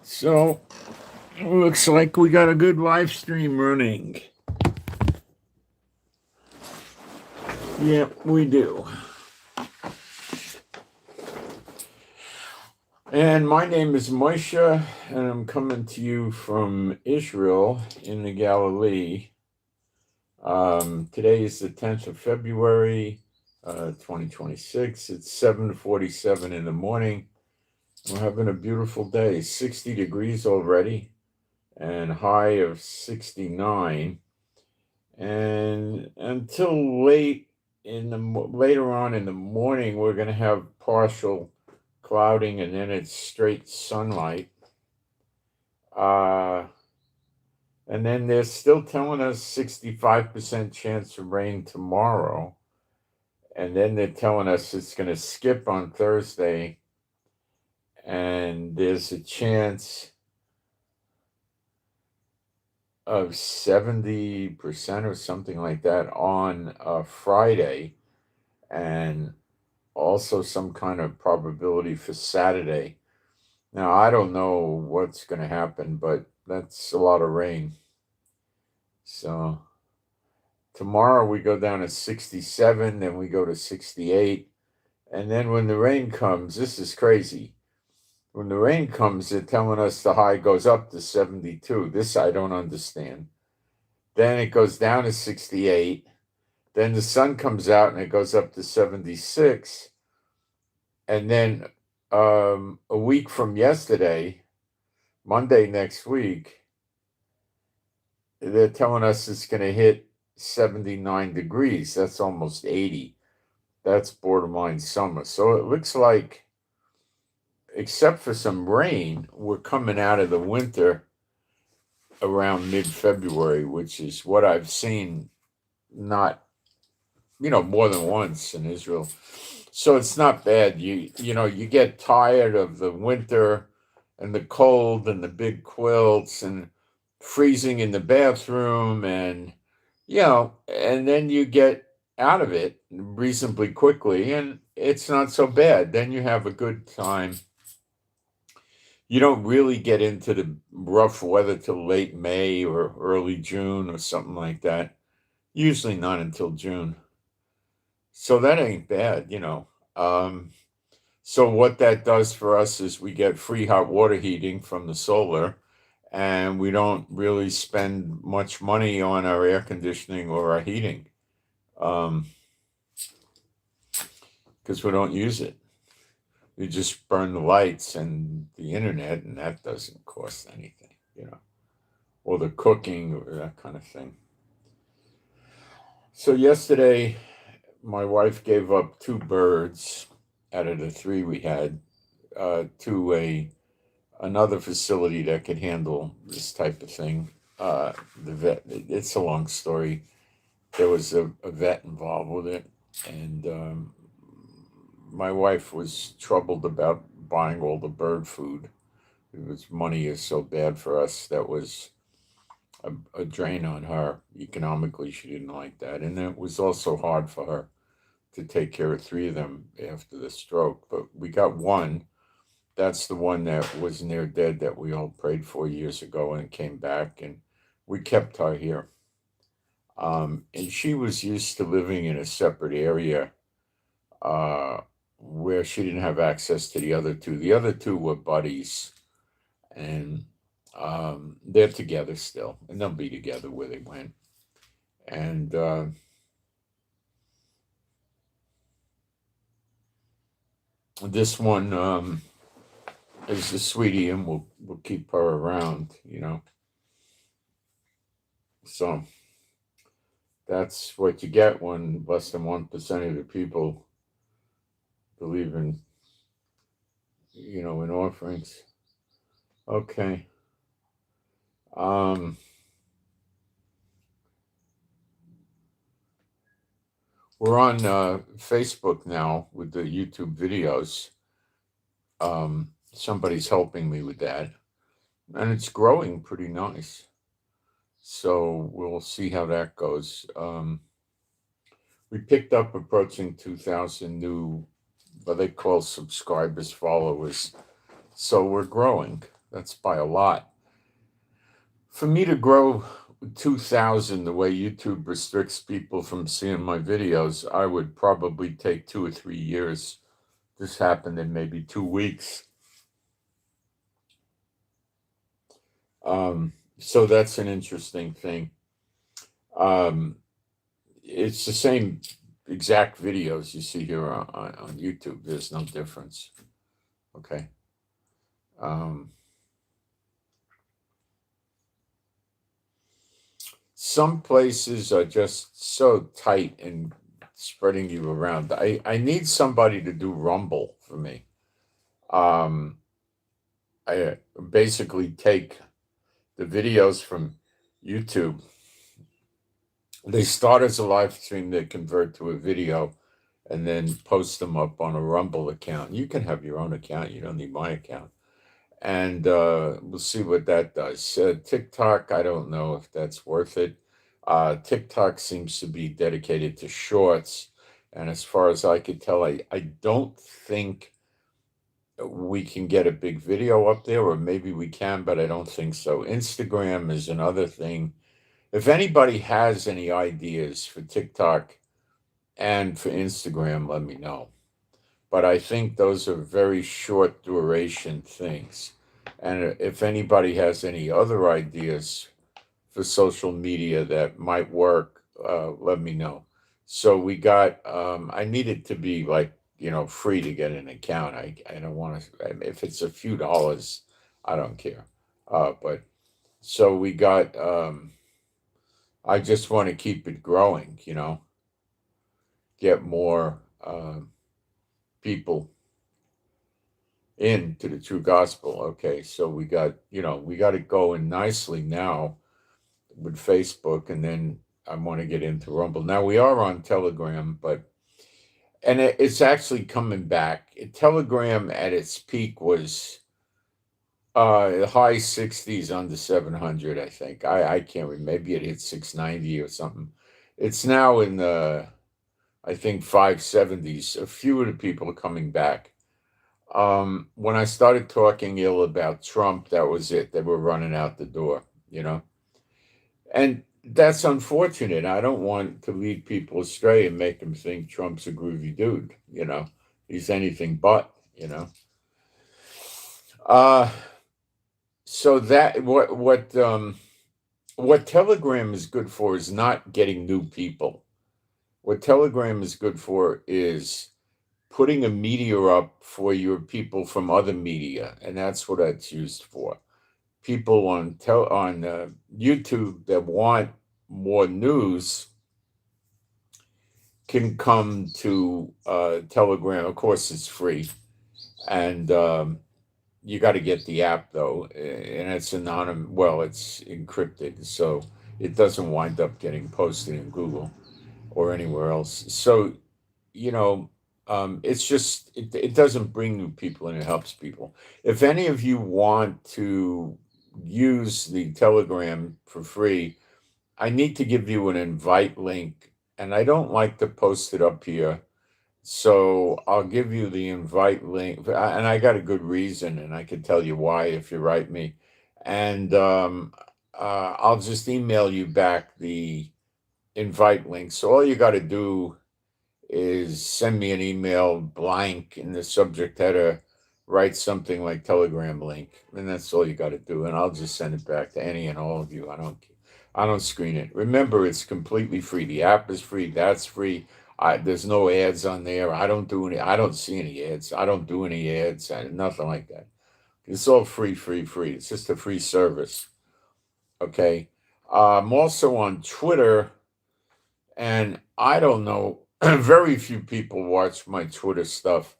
So, looks like we got a good live stream running. Yep, we do. And my name is Moshe, and I'm coming to you from Israel in the Galilee. Today is the 10th of February, 2026. It's 7:47 in the morning. We're having a beautiful day, 60 degrees already, and high of 69. And until later on in the morning, we're going to have partial clouding, and then it's straight sunlight. And then they're still telling us 65% chance of rain tomorrow. And then they're telling us it's going to skip on Thursday. And there's a chance of 70% or something like that on Friday. And also some kind of probability for Saturday. Now, I don't know what's going to happen, but that's a lot of rain. So tomorrow we go down to 67, then we go to 68. And then when the rain comes, this is crazy. When the rain comes, they're telling us the high goes up to 72. This I don't understand. Then it goes down to 68. Then the sun comes out and it goes up to 76. And then a week from yesterday, Monday next week, they're telling us it's going to hit 79 degrees. That's almost 80. That's borderline summer. So it looks like, except for some rain, we're coming out of the winter around mid-February, which is what I've seen not, more than once in Israel. So it's not bad. You get tired of the winter and the cold and the big quilts and freezing in the bathroom and then you get out of it reasonably quickly and it's not so bad. Then you have a good time. You don't really get into the rough weather till late May or early June or something like that. Usually not until June. So that ain't bad. So what that does for us is we get free hot water heating from the solar, and we don't really spend much money on our air conditioning or our heating because we don't use it. We just burn the lights and the internet, and that doesn't cost anything, or the cooking or that kind of thing. So yesterday, my wife gave up 2 birds out of the 3 we had to another facility that could handle this type of thing. The vet, it's a long story. There was a vet involved with it, and my wife was troubled about buying all the bird food. Because money is so bad for us. That was a drain on her. Economically, she didn't like that. And it was also hard for her to take care of 3 of them after the stroke. But we got 1. That's the one that was near dead that we all prayed for years ago and came back. And we kept her here. And she was used to living in a separate area where she didn't have access to the other 2. The other 2 were buddies. And they're together still. And they'll be together where they went. And this one is the sweetie, and we'll keep her around, So that's what you get when less than 1% of the people believe in, in offerings. Okay. We're on Facebook now with the YouTube videos. Somebody's helping me with that, and it's growing pretty nice. So we'll see how that goes. We picked up approaching 2,000 new, what they call subscribers, followers. So we're growing. That's by a lot. For me to grow 2,000 the way YouTube restricts people from seeing my videos, I would probably take 2 or 3 years. This happened in maybe 2 weeks. So that's an interesting thing. It's the same exact videos you see here on YouTube. There's no difference. Okay. Some places are just so tight and spreading you around. I need somebody to do Rumble for me. I basically take the videos from YouTube. They start as a live stream, they convert to a video, and then post them up on a Rumble account. You can have your own account. You don't need my account. And we'll see what that does. TikTok, I don't know if that's worth it. TikTok seems to be dedicated to shorts. And as far as I could tell, I don't think we can get a big video up there, or maybe we can, but I don't think so. Instagram is another thing. If anybody has any ideas for TikTok and for Instagram, let me know. But I think those are very short duration things. And if anybody has any other ideas for social media that might work, let me know. So we got, I need it to be like, free to get an account. I don't want to, if it's a few dollars, I don't care. But so we got, I just want to keep it growing, get more people into the true gospel. Okay, so we got it going nicely now with Facebook, and then I want to get into Rumble. Now we are on Telegram, and it's actually coming back. Telegram at its peak was high 60s, under 700, I think. I can't remember. Maybe it hit 690 or something. It's now in the, I think, 570s. A few of the people are coming back. When I started talking ill about Trump, that was it. They were running out the door, And that's unfortunate. I don't want to lead people astray and make them think Trump's a groovy dude, He's anything but, So that what Telegram is good for is not getting new people. What Telegram is good for is putting a media up for your people from other media, and that's what it's used for. People on YouTube that want more news can come to Telegram. Of course, it's free, and you got to get the app though, and it's anonymous. Well, it's encrypted, so it doesn't wind up getting posted in Google or anywhere else. So, it's just it doesn't bring new people and it helps people. If any of you want to use the Telegram for free, I need to give you an invite link, and I don't like to post it up here. So I'll give you the invite link, and I got a good reason, and I can tell you why if you write me. And I'll just email you back the invite link. So all you got to do is send me an email blank in the subject header, write something like Telegram link, and that's all you got to do. And I'll just send it back to any and all of you. I don't screen it. Remember, it's completely free. The app is free. That's free. There's no ads on there. I don't see any ads. I don't do any ads. Nothing like that. It's all free. It's just a free service. Okay. I'm also on Twitter, and I don't know. Very few people watch my Twitter stuff.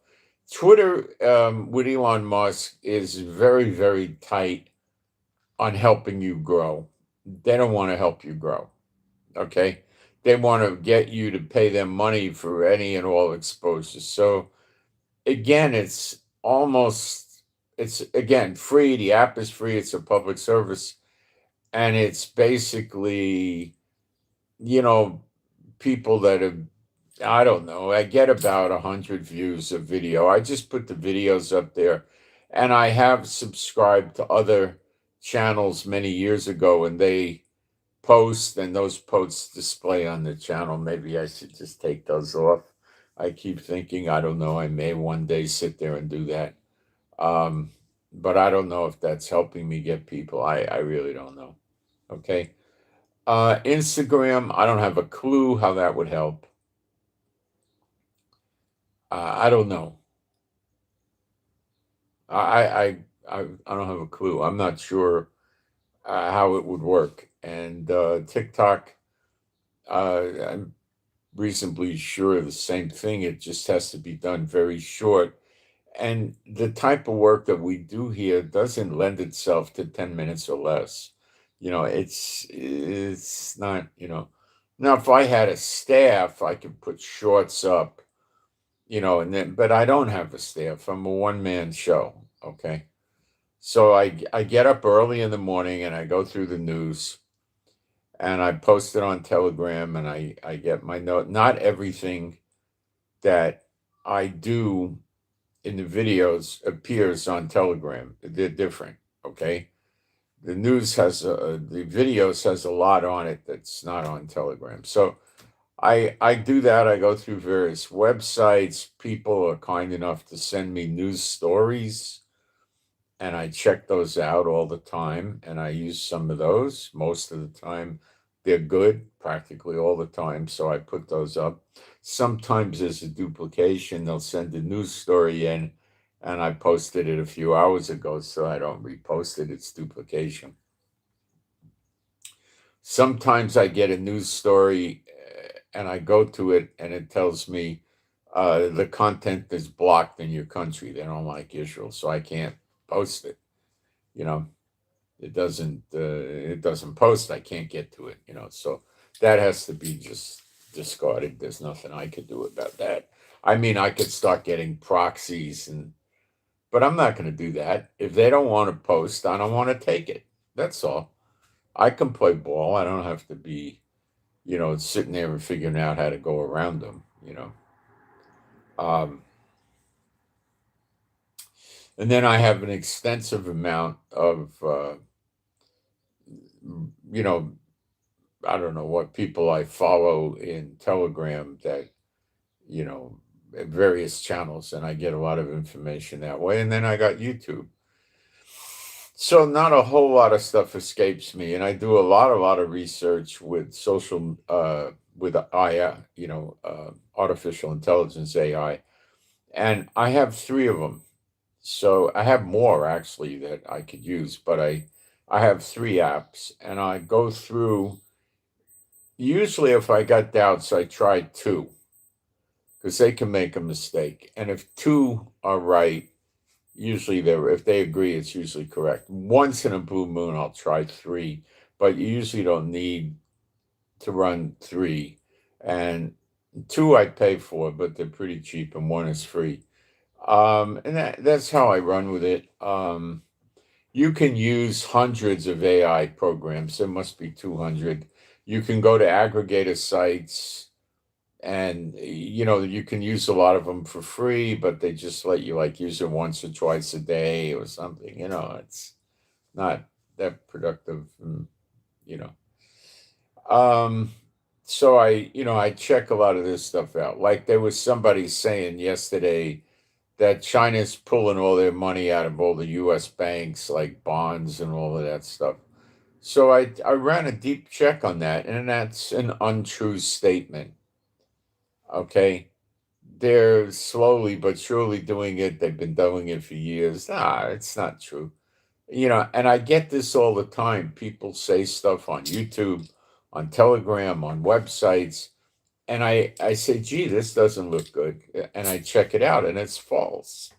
Twitter with Elon Musk is very, very tight on helping you grow. They don't want to help you grow. Okay. They want to get you to pay them money for any and all exposures. So again, it's again free. The app is free. It's a public service. And it's basically, people that have, I don't know, I get about 100 views of video. I just put the videos up there. And I have subscribed to other channels many years ago, and they post, and those posts display on the channel. Maybe I should just take those off. I keep thinking, I don't know, I may one day sit there and do that. Um, but I don't know if that's helping me get people. I really don't know. Okay. Instagram, I don't have a clue how that would help. I don't know. I don't have a clue. I'm not sure how it would work. And TikTok, I'm reasonably sure the same thing. It just has to be done very short. And the type of work that we do here doesn't lend itself to 10 minutes or less. It's not, Now if I had a staff, I could put shorts up, and then, but I don't have a staff. I'm a one-man show, okay? So I get up early in the morning and I go through the news and I post it on Telegram, and I get my note. Not everything that I do in the videos appears on Telegram. They're different, okay? The news the videos has a lot on it that's not on Telegram. So I do that. I go through various websites. People are kind enough to send me news stories, and I check those out all the time, and I use some of those. Most of the time, they're good, practically all the time, so I put those up. Sometimes there's a duplication. They'll send a news story in, and I posted it a few hours ago, so I don't repost it. It's duplication. Sometimes I get a news story and I go to it, and it tells me the content is blocked in your country. They don't like Israel, so I can't post it. You know, it doesn't post. I can't get to it. So that has to be just discarded. There's nothing I could do about that. I mean, I could start getting proxies, but I'm not going to do that. If they don't want to post, I don't want to take it. That's all. I can play ball. I don't have to be, sitting there and figuring out how to go around them. Um, and then I have an extensive amount of, you know, I don't know what people I follow in Telegram that, you know, at various channels, and I get a lot of information that way. And then I got YouTube. So not a whole lot of stuff escapes me, and I do a lot of research with with AI, artificial intelligence AI, and I have three of them. So I have more actually that I could use, but I have three apps, and I go through. Usually, if I got doubts, I try two because they can make a mistake, and if two are right, usually if they agree, it's usually correct. Once in a blue moon, I'll try three, but you usually don't need to run three. And two I pay for, but they're pretty cheap, and one is free. And that's how I run with it. You can use hundreds of AI programs. There must be 200. You can go to aggregator sites, and you can use a lot of them for free, but they just let you like use it once or twice a day or something. It's not that productive. You know. Um, so I check a lot of this stuff out. Like there was somebody saying yesterday that China's pulling all their money out of all the U.S. banks, like bonds and all of that stuff. So I ran a deep check on that, and that's an untrue statement. Okay, they're slowly but surely doing it. They've been doing it for years. Nah, it's not true. And I get this all the time. People say stuff on YouTube, on Telegram, on websites, and I say, gee, this doesn't look good. And I check it out, and it's false.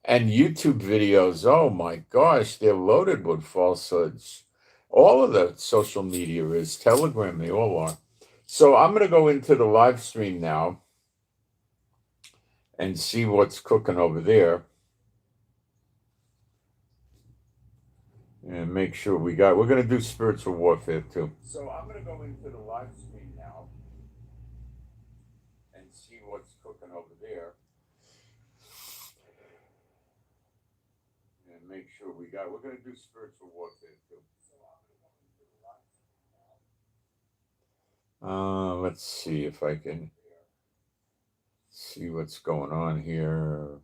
And YouTube videos, oh my gosh, they're loaded with falsehoods. All of the social media is Telegram, they all are. So I'm going to go into the live stream now and see what's cooking over there and make sure we're going to do spiritual warfare too. So I'm going to go into the live stream now and see what's cooking over there. make sure we're going to do spiritual warfare too. Let's see if I can see what's going on here.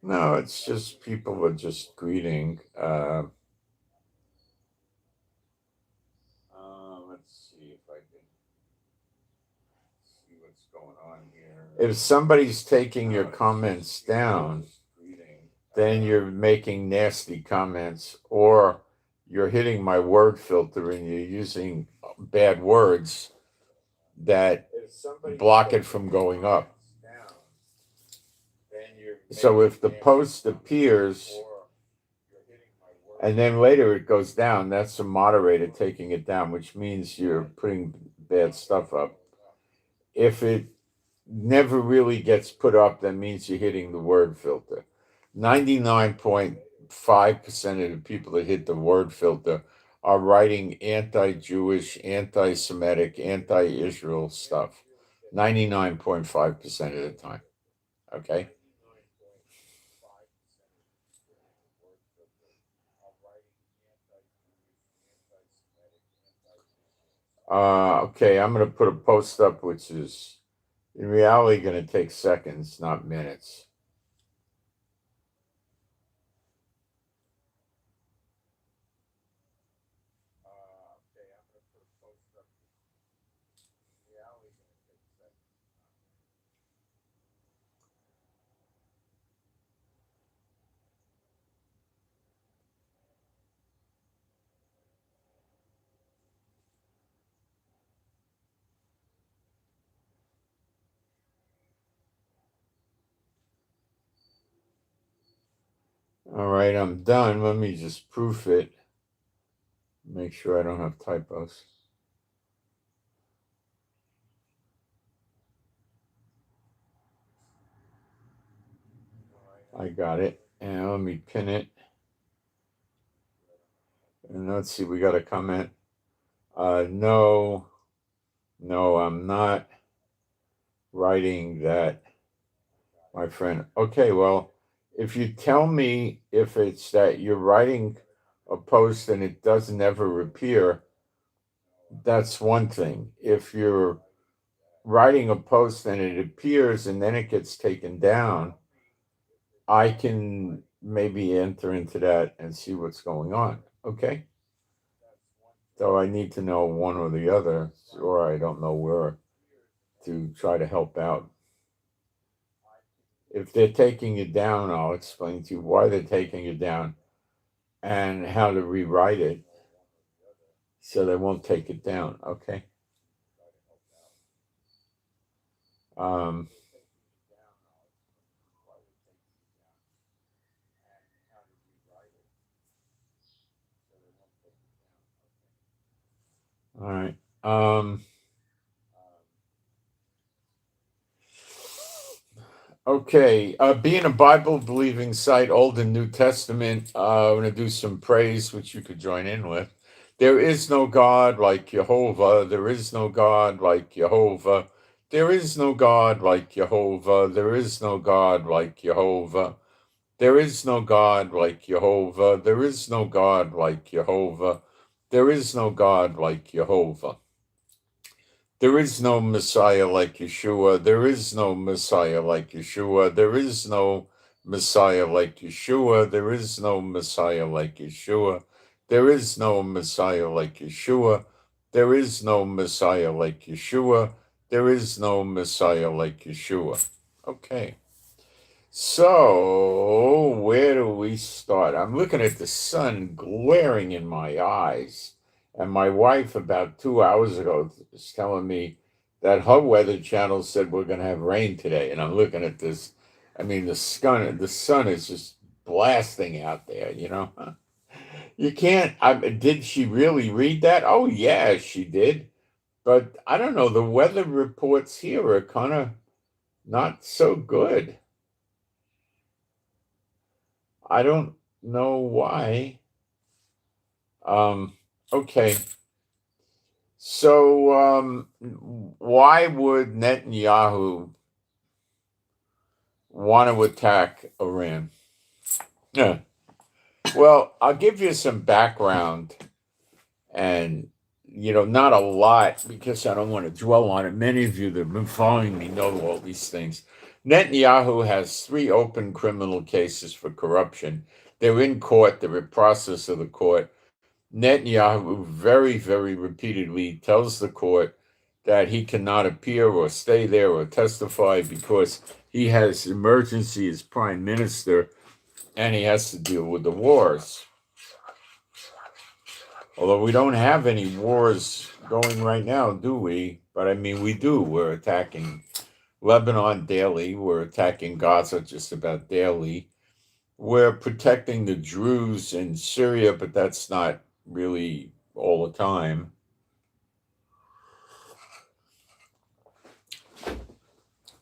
No, it's just people are just greeting. Let's see if I can see what's going on here. If somebody's taking your comments down, then you're making nasty comments, or you're hitting my word filter and you're using bad words that block it from going up. So if the post appears and then later it goes down, that's a moderator taking it down, which means you're putting bad stuff up. If it never really gets put up, that means you're hitting the word filter. 99.5% of the people that hit the word filter are writing anti-Jewish, anti-Semitic, anti-Israel stuff. 99.5% of the time. Okay? Okay, I'm going to put a post up which is in reality going to take seconds, not minutes. All right, I'm done. Let me just proof it. Make sure I don't have typos. I got it. And let me pin it. And let's see, we got a comment. No, I'm not writing that, my friend. Okay, well, if you tell me if it's that you're writing a post and it doesn't ever appear, that's one thing. If you're writing a post and it appears and then it gets taken down, I can maybe enter into that and see what's going on. Okay? So I need to know one or the other, or I don't know where to try to help out. If they're taking it down, I'll explain to you why they're taking it down and how to rewrite it so they won't take it down. Okay? All right. Okay, being a Bible-believing site, Old and New Testament, I'm going to do some praise, which you could join in with. There is no God like Jehovah. There is no God like Jehovah. There is no God like Jehovah. There is no God like Jehovah. There is no God like Jehovah. There is no God like Jehovah. There is no God like Jehovah. There is no Messiah like Yeshua. There is no Messiah like Yeshua. There is no Messiah like Yeshua. There is no Messiah like Yeshua. There is no Messiah like Yeshua. There is no Messiah like Yeshua. There is no Messiah like Yeshua. Okay. So, where do we start? I'm looking at the sun glaring in my eyes. And my wife, about 2 hours ago, was telling me that her weather channel said we're going to have rain today. And I'm looking at this. I mean, the sun is just blasting out there, you know? You can't. Did she really read that? Oh, yeah, she did. But I don't know. The weather reports here are kind of not so good. I don't know why. Okay. So, why would Netanyahu want to attack Iran? Yeah. Well, I'll give you some background and, not a lot because I don't want to dwell on it. Many of you that have been following me know all these things. Netanyahu has 3 open criminal cases for corruption. They're in court, they're in process of the court. Netanyahu very, very repeatedly tells the court that he cannot appear or stay there or testify because he has emergency as prime minister and he has to deal with the wars. Although we don't have any wars going right now, do we? But I mean, we do. We're attacking Lebanon daily. We're attacking Gaza just about daily. We're protecting the Druze in Syria, but that's not really all the time.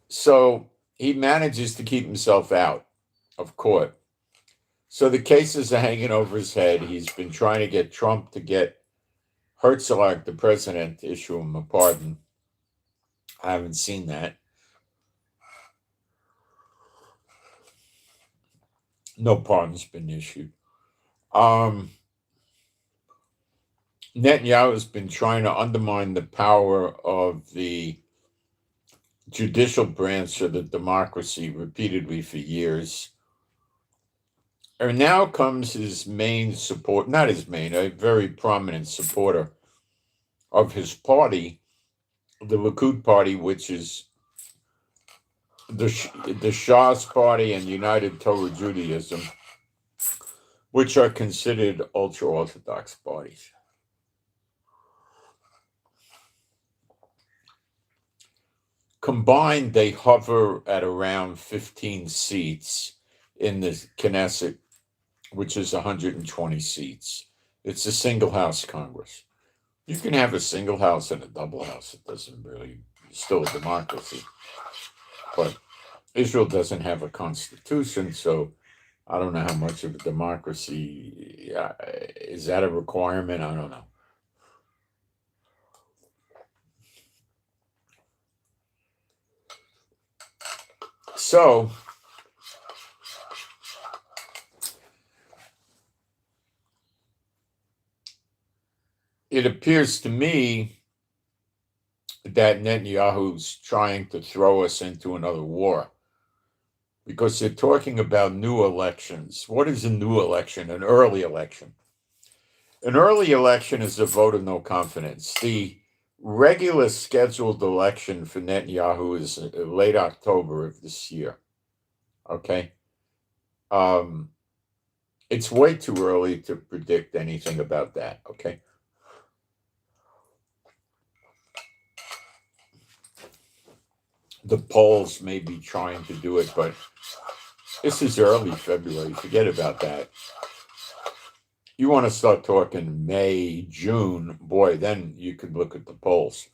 So he manages to keep himself out of court. So the cases are hanging over his head. He's been trying to get Trump to get Herzog, the president, to issue him a pardon. I haven't seen that. No pardon's been issued. Netanyahu has been trying to undermine the power of the judicial branch of the democracy repeatedly for years. And now comes his main support, not his main, a very prominent supporter of his party, the Likud party, which is the Shah's party and United Torah Judaism, which are considered ultra-Orthodox parties. Combined, they hover at around 15 seats in the Knesset, which is 120 seats. It's a single house Congress. You can have a single house and a double house. It doesn't really, it's still a democracy. But Israel doesn't have a constitution, so I don't know how much of a democracy, is that a requirement? I don't know. So, it appears to me that Netanyahu's trying to throw us into another war because they're talking about new elections. What is a new election? An early election. An early election is a vote of no confidence. The regular scheduled election for Netanyahu is late October of this year. Okay? It's way too early to predict anything about that. Okay? The polls may be trying to do it, but this is early February. Forget about that. You want to start talking May, June, boy, then you could look at the polls.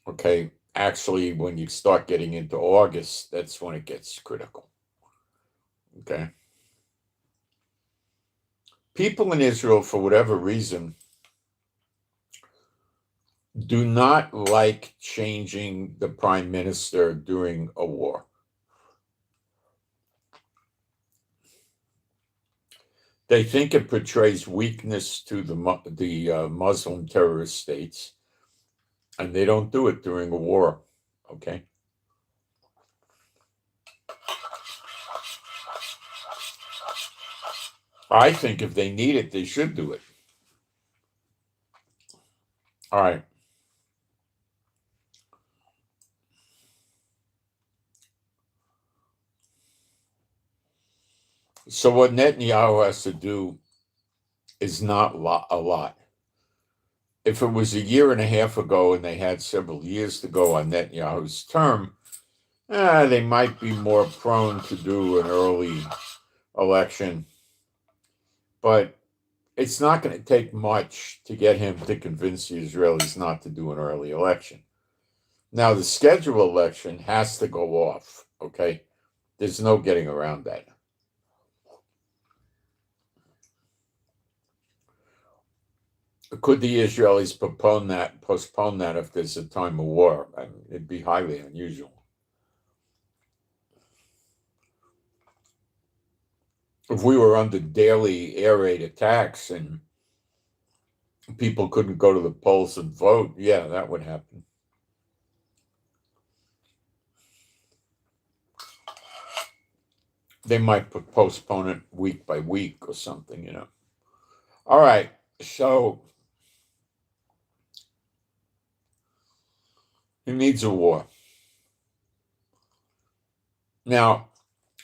Okay, actually, when you start getting into August, that's when it gets critical. Okay. People in Israel, for whatever reason, do not like changing the prime minister during a war. They think it portrays weakness to the Muslim terrorist states, and they don't do it during a war, okay? I think if they need it, they should do it. All right. So what Netanyahu has to do is not a lot. If it was a year and a half ago and they had several years to go on Netanyahu's term, they might be more prone to do an early election. But it's not going to take much to get him to convince the Israelis not to do an early election. Now, the scheduled election has to go off, okay? There's no getting around that. Could the Israelis postpone that if there's a time of war? I mean, it'd be highly unusual. if we were under daily air raid attacks and people couldn't go to the polls and vote, yeah, that would happen. They might postpone it week by week or something. All right, so he needs a war. Now,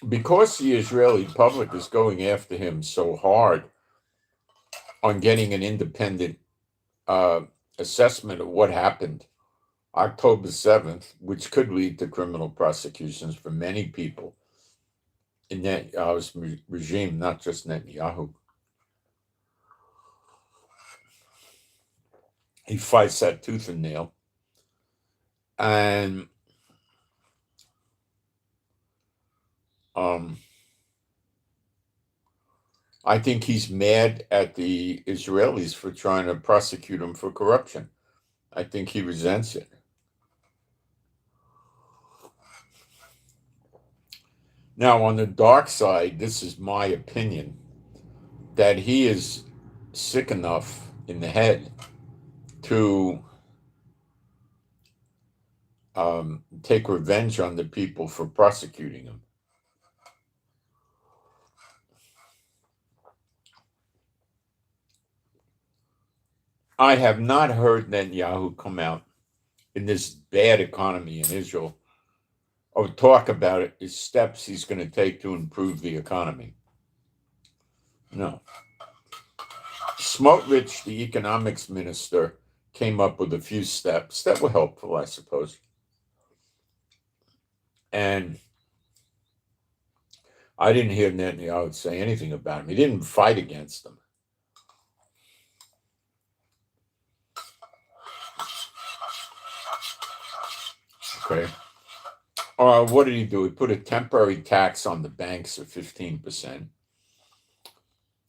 because the Israeli public is going after him so hard on getting an independent assessment of what happened October 7th, which could lead to criminal prosecutions for many people in Netanyahu's regime, not just Netanyahu. He fights that tooth and nail. And I think he's mad at the Israelis for trying to prosecute him for corruption. I think he resents it. Now, on the dark side, this is my opinion, that he is sick enough in the head to take revenge on the people for prosecuting him. I have not heard Netanyahu come out in this bad economy in Israel or talk about it, his steps he's going to take to improve the economy. No. Smotrich, the economics minister, came up with a few steps that were helpful, I suppose. And I didn't hear Netanyahu say anything about him. He didn't fight against them. Okay. What did he do? He put a temporary tax on the banks of 15%.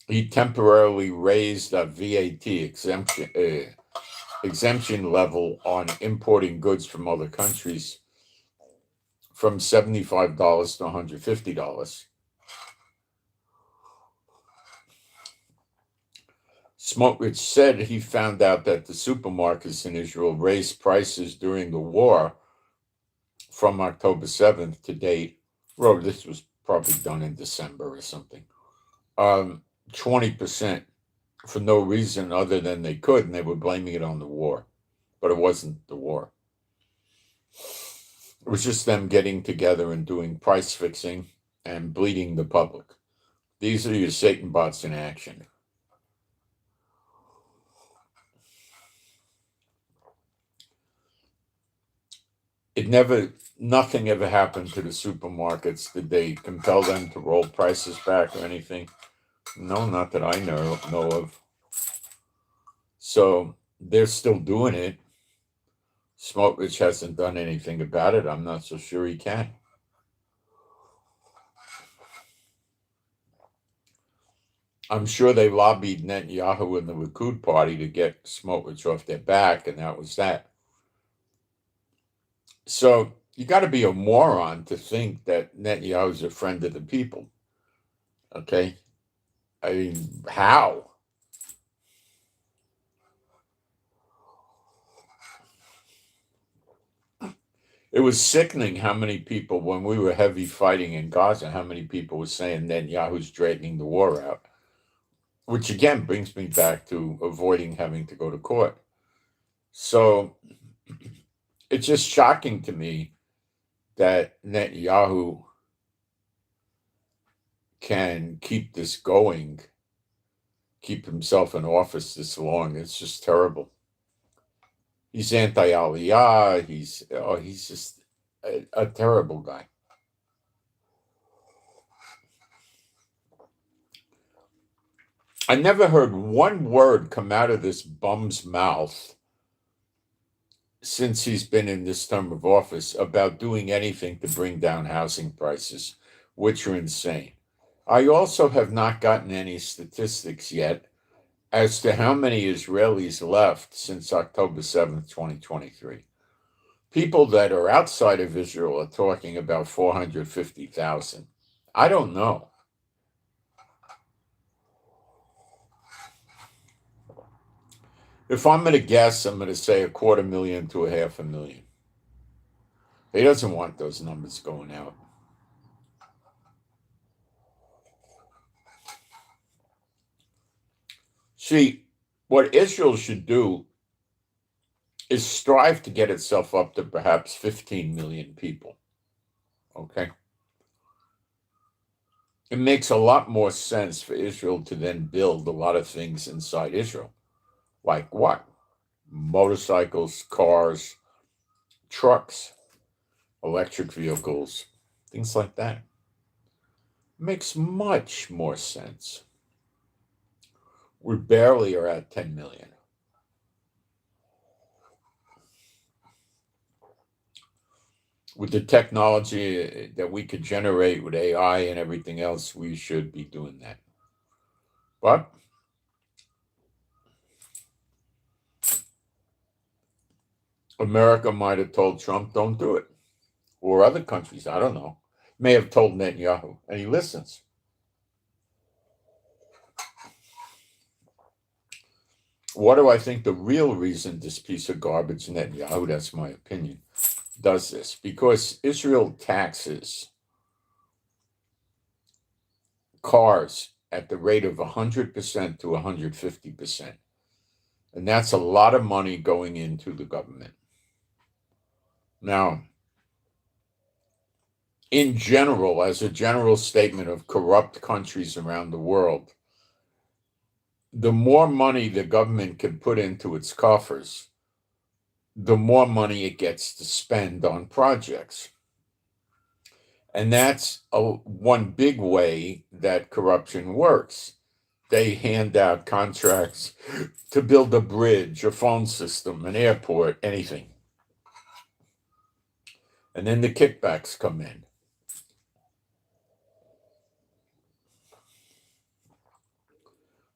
He temporarily raised a VAT exemption level on importing goods from other countries from $75 to $150. Smotrich said he found out that the supermarkets in Israel raised prices during the war from October 7th to date. Well, this was probably done in December or something. 20% for no reason other than they could, and they were blaming it on the war. But it wasn't the war. It was just them getting together and doing price fixing and bleeding the public. These are your Satan bots in action. Nothing ever happened to the supermarkets. Did they compel them to roll prices back or anything? No, not that I know of. So they're still doing it. Smotrich hasn't done anything about it. I'm not so sure he can. I'm sure they lobbied Netanyahu and the Likud party to get Smotrich off their back, and that was that. So you got to be a moron to think that Netanyahu's a friend of the people. Okay? I mean, how? It was sickening how many people, when we were heavy fighting in Gaza, how many people were saying Netanyahu's dragging the war out, which again brings me back to avoiding having to go to court. So it's just shocking to me that Netanyahu can keep this going, keep himself in office this long. It's just terrible. He's anti-Aliyah. He's just a terrible guy. I never heard one word come out of this bum's mouth since he's been in this term of office about doing anything to bring down housing prices, which are insane. I also have not gotten any statistics yet as to how many Israelis left since October 7th, 2023. People that are outside of Israel are talking about 450,000. I don't know. If I'm going to guess, I'm going to say 250,000 to 500,000. He doesn't want those numbers going out. See, what Israel should do is strive to get itself up to perhaps 15 million people. Okay? It makes a lot more sense for Israel to then build a lot of things inside Israel. Like what? Motorcycles, cars, trucks, electric vehicles, things like that. Makes much more sense. We barely are at 10 million. With the technology that we could generate with AI and everything else, we should be doing that. But America might have told Trump, don't do it. Or other countries, I don't know, may have told Netanyahu, and he listens. What do I think the real reason this piece of garbage, Netanyahu, that's my opinion, does this? Because Israel taxes cars at the rate of 100% to 150%. And that's a lot of money going into the government. Now, in general, as a general statement of corrupt countries around the world, the more money the government can put into its coffers, the more money it gets to spend on projects. And that's one big way that corruption works. They hand out contracts to build a bridge, a phone system, an airport, anything. And then the kickbacks come in.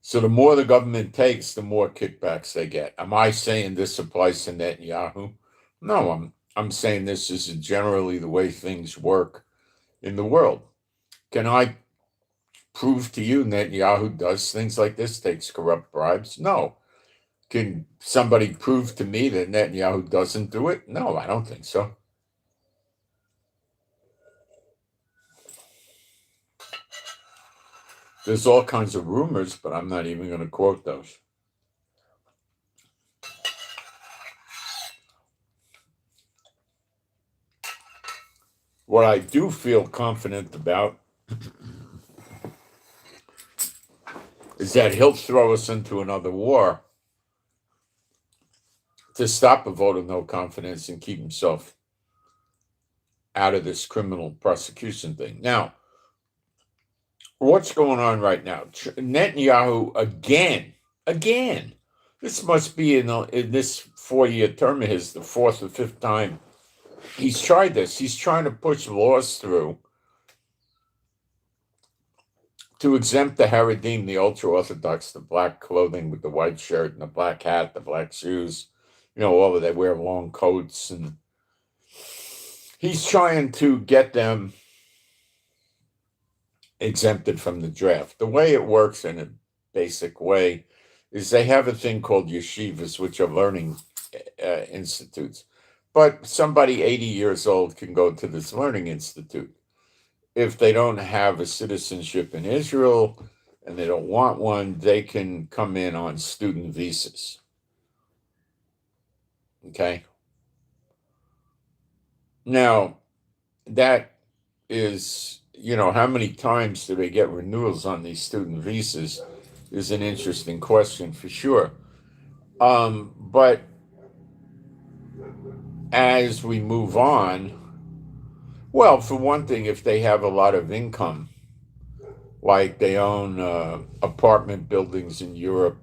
So the more the government takes, the more kickbacks they get. Am I saying this applies to Netanyahu? No, I'm saying this is generally the way things work in the world. Can I prove to you Netanyahu does things like this, takes corrupt bribes? No. Can somebody prove to me that Netanyahu doesn't do it? No, I don't think so. There's all kinds of rumors, but I'm not even going to quote those. What I do feel confident about is that he'll throw us into another war to stop a vote of no confidence and keep himself out of this criminal prosecution thing. Now, what's going on right now? Netanyahu again. This must be in this 4-year term of his, the fourth or fifth time he's tried this. He's trying to push laws through to exempt the Haredim, the ultra-Orthodox, the black clothing with the white shirt and the black hat, the black shoes, all of they wear long coats. And he's trying to get them exempted from the draft. The way it works in a basic way is they have a thing called yeshivas, which are learning institutes. But somebody 80 years old can go to this learning institute. If they don't have a citizenship in Israel and they don't want one, they can come in on student visas. Okay? Now, that is, how many times do they get renewals on these student visas is an interesting question for sure. But as we move on, well, for one thing, if they have a lot of income, like they own apartment buildings in Europe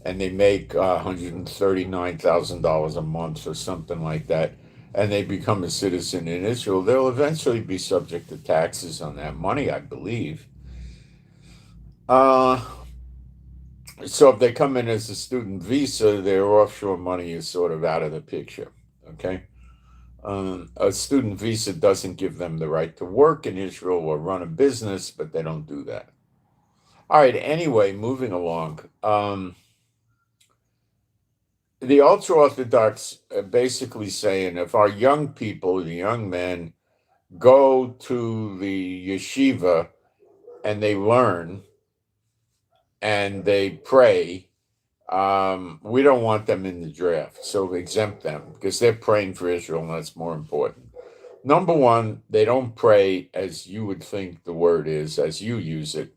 and they make $139,000 a month or something like that, and they become a citizen in Israel, they'll eventually be subject to taxes on that money, I believe. So if they come in as a student visa, their offshore money is sort of out of the picture, okay? A student visa doesn't give them the right to work in Israel or run a business, but they don't do that. All right, anyway, moving along. the ultra Orthodox are basically saying if our young people, the young men, go to the yeshiva and they learn and they pray, we don't want them in the draft. So exempt them because they're praying for Israel, and that's more important. Number one, they don't pray as you would think the word is, as you use it.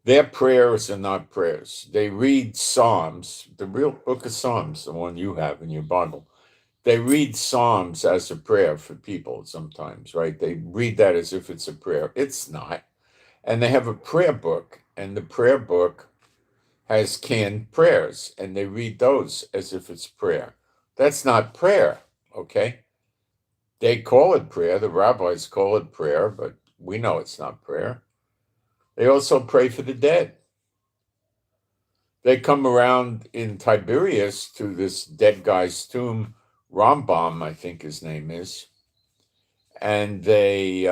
Their prayers are not prayers. They read Psalms, the real book of Psalms, the one you have in your Bible. They read Psalms as a prayer for people sometimes, right? They read that as if it's a prayer. It's not. And they have a prayer book, and the prayer book has canned prayers, and they read those as if it's prayer. That's not prayer, okay? They call it prayer. The rabbis call it prayer, but we know it's not prayer. They also pray for the dead. They come around in Tiberias to this dead guy's tomb, Rambam, I think his name is, and they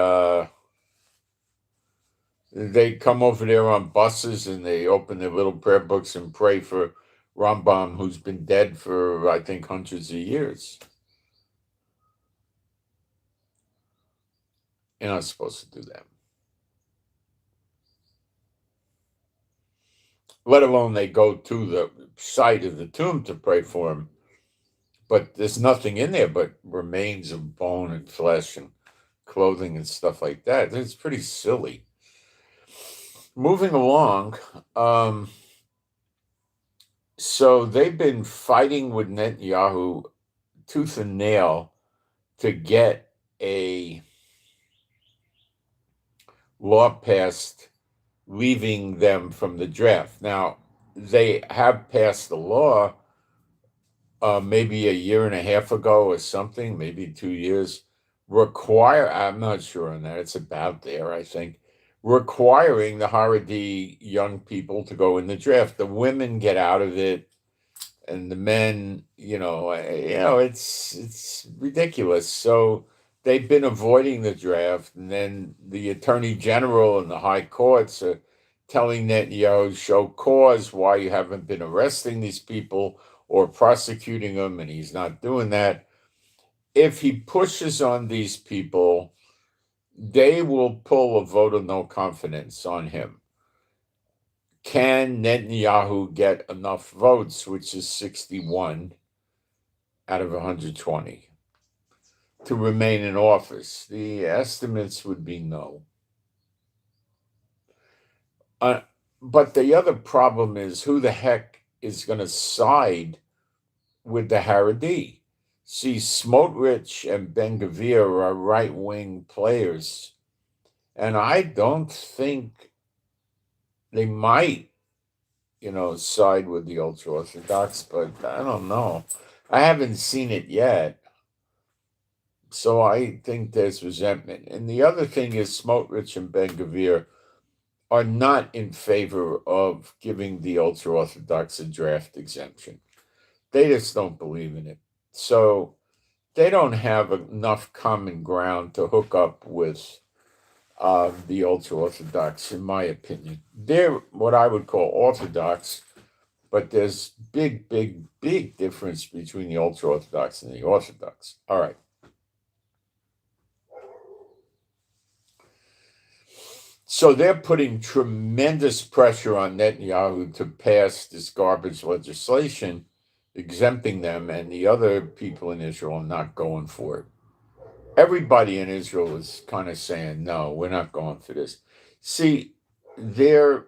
come over there on buses and they open their little prayer books and pray for Rambam, who's been dead for I think hundreds of years. You're not supposed to do that. Let alone they go to the site of the tomb to pray for him. But there's nothing in there but remains of bone and flesh and clothing and stuff like that. It's pretty silly. Moving along, so they've been fighting with Netanyahu tooth and nail to get a law passed leaving them from the draft. Now, they have passed the law maybe a year and a half ago or something, maybe 2 years, I'm not sure on that, it's about there, I think, requiring the Haredi young people to go in the draft. The women get out of it, and the men, it's ridiculous. So they've been avoiding the draft, and then the attorney general and the high courts are telling Netanyahu, show cause why you haven't been arresting these people or prosecuting them, and he's not doing that. If he pushes on these people, they will pull a vote of no confidence on him. Can Netanyahu get enough votes, which is 61 out of 120, to remain in office? The estimates would be no. But the other problem is who the heck is going to side with the Haredi? See, Smotrich and Ben-Gvir are right-wing players, and I don't think they might, side with the ultra-Orthodox, but I don't know. I haven't seen it yet, so I think there's resentment. And the other thing is Smotrich and Ben-Gvir are not in favor of giving the ultra-Orthodox a draft exemption. They just don't believe in it. So they don't have enough common ground to hook up with the ultra-Orthodox, in my opinion. They're what I would call Orthodox, but there's big, big, big difference between the ultra-Orthodox and the Orthodox. All right. So they're putting tremendous pressure on Netanyahu to pass this garbage legislation exempting them, and the other people in Israel are not going for it. Everybody in Israel is kind of saying, no, we're not going for this. See, they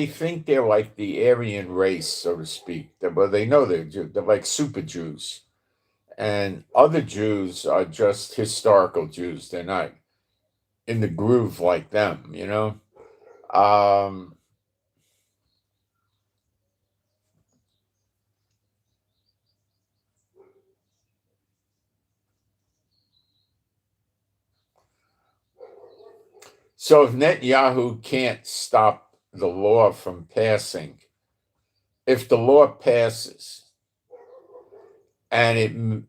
think they're like the Aryan race, so to speak. Well, they know they're like super Jews. And other Jews are just historical Jews. They're not in the groove like them, So if Netanyahu can't stop the law from passing, if the law passes, and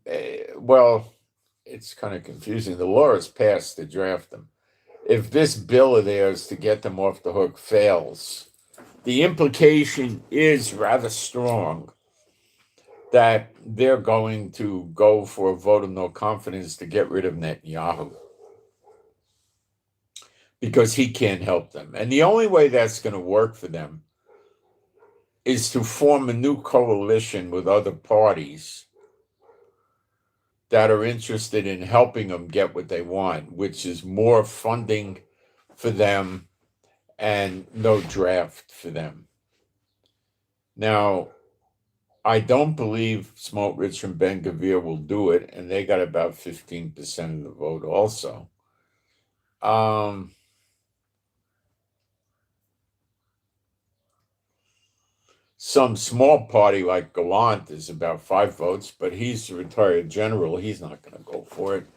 it's kind of confusing. The law is passed to draft them. If this bill of theirs to get them off the hook fails, the implication is rather strong that they're going to go for a vote of no confidence to get rid of Netanyahu because he can't help them. And the only way that's going to work for them is to form a new coalition with other parties that are interested in helping them get what they want, which is more funding for them and no draft for them. Now, I don't believe Smotrich and Ben Gvir will do it, and they got about 15% of the vote also. Some small party like Gallant is about 5 votes, but he's a retired general. He's not going to go for it.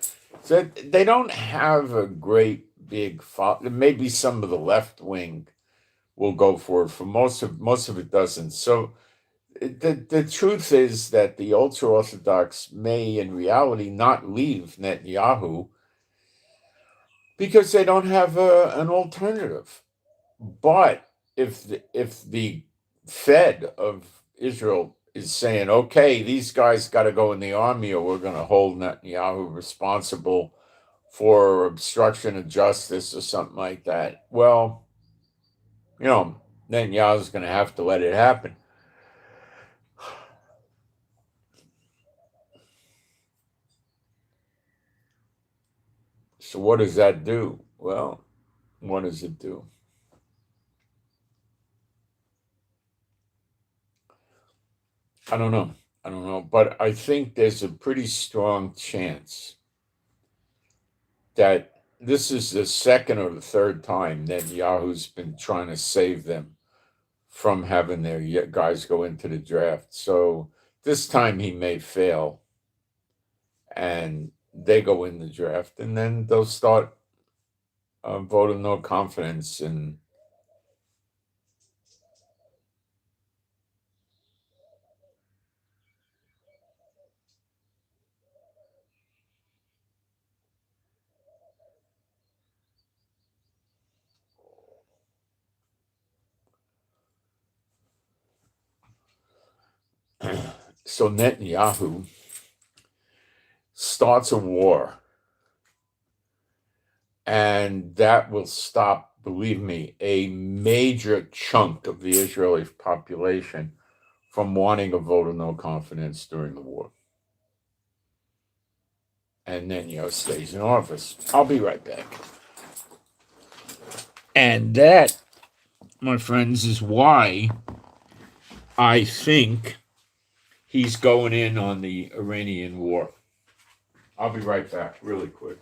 So they don't have a great big maybe some of the left wing will go for it. For most of it doesn't. So the truth is that the ultra orthodox may in reality not leave Netanyahu because they don't have an alternative. But if the Fed of Israel is saying, okay, these guys got to go in the army or we're going to hold Netanyahu responsible for obstruction of justice or something like that, well, Netanyahu's going to have to let it happen. So what does that do? Well, what does it do? I don't know. But I think there's a pretty strong chance that this is the second or the third time Netanyahu's been trying to save them from having their guys go into the draft. So this time he may fail and they go in the draft, and then they'll start voting no confidence. And so Netanyahu starts a war, and that will stop, believe me, a major chunk of the Israeli population from wanting a vote of no confidence during the war. And then, stays in office. I'll be right back. And that, my friends, is why I think he's going in on the Iranian war. I'll be right back, really quick.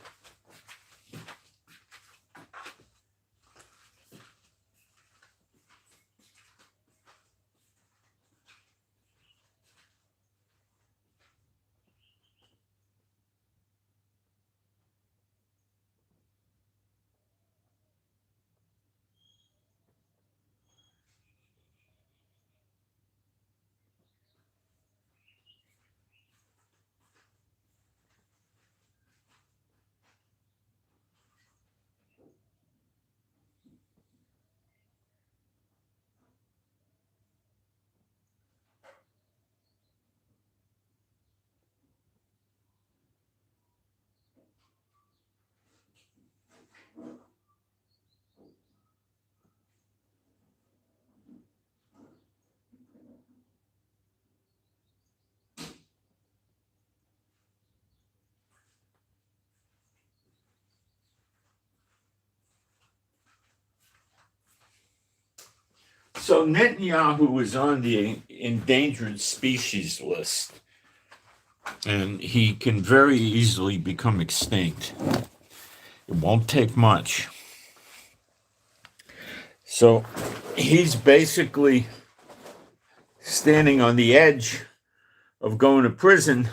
So Netanyahu was on the endangered species list, and he can very easily become extinct. It won't take much. So he's basically standing on the edge of going to prison,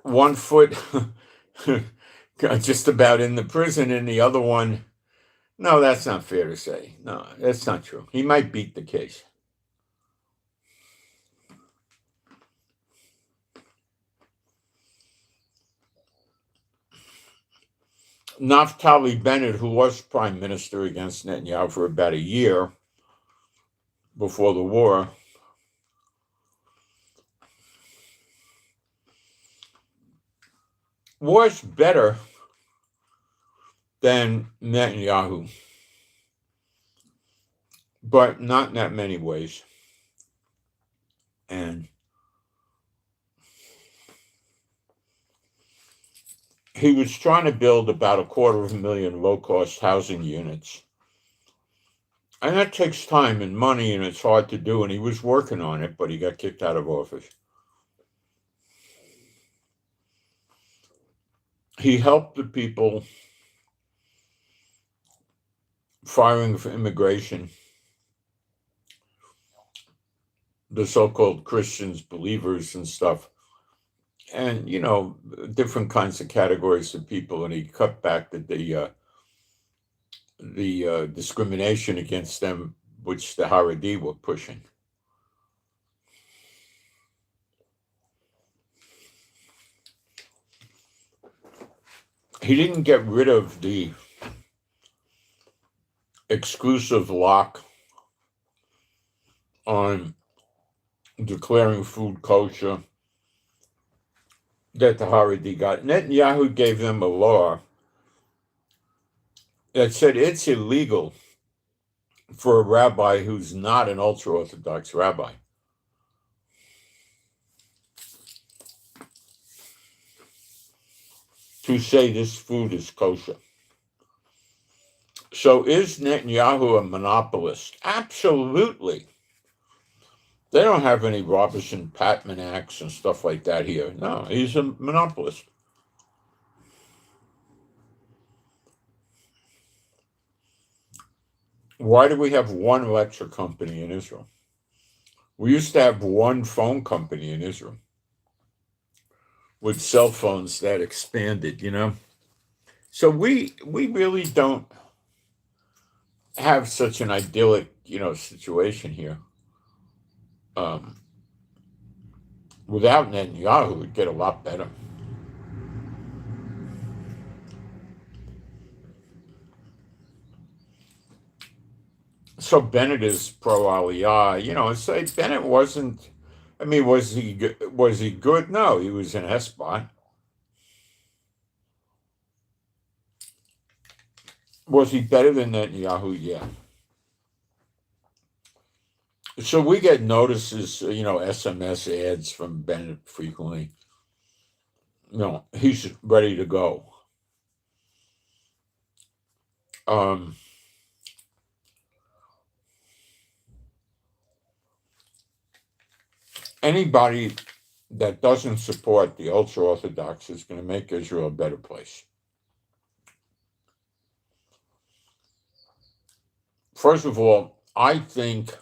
1 foot just about in the prison, and the other one, no, that's not fair to say. No, that's not true. He might beat the case. Naftali Bennett, who was prime minister against Netanyahu for about a year, before the war. Was better than Netanyahu, but not in that many ways. And he was trying to build about 250,000 low-cost housing units. And that takes time and money, and it's hard to do. And he was working on it, but he got kicked out of office. He helped the people filing for immigration, the so-called Christians, believers and stuff, and, different kinds of categories of people. And he cut back the discrimination against them, which the Haredi were pushing. He didn't get rid of the exclusive lock on declaring food kosher that the Haredi got. Netanyahu gave them a law that said it's illegal for a rabbi who's not an ultra-Orthodox rabbi to say this food is kosher. So is Netanyahu a monopolist? Absolutely. They don't have any Robertson Patman Acts and stuff like that here. No, he's a monopolist. Why do we have one electric company in Israel? We used to have one phone company in Israel with cell phones that expanded, So we really don't have such an idyllic, situation here. Without Netanyahu, it'd get a lot better. So Bennett is pro Aliyah. Say Bennett wasn't. I mean, was he good? No, he was an S-bot. Was he better than Netanyahu? Yeah. So we get notices, SMS ads from Bennett frequently. He's ready to go. Anybody that doesn't support the ultra-Orthodox is going to make Israel a better place. First of all, I think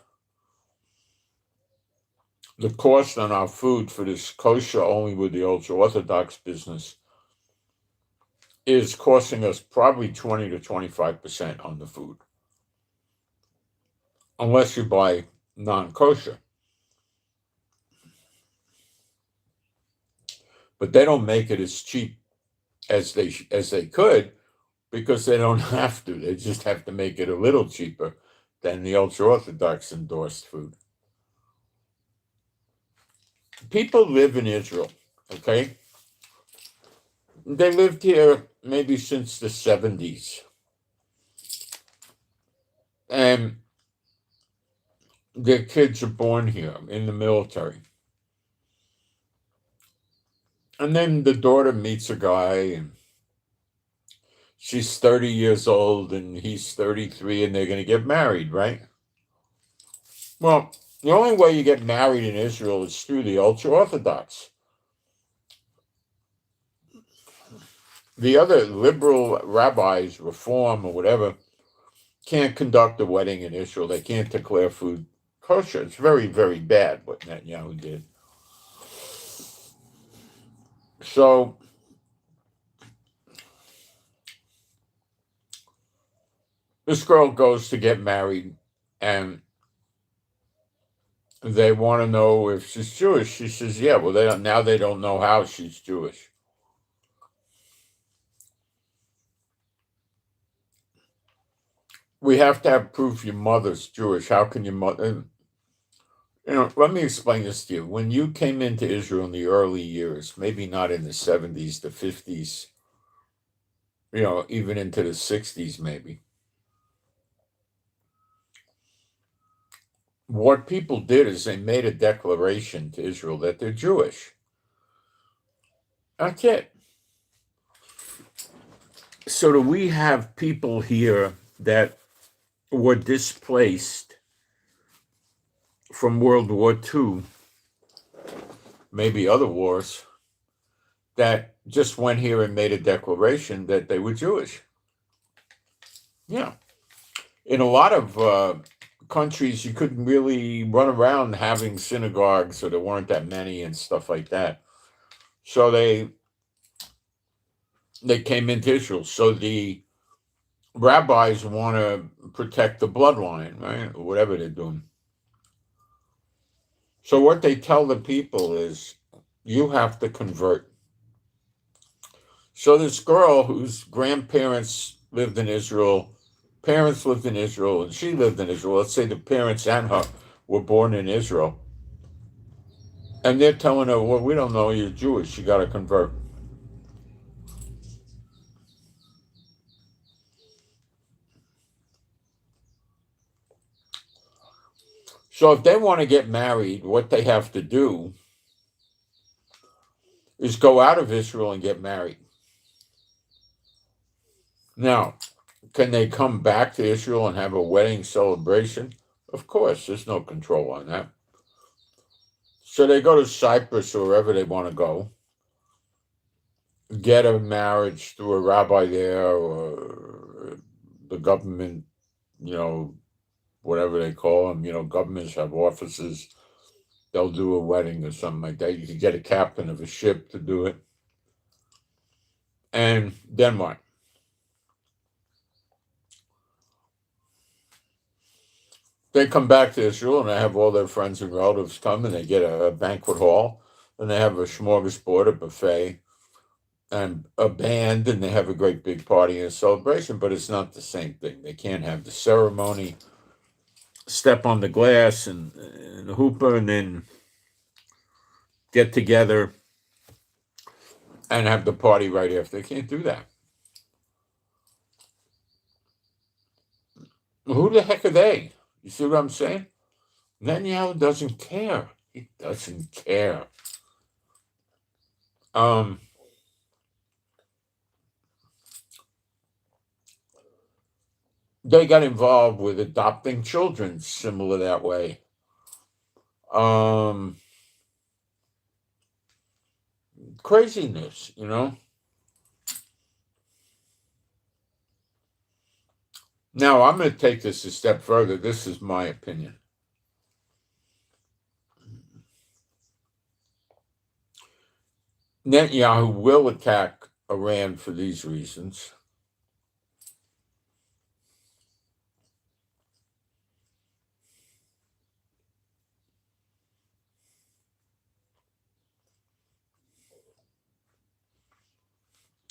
the cost on our food for this kosher only with the ultra-Orthodox business is costing us probably 20 to 25% on the food, unless you buy non-kosher. But they don't make it as cheap as they could, because they don't have to. They just have to make it a little cheaper than the ultra-Orthodox endorsed food. People live in Israel, okay? They lived here maybe since the 70s. And their kids are born here in the military. And then the daughter meets a guy, and she's 30 years old, and he's 33, and they're going to get married, right? Well, the only way you get married in Israel is through the ultra-Orthodox. The other liberal rabbis, Reform or whatever, can't conduct a wedding in Israel. They can't declare food kosher. It's very, very bad what Netanyahu did. So this girl goes to get married, and they want to know if she's Jewish. She says, yeah, well, they don't know how she's Jewish. We have to have proof your mother's Jewish. How can your mother... Let me explain this to you. When you came into Israel in the early years, maybe not in the 70s, the 50s, even into the 60s, maybe, what people did is they made a declaration to Israel that they're Jewish. That's it. So do we have people here that were displaced from World War II, maybe other wars, that just went here and made a declaration that they were Jewish? Yeah. In a lot of countries, you couldn't really run around having synagogues, or there weren't that many and stuff like that. So they came into Israel. So the rabbis want to protect the bloodline, right? Or whatever they're doing. So what they tell the people is, you have to convert. So this girl whose grandparents lived in Israel, parents lived in Israel, and she lived in Israel. Let's say the parents and her were born in Israel. And they're telling her, well, we don't know, you're Jewish, you got to convert. So if they want to get married, what they have to do is go out of Israel and get married. Now, can they come back to Israel and have a wedding celebration? Of course, there's no control on that. So they go to Cyprus or wherever they want to go, get a marriage through a rabbi there, or the government, whatever they call them. Governments have offices. They'll do a wedding or something like that. You could get a captain of a ship to do it. And then what? They come back to Israel and they have all their friends and relatives come, and they get a banquet hall, and they have a smorgasbord, a buffet, and a band, and they have a great big party and a celebration, but it's not the same thing. They can't have the ceremony, step on the glass and the hoopah, and then get together and have the party right after. They can't do that. Who the heck are they? You see what I'm saying? Netanyahu doesn't care. He doesn't care. They got involved with adopting children, similar that way. Craziness. Now, I'm going to take this a step further. This is my opinion. Netanyahu will attack Iran for these reasons.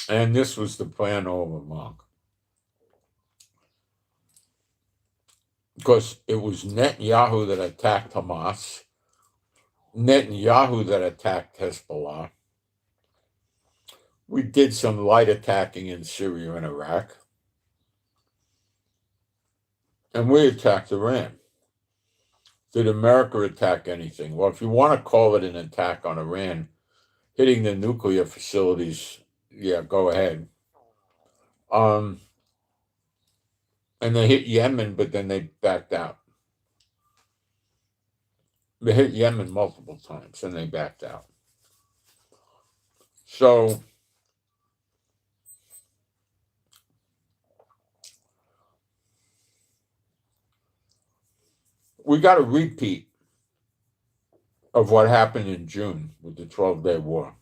And this was the plan all along. Because it was Netanyahu that attacked Hamas, Netanyahu that attacked Hezbollah. We did some light attacking in Syria and Iraq. And we attacked Iran. Did America attack anything? Well, if you want to call it an attack on Iran, hitting the nuclear facilities, yeah, go ahead. And they hit Yemen, but then they backed out. They hit Yemen multiple times, and they backed out. So we got a repeat of what happened in June with the 12-day war.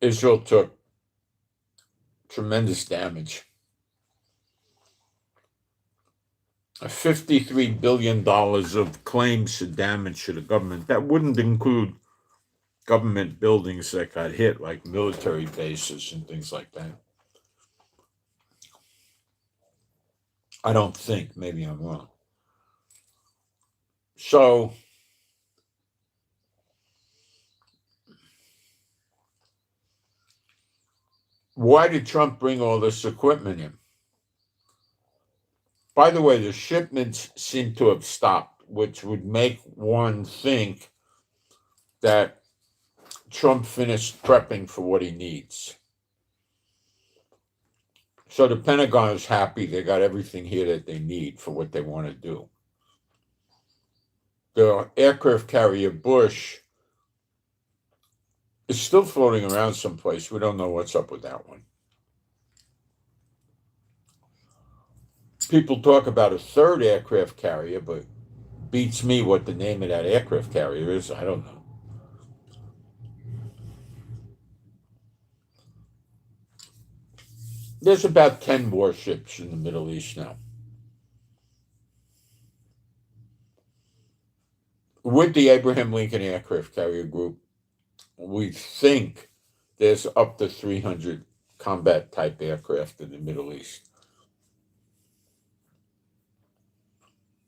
Israel took tremendous damage. $53 billion of claims to damage to the government. That wouldn't include government buildings that got hit, like military bases and things like that. I don't think. Maybe I'm wrong. So why did Trump bring all this equipment in? By the way, the shipments seem to have stopped, which would make one think that Trump finished prepping for what he needs. So the Pentagon is happy they got everything here that they need for what they want to do. The aircraft carrier Bush is still floating around someplace. We don't know what's up with that one. People talk about a third aircraft carrier, but beats me what the name of that aircraft carrier is. I don't know. There's about 10 warships in the Middle East now. With the Abraham Lincoln Aircraft Carrier Group, we think there's up to 300 combat type aircraft in the Middle East,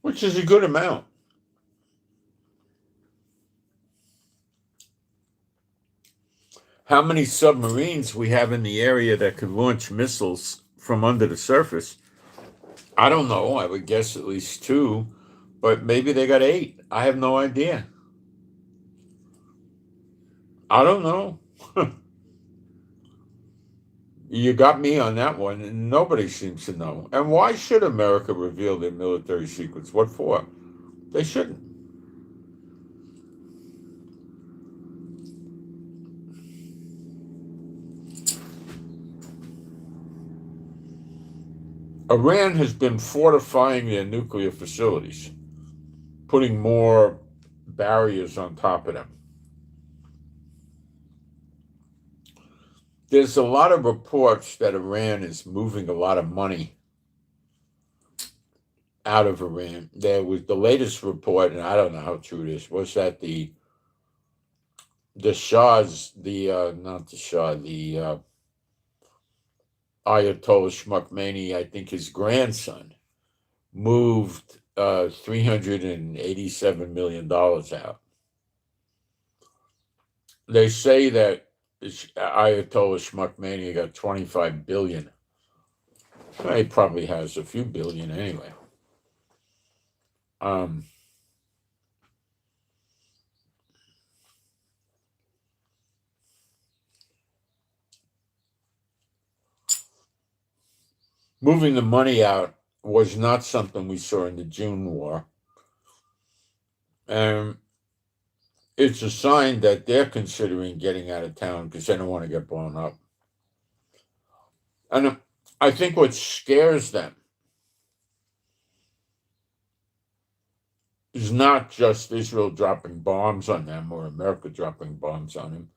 which is a good amount. How many submarines we have in the area that could launch missiles from under the surface? I don't know. I would guess at least 2, but maybe they got 8. I have no idea. I don't know. You got me on that one, and nobody seems to know. And why should America reveal their military secrets? What for? They shouldn't. Iran has been fortifying their nuclear facilities, putting more barriers on top of them. There's a lot of reports that Iran is moving a lot of money out of Iran. There was the latest report, and I don't know how true it is, was that the Shah's, not the Shah, the Ayatollah Shmukhmani, I think his grandson, moved $387 million out. They say that Ayatollah Shmukhmani got 25 billion. Well, he probably has a few billion anyway. Moving the money out was not something we saw in the June war. And it's a sign that they're considering getting out of town because they don't want to get blown up. And I think what scares them is not just Israel dropping bombs on them or America dropping bombs on them.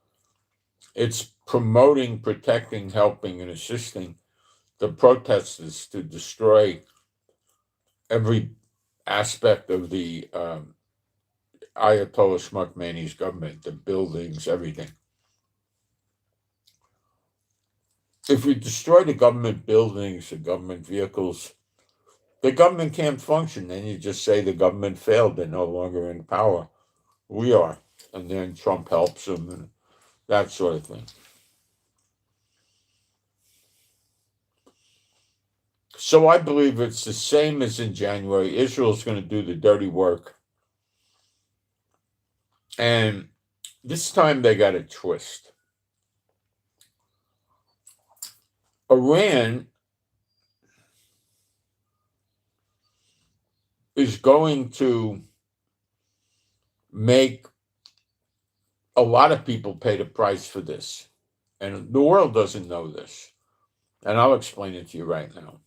It's promoting, protecting, helping, and assisting the protesters to destroy every aspect of the Ayatollah Shmukhmani's government, the buildings, everything. If we destroy the government buildings, the government vehicles, the government can't function. Then you just say the government failed. They're no longer in power. We are. And then Trump helps them and that sort of thing. So I believe it's the same as in January. Israel's going to do the dirty work. And this time they got a twist. Iran is going to make a lot of people pay the price for this. And the world doesn't know this. And I'll explain it to you right now.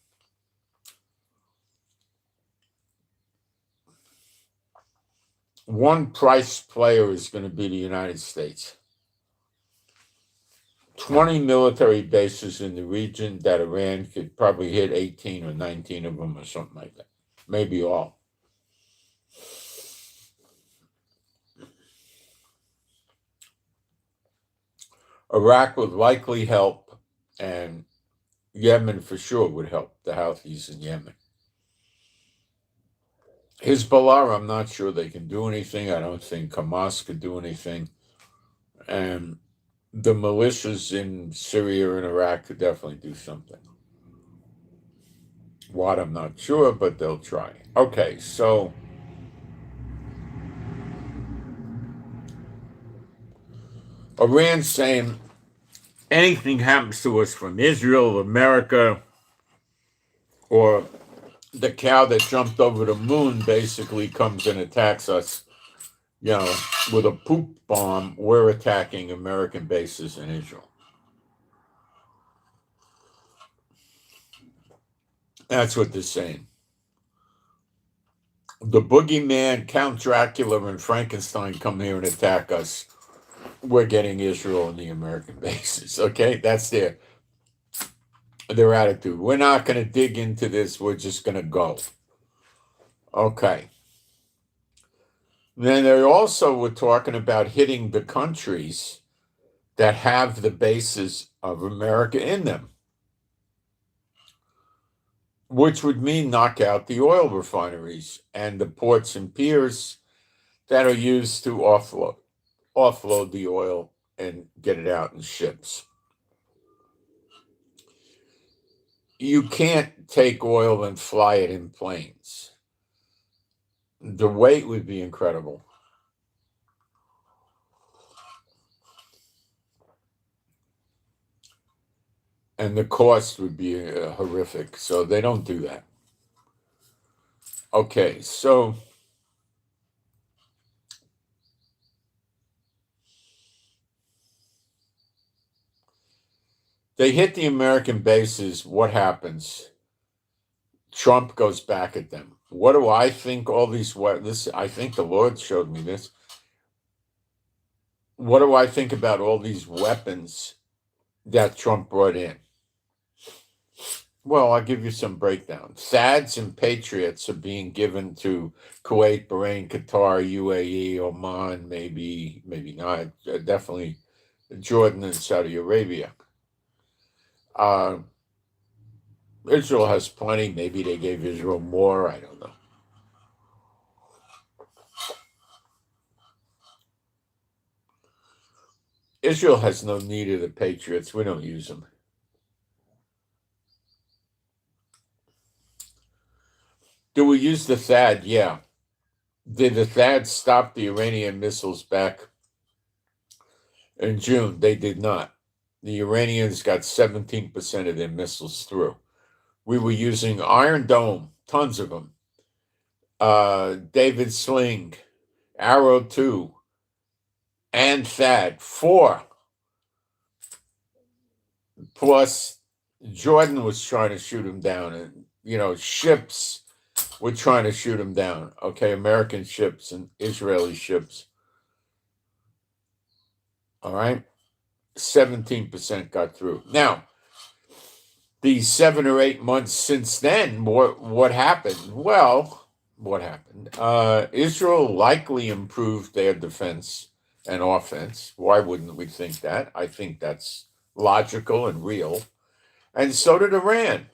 One price player is going to be the United States. 20 military bases in the region that Iran could probably hit 18 or 19 of them or something like that. Maybe all. Iraq would likely help, and Yemen for sure would help, the Houthis in Yemen. Hezbollah, I'm not sure they can do anything. I don't think Hamas could do anything. And the militias in Syria and Iraq could definitely do something. What, I'm not sure, but they'll try. Okay, so Iran's saying anything happens to us from Israel, America, or the cow that jumped over the moon basically comes and attacks us, with a poop bomb, we're attacking American bases in Israel. That's what they're saying. The boogeyman, Count Dracula, and Frankenstein come here and attack us. We're getting Israel and the American bases. Okay, that's their attitude. We're not going to dig into this. We're just going to go. Okay. Then they also were talking about hitting the countries that have the bases of America in them, which would mean knock out the oil refineries and the ports and piers that are used to offload the oil and get it out in ships. You can't take oil and fly it in planes. The weight would be incredible. And the cost would be horrific. So they don't do that. Okay, so they hit the American bases. What happens? Trump goes back at them. What do I think? I think the Lord showed me this. What do I think about all these weapons that Trump brought in? Well, I'll give you some breakdown. THAADs and Patriots are being given to Kuwait, Bahrain, Qatar, UAE, Oman, maybe not. Definitely Jordan and Saudi Arabia. Israel has plenty. Maybe they gave Israel more. I don't know. Israel has no need of the Patriots. We don't use them. Do we use the THAAD? Yeah. Did the THAAD stop the Iranian missiles back in June? They did not. The Iranians got 17% of their missiles through. We were using Iron Dome, tons of them. David Sling, Arrow 2, and THAAD, 4. Plus, Jordan was trying to shoot him down. And, ships were trying to shoot him down. Okay, American ships and Israeli ships. All right? 17% got through. Now, the 7 or 8 months since then, what happened? Well, what happened? Israel likely improved their defense and offense. Why wouldn't we think that? I think that's logical and real. And so did Iran.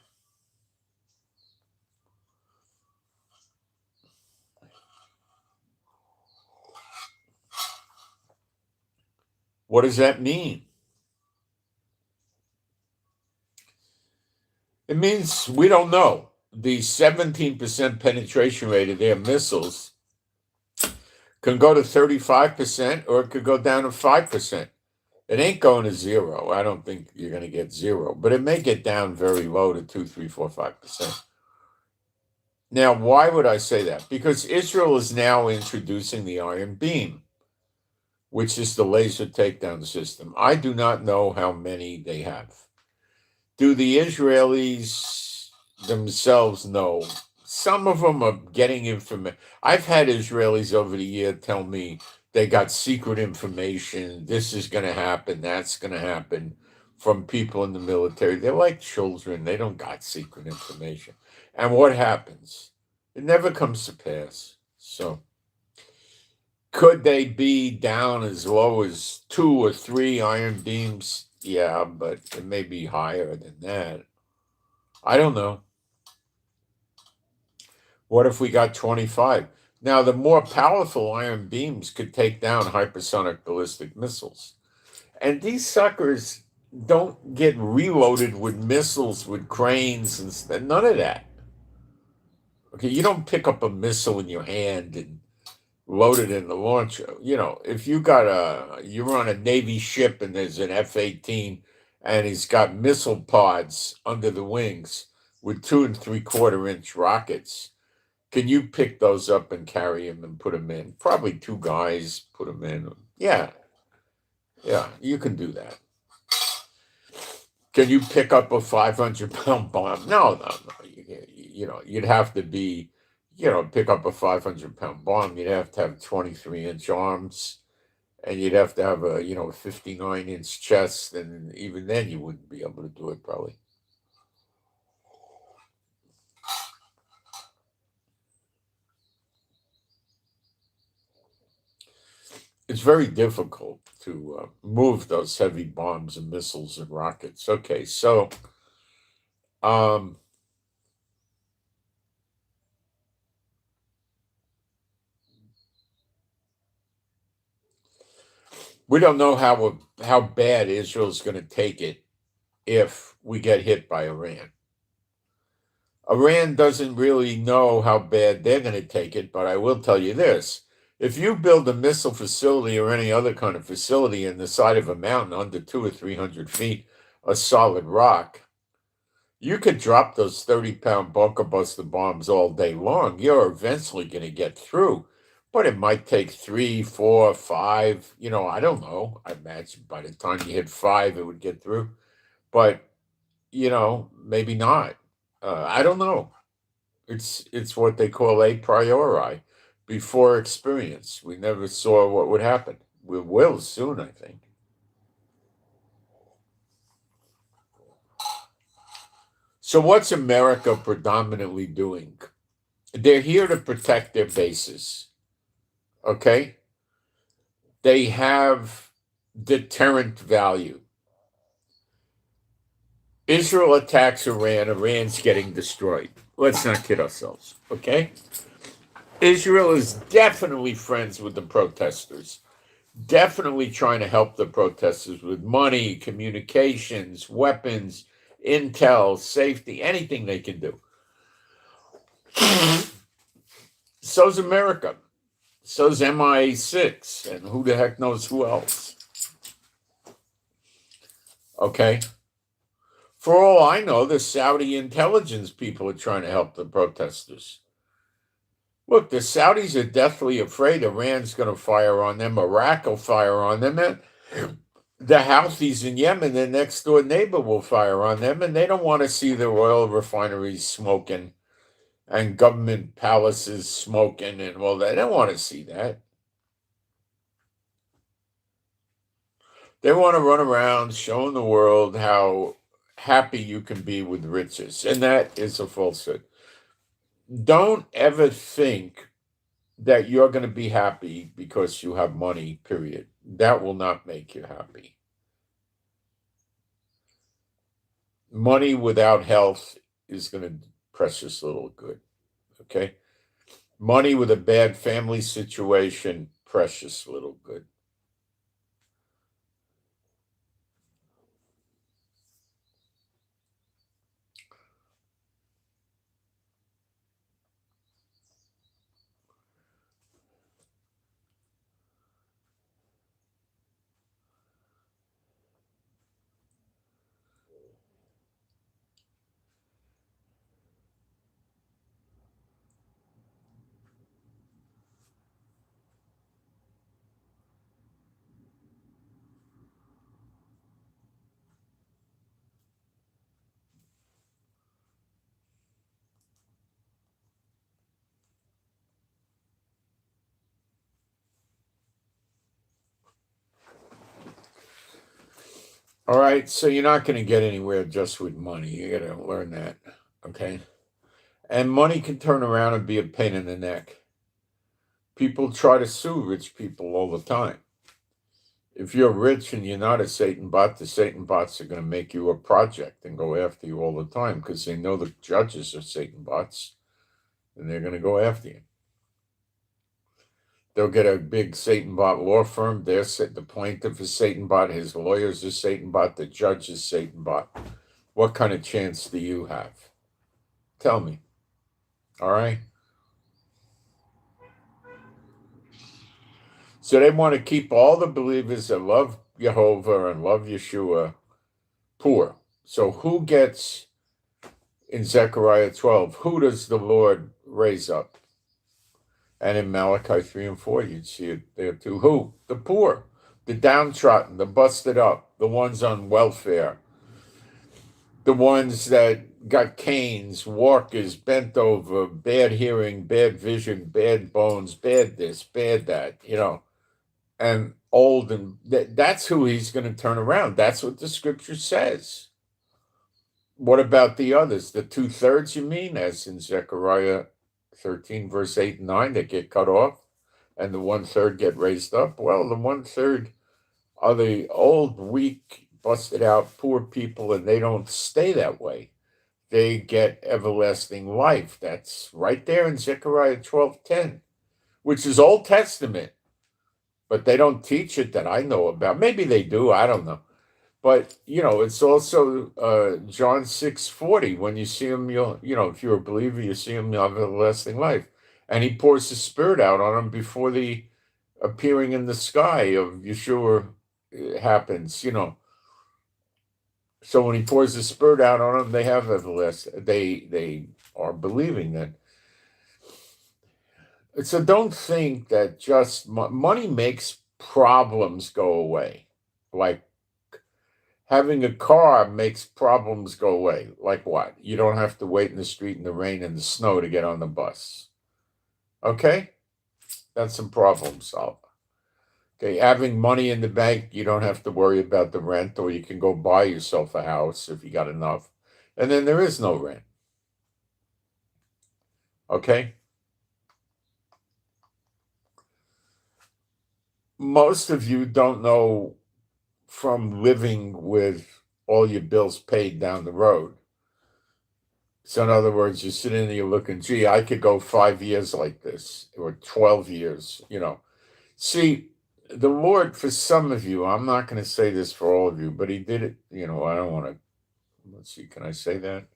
What does that mean? It means we don't know. The 17% penetration rate of their missiles can go to 35% or it could go down to 5%. It ain't going to zero. I don't think you're going to get zero, but it may get down very low to 2, 3, 4, 5%. Now, why would I say that? Because Israel is now introducing the Iron Beam, which is the laser takedown system. I do not know how many they have. Do the Israelis themselves know? Some of them are getting information. I've had Israelis over the year tell me they got secret information. This is going to happen. That's going to happen from people in the military. They're like children. They don't got secret information. And what happens? It never comes to pass. So could they be down as low as 2 or 3 iron beams? Yeah, but it may be higher than that. I don't know. What if we got 25? Now, the more powerful iron beams could take down hypersonic ballistic missiles. And these suckers don't get reloaded with missiles, with cranes, and none of that. Okay, you don't pick up a missile in your hand and load it in the launcher. If you're on a Navy ship and there's an F-18 and he's got missile pods under the wings with 2 3/4 inch rockets, can you pick those up and carry them and put them in? Probably 2 guys put them in. Yeah, you can do that. Can you pick up a 500-pound bomb? No. You'd have to be, pick up a 500-pound bomb. You'd have to have 23-inch arms, and you'd have to have a 59-inch chest, and even then you wouldn't be able to do it probably. It's very difficult to move those heavy bombs and missiles and rockets. Okay, so we don't know how bad Israel's going to take it if we get hit by Iran. Iran doesn't really know how bad they're going to take it, but I will tell you this. If you build a missile facility or any other kind of facility in the side of a mountain under 200 or 300 feet of solid rock, you could drop those 30-pound bunker buster bombs all day long. You're eventually going to get through, but it might take 3, 4, 5. I don't know. I imagine by the time you hit 5, it would get through, but maybe not. I don't know. It's what they call a priori, before experience. We never saw what would happen. We will soon, I think. So what's America predominantly doing? They're here to protect their bases. Okay? They have deterrent value. Israel attacks Iran, Iran's getting destroyed. Let's not kid ourselves, okay? Israel is definitely friends with the protesters, definitely trying to help the protesters with money, communications, weapons, intel, safety, anything they can do. So's America. So's MI6, and who the heck knows who else. Okay? For all I know, the Saudi intelligence people are trying to help the protesters. Look, the Saudis are deathly afraid Iran's going to fire on them, Iraq will fire on them, and the Houthis in Yemen, their next door neighbor, will fire on them, and they don't want to see their oil refineries smoking and government palaces smoking, and well, they don't want to see that. They want to run around showing the world how happy you can be with riches, and that is a falsehood. Don't ever think that you're going to be happy because you have money, period. That will not make you happy. Money without health is going to precious little good, okay? Money with a bad family situation, precious little good. All right, so you're not going to get anywhere just with money. You got to learn that, okay? And money can turn around and be a pain in the neck. People try to sue rich people all the time. If you're rich and you're not a Satan bot, the Satan bots are going to make you a project and go after you all the time because they know the judges are Satan bots. and they're going to go after you. They'll get a big Satan bot law firm. The plaintiff is Satan bot. His lawyers are Satan bot. The judge is Satan bot. What kind of chance do you have? Tell me. All right. So they want to keep all the believers that love Jehovah and love Yeshua poor. So who gets in Zechariah 12? Who does the Lord raise up? And in Malachi 3 and 4, you'd see it there too. Who? The poor, the downtrodden, the busted up, the ones on welfare, the ones that got canes, walkers, bent over, bad hearing, bad vision, bad bones, bad this, bad that, and old. And that's who he's going to turn around. That's what the scripture says. What about the others? The 2/3, you mean, as in Zechariah 13, verse 8 and 9, that get cut off, and the 1/3 get raised up? Well, the 1/3 are the old, weak, busted out, poor people, and they don't stay that way. They get everlasting life. That's right there in Zechariah 12:10, which is Old Testament, but they don't teach it that I know about. Maybe they do, I don't know. But, it's also John 6:40. When you see him, if you're a believer, you see him, you'll have everlasting life. And he pours the Spirit out on them before the appearing in the sky of Yeshua happens, So when he pours the Spirit out on them, they have everlasting. They are believing that. So don't think that just money makes problems go away. Like, having a car makes problems go away. Like what? You don't have to wait in the street in the rain and the snow to get on the bus. Okay? That's some problem solver. Okay, having money in the bank, you don't have to worry about the rent, or you can go buy yourself a house if you got enough. And then there is no rent. Okay? Most of you don't know from living with all your bills paid down the road. So in other words, you're sitting there, you're looking, gee, I could go 5 years like this, or 12 years, See, the Lord, for some of you, I'm not going to say this for all of you, but he did it, I don't want to, let's see, can I say that?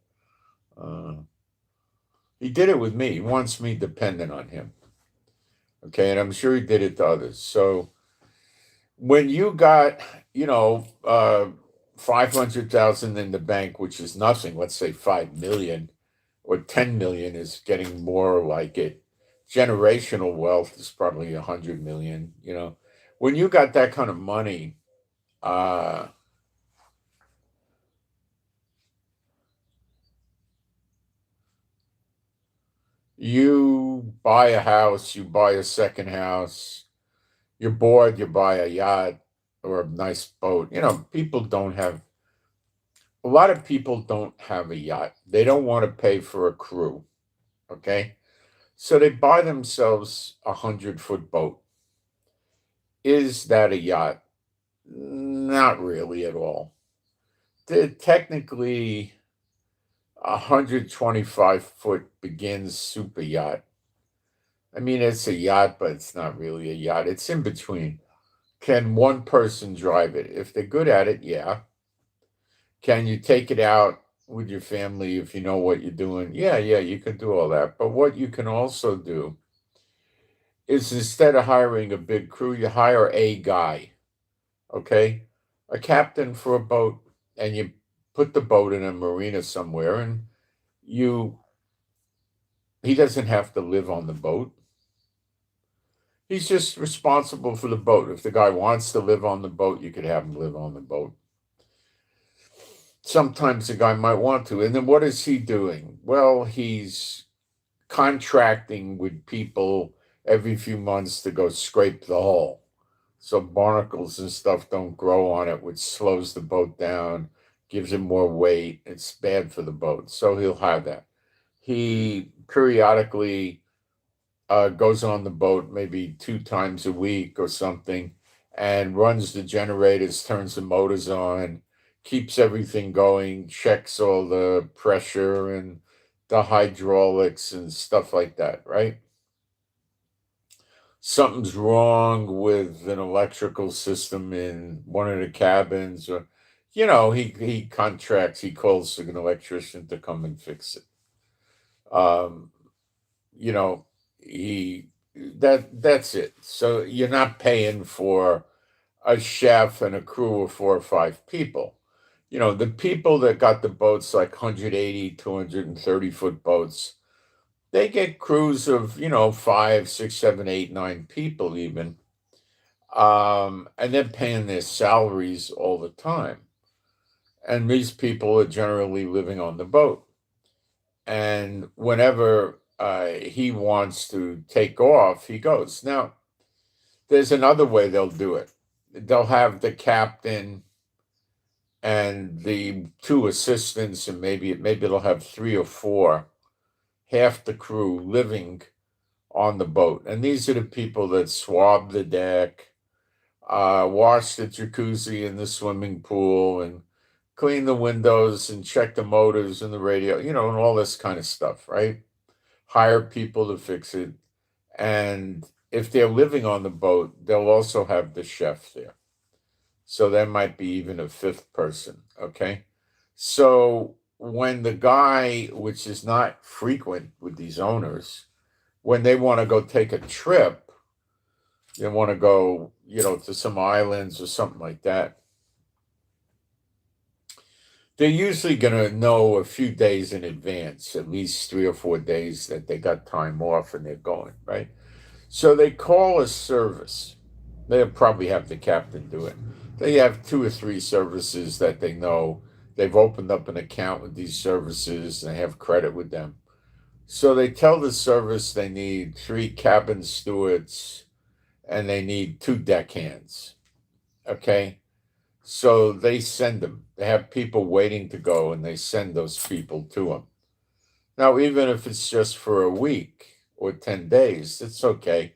He did it with me. He wants me dependent on him. Okay, and I'm sure he did it to others. So when you got, 500,000 in the bank, which is nothing, let's say 5 million or 10 million is getting more like it. Generational wealth is probably 100 million, When you got that kind of money, you buy a house, you buy a second house, you're bored, you buy a yacht or a nice boat. A lot of people don't have a yacht. They don't want to pay for a crew. Okay. So they buy themselves 100-foot boat. Is that a yacht? Not really at all. Technically, 125-foot begins super yacht. I mean, it's a yacht, but it's not really a yacht. It's in between. Can one person drive it? If they're good at it, yeah. Can you take it out with your family if you know what you're doing? Yeah, you can do all that. But what you can also do is, instead of hiring a big crew, you hire a guy, okay? A captain for a boat, and you put the boat in a marina somewhere, and he doesn't have to live on the boat. He's just responsible for the boat. If the guy wants to live on the boat, you could have him live on the boat. Sometimes the guy might want to. And then what is he doing? Well, he's contracting with people every few months to go scrape the hull, so barnacles and stuff don't grow on it, which slows the boat down, gives it more weight. It's bad for the boat. So he'll have that. He periodically goes on the boat maybe 2 times a week or something, and runs the generators, turns the motors on, keeps everything going, checks all the pressure and the hydraulics and stuff like that, right? Something's wrong with an electrical system in one of the cabins, or he contracts, he calls an electrician to come and fix it. Um, you know, he that's it. So you're not paying for a chef and a crew of 4 or 5 people. The people that got the boats, like 180, 230-foot boats, they get crews of, 5, 6, 7, 8, 9 people even. And they're paying their salaries all the time. And these people are generally living on the boat. And whenever he wants to take off, he goes. Now, there's another way they'll do it. They'll have the captain and the 2 assistants, and maybe they'll have 3 or 4, half the crew living on the boat. And these are the people that swab the deck, wash the jacuzzi in the swimming pool, and clean the windows and check the motors and the radio, and all this kind of stuff, right? Hire people to fix it. And if they're living on the boat, they'll also have the chef there. So there might be even a 5th person, okay? So when the guy, which is not frequent with these owners, when they want to go take a trip, they want to go, to some islands or something like that, they're usually going to know a few days in advance, at least 3 or 4 days, that they got time off and they're going, right? So they call a service. They'll probably have the captain do it. They have 2 or 3 services that they know. They've opened up an account with these services and they have credit with them. So they tell the service they need 3 cabin stewards and they need 2 deckhands. Okay? So they send them. They have people waiting to go and they send those people to them. Now, even if it's just for a week or 10 days, it's okay.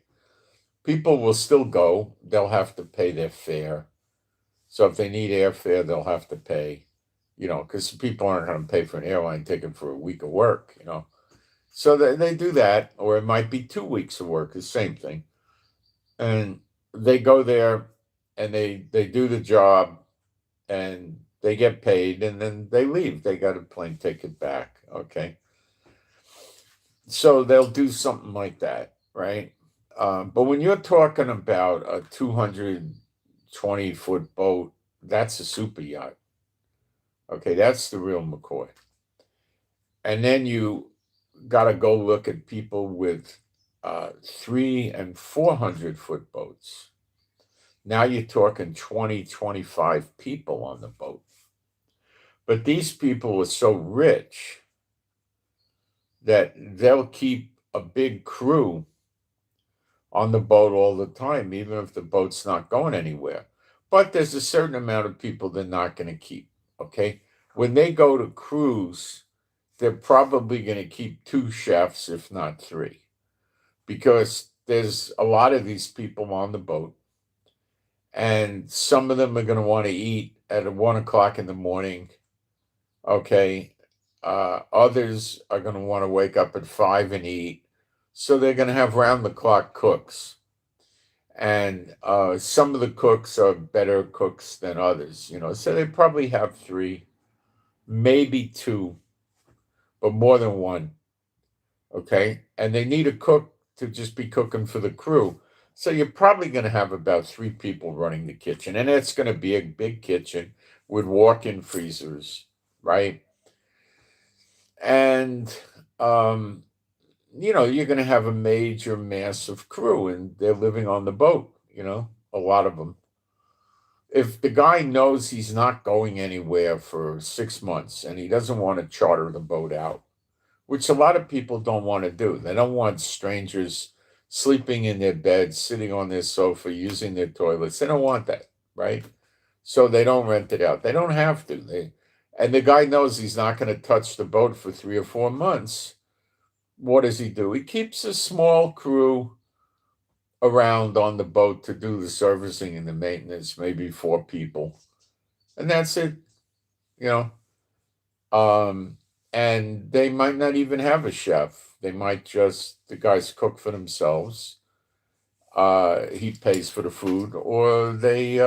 People will still go. They'll have to pay their fare. So if they need airfare, they'll have to pay, because people aren't going to pay for an airline ticket for a week of work, So they do that, or it might be 2 weeks of work, the same thing. And they go there and they do the job and they get paid and then they leave. They got a plane ticket back, okay? So they'll do something like that, right? But when you're talking about a 220-foot boat, that's a super yacht. Okay, that's the real McCoy. And then you got to go look at people with 300 and 400-foot boats. Now you're talking 20, 25 people on the boat. But these people are so rich that they'll keep a big crew on the boat all the time, even if the boat's not going anywhere. But there's a certain amount of people they're not going to keep, okay? When they go to cruise, they're probably going to keep 2 chefs, if not 3, because there's a lot of these people on the boat, and some of them are going to want to eat at 1 o'clock in the morning, okay? Others are going to want to wake up at 5 and eat, so they're going to have round-the-clock cooks. And some of the cooks are better cooks than others, so they probably have 3, maybe 2, but more than 1, okay? And they need a cook to just be cooking for the crew. So you're probably going to have about 3 people running the kitchen, and it's going to be a big kitchen with walk-in freezers, right? And, you're going to have a major, massive crew, and they're living on the boat, a lot of them. If the guy knows he's not going anywhere for 6 months and he doesn't want to charter the boat out, which a lot of people don't want to do. They don't want strangers sleeping in their beds, sitting on their sofa, using their toilets. They don't want that, right? So they don't rent it out. They don't have to. And the guy knows he's not going to touch the boat for 3 or 4 months. What does he do? He keeps a small crew around on the boat to do the servicing and the maintenance, maybe 4 people. And that's it, you know. And they might not even have a chef. They might just, the guys cook for themselves. He pays for the food, or they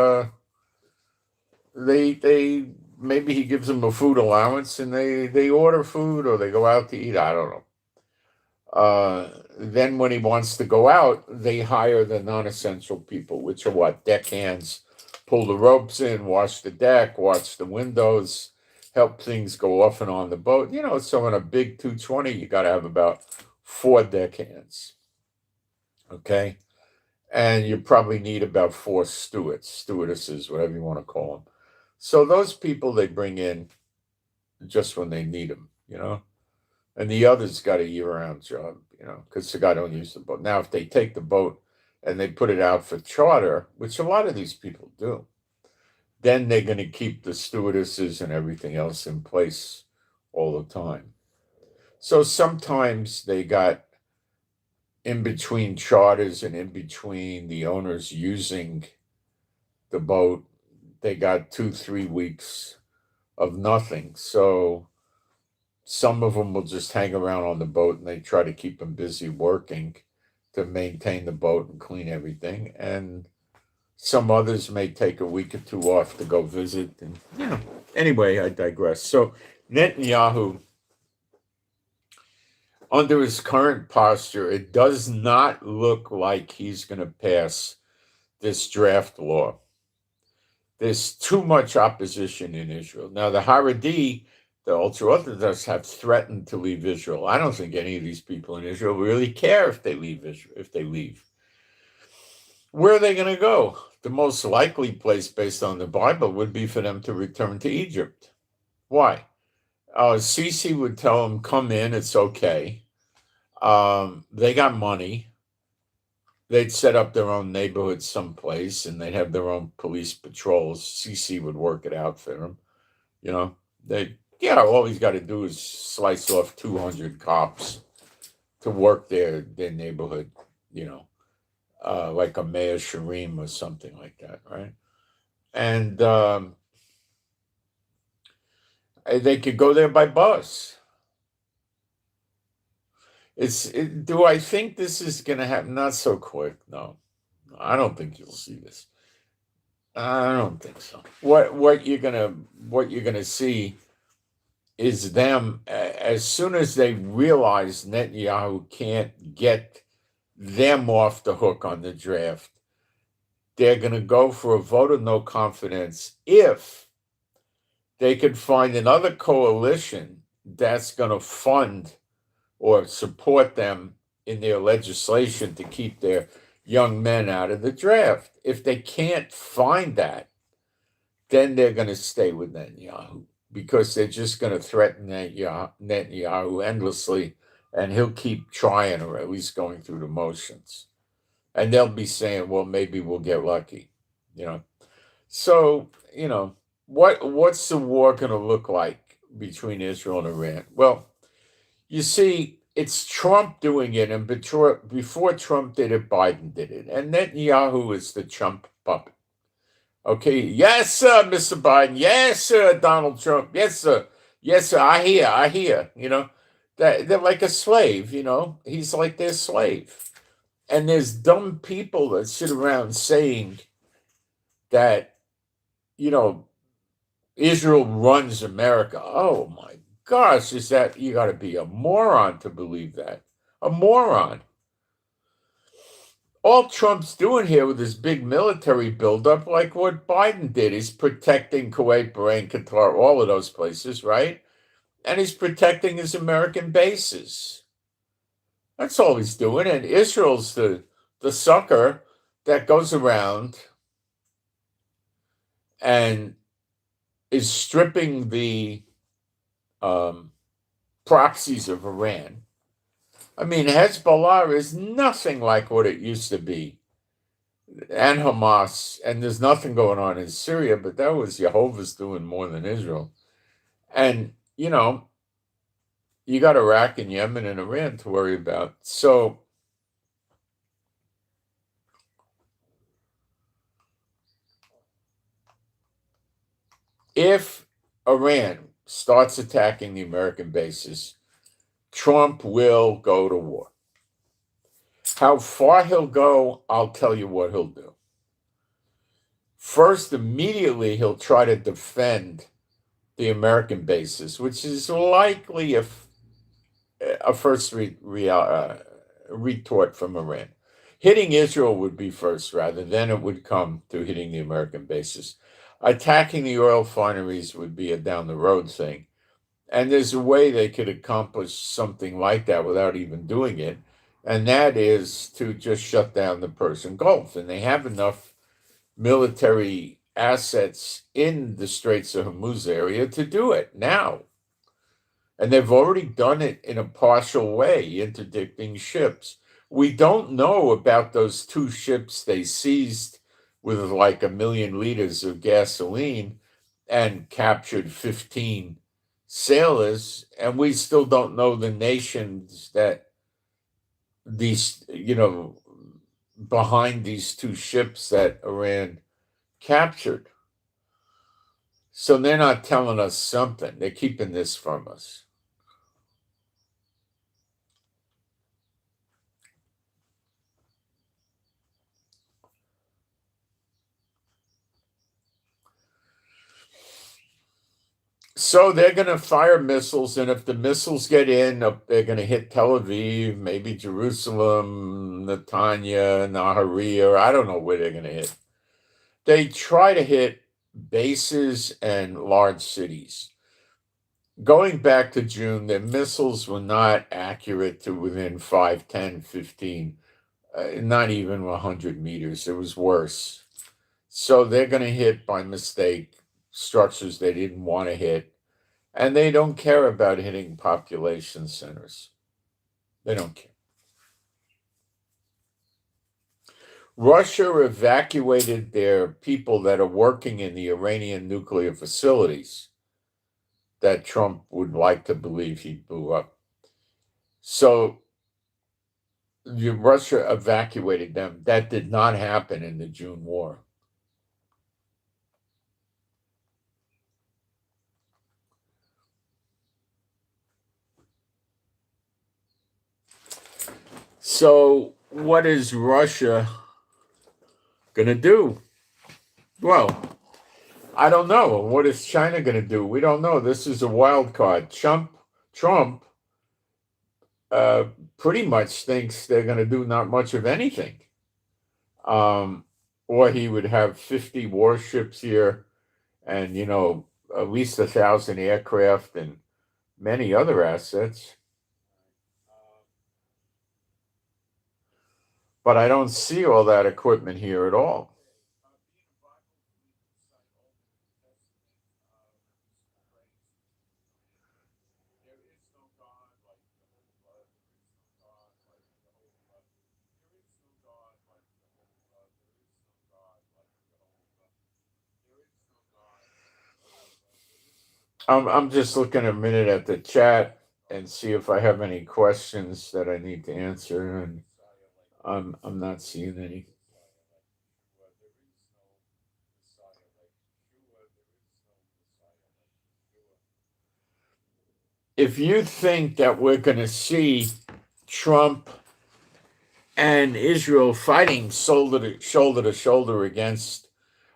maybe he gives them a food allowance, and they order food, or they go out to eat. I don't know. Then when he wants to go out, they hire the non-essential people, which are what? Deckhands, pull the ropes in, wash the deck, wash the windows, help things go off and on the boat. So in a big 220, you got to have about 4 deckhands. Okay? And you probably need about 4 stewards, stewardesses, whatever you want to call them. So those people they bring in just when they need them. And the others got a year-round job, because the guy don't use the boat. Now, if they take the boat and they put it out for charter, which a lot of these people do, then they're going to keep the stewardesses and everything else in place all the time. So sometimes they got, in between charters and in between the owners using the boat, they got 2-3 weeks of nothing. So some of them will just hang around on the boat, and they try to keep them busy working to maintain the boat and clean everything. And some others may take a week or 2 off to go visit. And anyway, I digress. So Netanyahu, under his current posture, it does not look like he's going to pass this draft law. There's too much opposition in Israel. Now, the Haredi, the ultra-Orthodox, have threatened to leave Israel. I don't think any of these people in Israel really care if they leave Israel. If they leave, where are they going to go? The most likely place, based on the Bible, would be for them to return to Egypt. Why? Sisi would tell them, "Come in, it's okay." They got money. They'd set up their own neighborhood someplace, and they'd have their own police patrols. Sisi would work it out for them. All he's got to do is slice off 200 cops to work their neighborhood, like a Mayor Sharim or something like that, right? And they could go there by bus. Do I think this is going to happen? Not so quick. No, I don't think you'll see this. I don't think so. What you're gonna see is them, as soon as they realize Netanyahu can't get them off the hook on the draft, they're going to go for a vote of no confidence if they could find another coalition that's going to fund or support them in their legislation to keep their young men out of the draft. If they can't find that, then they're going to stay with Netanyahu, because they're just going to threaten Netanyahu endlessly, and he'll keep trying, or at least going through the motions. And they'll be saying, well, maybe we'll get lucky, So, what's the war going to look like between Israel and Iran? Well, you see, it's Trump doing it, and before Trump did it, Biden did it. And Netanyahu is the Trump puppet. Okay, yes, sir, Mr. Biden. Yes, sir, Donald Trump. Yes, sir. Yes, sir. I hear. That they're like a slave. He's like their slave. And there's dumb people that sit around saying that, Israel runs America. Oh my gosh, you got to be a moron to believe that? A moron. All Trump's doing here with his big military buildup, like what Biden did, he's protecting Kuwait, Bahrain, Qatar, all of those places, right? And he's protecting his American bases. That's all he's doing. And Israel's the sucker that goes around and is stripping the proxies of Iran. I mean, Hezbollah is nothing like what it used to be. And Hamas, and there's nothing going on in Syria, but that was Jehovah's doing more than Israel. And, you got Iraq and Yemen and Iran to worry about. So, if Iran starts attacking the American bases, Trump will go to war. How far he'll go, I'll tell you what he'll do. First, immediately, he'll try to defend the American bases, which is likely a first retort from Iran. Hitting Israel would be first, rather. Then it would come to hitting the American bases. Attacking the oil refineries would be a down the road thing. And there's a way they could accomplish something like that without even doing it. And that is to just shut down the Persian Gulf. And they have enough military assets in the Straits of Hormuz area to do it now. And they've already done it in a partial way, interdicting ships. We don't know about those 2 ships they seized with like 1 million liters of gasoline and captured 15 sailors. And we still don't know the nations that these, behind these 2 ships that Iran captured. So they're not telling us something. They're keeping this from us. So they're going to fire missiles, and if the missiles get in, they're going to hit Tel Aviv, maybe Jerusalem, Netanya, Nahariya, I don't know where they're going to hit. They try to hit bases and large cities. Going back to June, their missiles were not accurate to within 5, 10, 15, not even 100 meters. It was worse. So they're going to hit by mistake structures they didn't want to hit. And they don't care about hitting population centers. They don't care. Russia evacuated their people that are working in the Iranian nuclear facilities that Trump would like to believe he blew up. So Russia evacuated them. That did not happen in the June war. So what is Russia going to do? Well, I don't know. What is China going to do? We don't know. This is a wild card. Trump pretty much thinks they're going to do not much of anything. Or he would have 50 warships here and, at least 1,000 aircraft and many other assets. But I don't see all that equipment here at all. I'm just looking a minute at the chat and see if I have any questions that I need to answer, and I'm not seeing any. If you think that we're going to see Trump and Israel fighting shoulder to shoulder against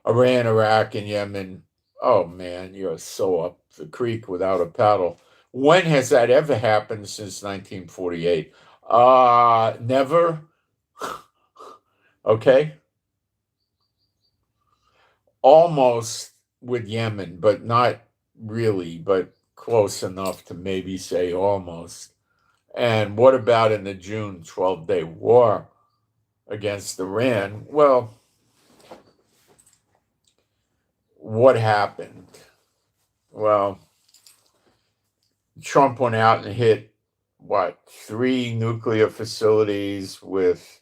Iran, Iraq, and Yemen, oh man, you're so up the creek without a paddle. When has that ever happened since 1948? Never. Okay. Almost with Yemen, but not really, but close enough to maybe say almost. And what about in the June 12-day war against Iran? Well, what happened? Well, Trump went out and hit, 3 nuclear facilities with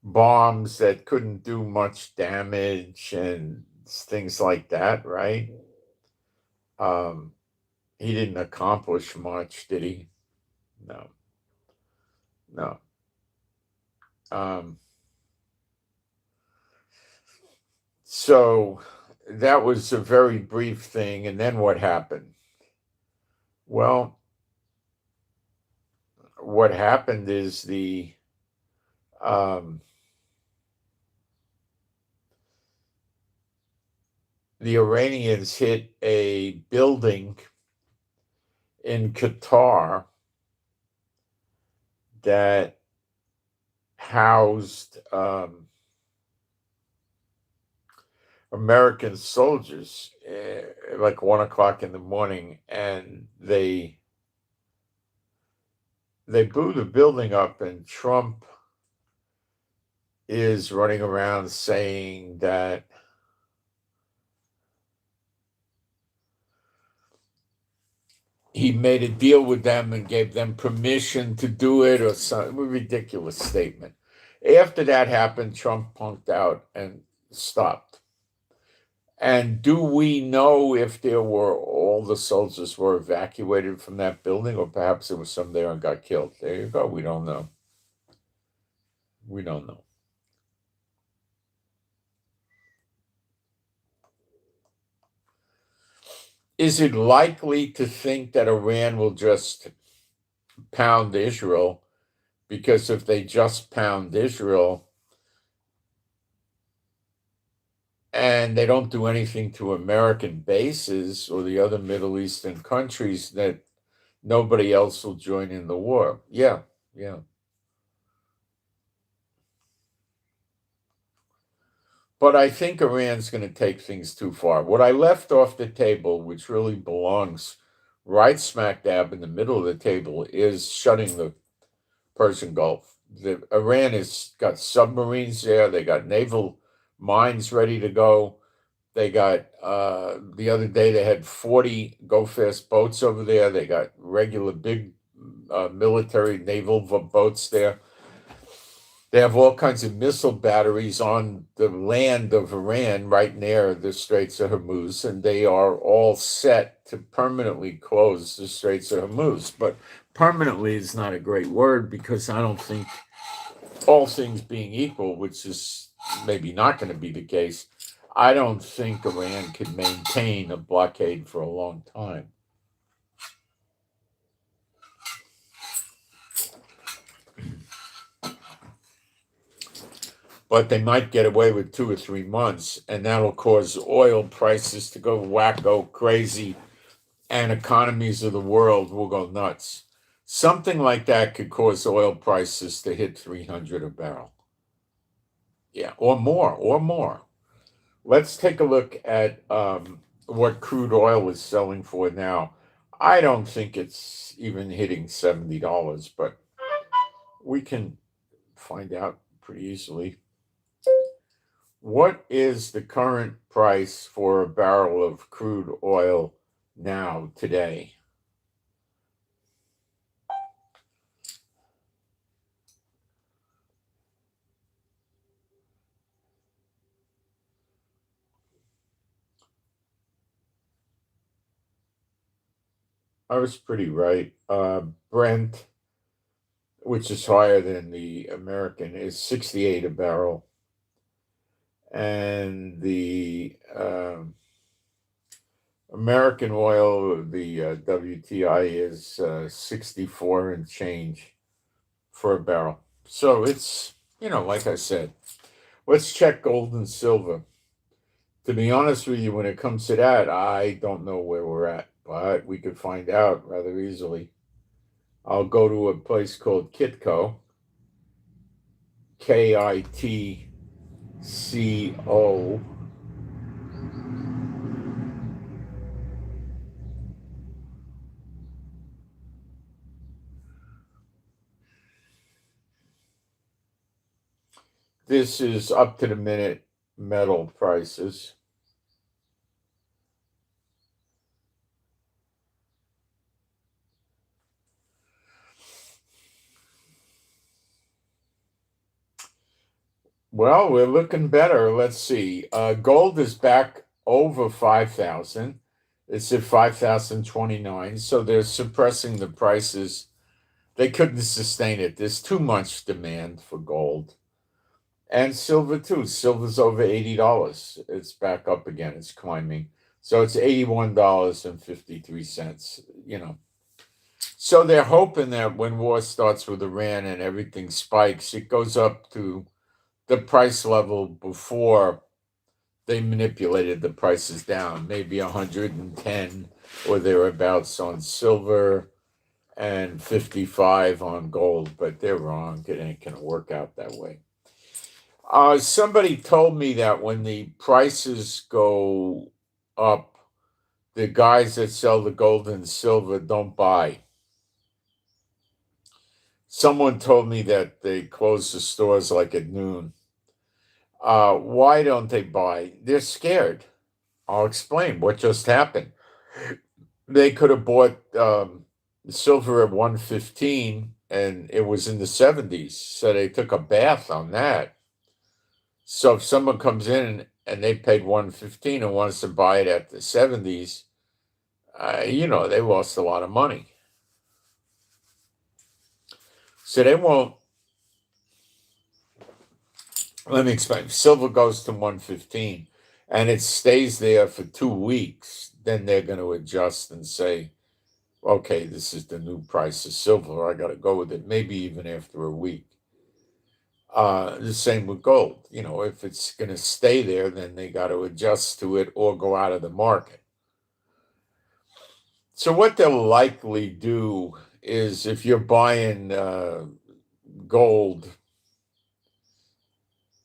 bombs that couldn't do much damage and things like that, right? He didn't accomplish much, did he? No. No. So that was a very brief thing. And then what happened? Well, what happened is um, the Iranians hit a building in Qatar that housed American soldiers like 1 o'clock in the morning, and they blew the building up, and Trump is running around saying that he made a deal with them and gave them permission to do it, or some ridiculous statement. After that happened, Trump punked out and stopped. And do we know if all the soldiers were evacuated from that building, or perhaps there was some there and got killed? There you go. We don't know. We don't know. Is it likely to think that Iran will just pound Israel? Because if they just pound Israel and they don't do anything to American bases or the other Middle Eastern countries, that nobody else will join in the war. Yeah. But I think Iran's going to take things too far. What I left off the table, which really belongs right smack dab in the middle of the table, is shutting the Persian Gulf. Iran has got submarines there. They got naval mines ready to go. They got, the other day, they had 40 go-fast boats over there. They got regular big military naval boats there. They have all kinds of missile batteries on the land of Iran right near the Straits of Hormuz, and they are all set to permanently close the Straits of Hormuz. But permanently is not a great word, because I don't think, all things being equal, which is maybe not going to be the case, I don't think Iran can maintain a blockade for a long time. But they might get away with 2 or 3 months, and that'll cause oil prices to go wacko crazy, and economies of the world will go nuts. Something like that could cause oil prices to hit 300 a barrel. Yeah, or more. Let's take a look at what crude oil is selling for now. I don't think it's even hitting $70, but we can find out pretty easily. What is the current price for a barrel of crude oil now, today? I was pretty right. Brent, which is higher than the American, is 68 a barrel. And the American oil, the WTI, is 64 and change for a barrel. So it's, like I said, let's check gold and silver. To be honest with you, when it comes to that, I don't know where we're at, but we could find out rather easily. I'll go to a place called Kitco, KITCO. This is up to the minute metal prices. Well, we're looking better. Let's see. Gold is back over 5,000. It's at 5,029. So they're suppressing the prices. They couldn't sustain it. There's too much demand for gold. And silver too. Silver's over $80. It's back up again. It's climbing. So it's $81.53. So they're hoping that when war starts with Iran and everything spikes, it goes up to the price level before they manipulated the prices down, maybe 110 or thereabouts on silver and 55 on gold, but they're wrong. It ain't going to work out that way. Somebody told me that when the prices go up, the guys that sell the gold and silver don't buy. Someone told me that they close the stores like at noon. Why don't they buy? They're scared. I'll explain what just happened. They could have bought silver at 115 and it was in the 70s. So they took a bath on that. So if someone comes in and they paid 115 and wants to buy it at the 70s, they lost a lot of money. So they won't. Let me explain. Silver goes to 115 and it stays there for 2 weeks. Then they're going to adjust and say, okay, this is the new price of silver. I got to go with it, maybe even after a week. The same with gold. If it's going to stay there, then they got to adjust to it or go out of the market. So what they'll likely do is if you're buying gold,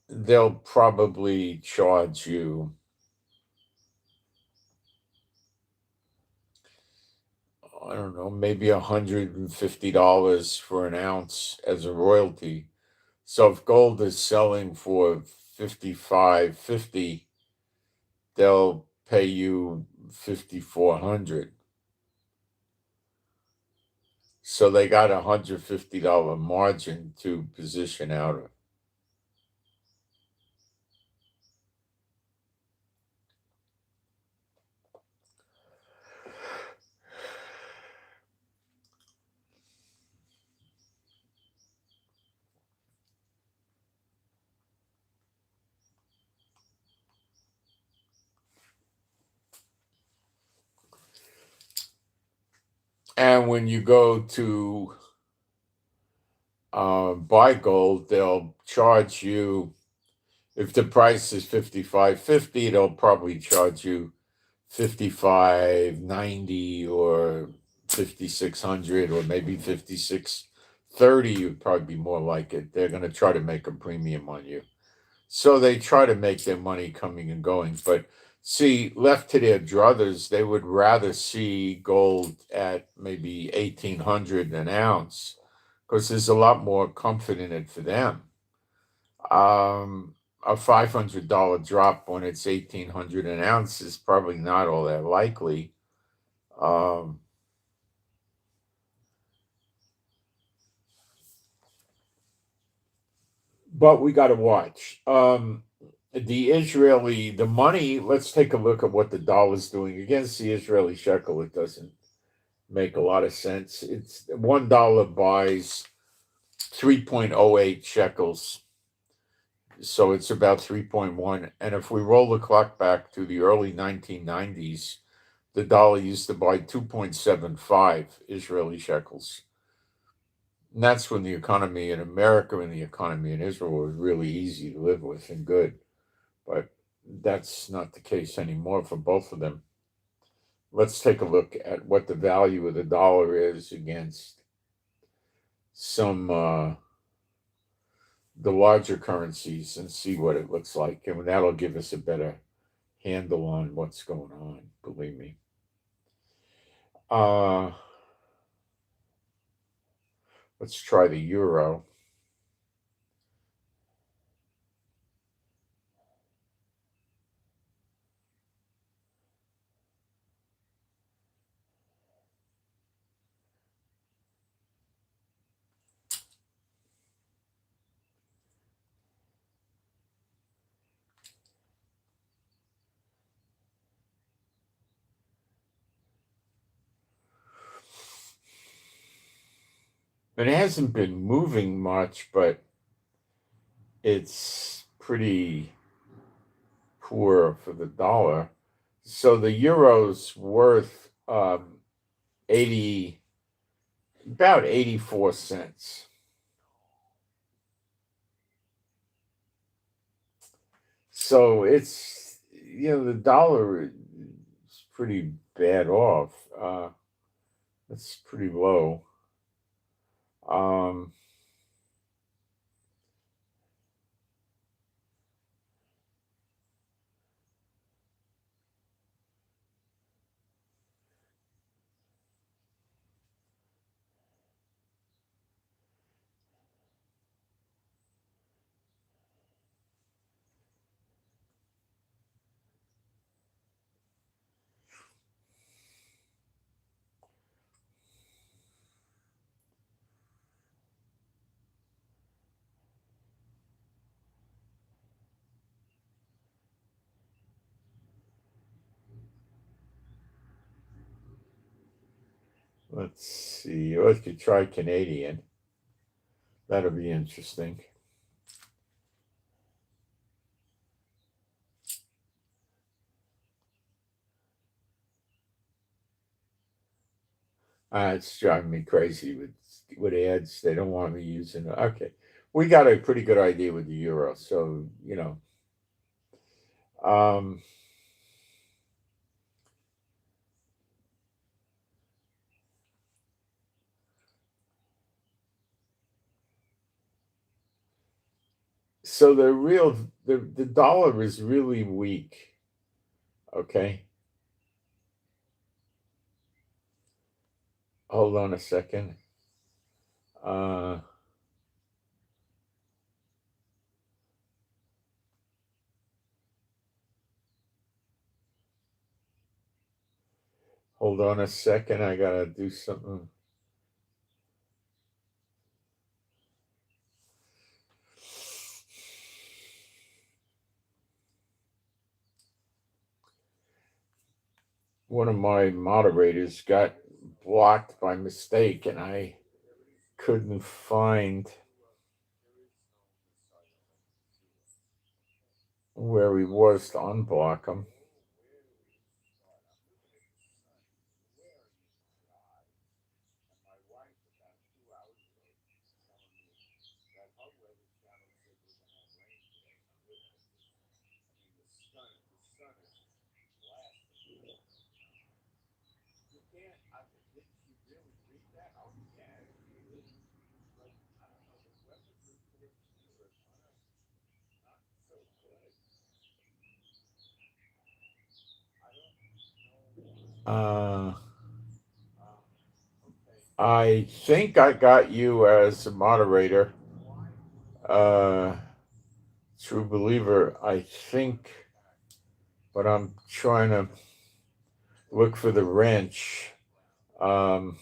they'll probably charge you, I don't know, maybe $150 for an ounce as a royalty. So if gold is selling for $55.50, they'll pay you $5,400. So they got a $150 margin to position out of. And when you go to buy gold, they'll charge you, if the price is $55.50, they'll probably charge you $55.90 or $5,600 or maybe $56.30 would probably be more like it. They're going to try to make a premium on you. So they try to make their money coming and going. But see, left to their druthers, they would rather see gold at maybe 1,800 an ounce because there's a lot more comfort in it for them. A $500 drop when it's 1,800 an ounce is probably not all that likely. But we got to watch. The money, let's take a look at what the dollar's doing against the Israeli shekel. It doesn't make a lot of sense. It's $1 buys 3.08 shekels. So it's about 3.1. And if we roll the clock back to the early 1990s, the dollar used to buy 2.75 Israeli shekels. And that's when the economy in America and the economy in Israel was really easy to live with and good. But that's not the case anymore for both of them. Let's take a look at what the value of the dollar is against some the larger currencies and see what it looks like. And that'll give us a better handle on what's going on, believe me. Let's try the euro. It hasn't been moving much, but it's pretty poor for the dollar. So the euro's worth 80, about 84 cents. So it's, the dollar is pretty bad off. It's pretty low. Um, let's see. Let's try Canadian. That'll be interesting. It's driving me crazy with ads. They don't want me using it. Okay, we got a pretty good idea with the euro. So um, so the dollar is really weak. Okay, hold on a second. Uh, hold on a second. I gotta do something. One of my moderators got blocked by mistake, and I couldn't find where he was to unblock him. Uh, I think I got you as a moderator. Uh, True believer, I think, but I'm trying to look for the wrench. Um,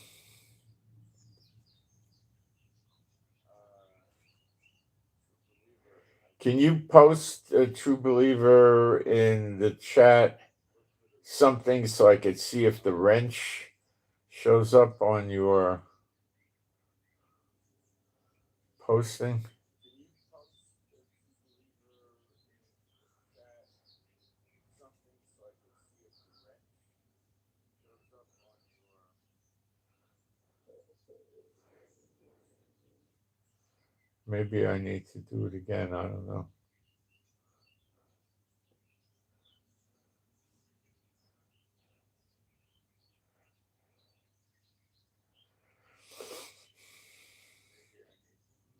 can you post a true believer in the chat something so I could see if the wrench shows up on your posting? Maybe I need to do it again. I don't know.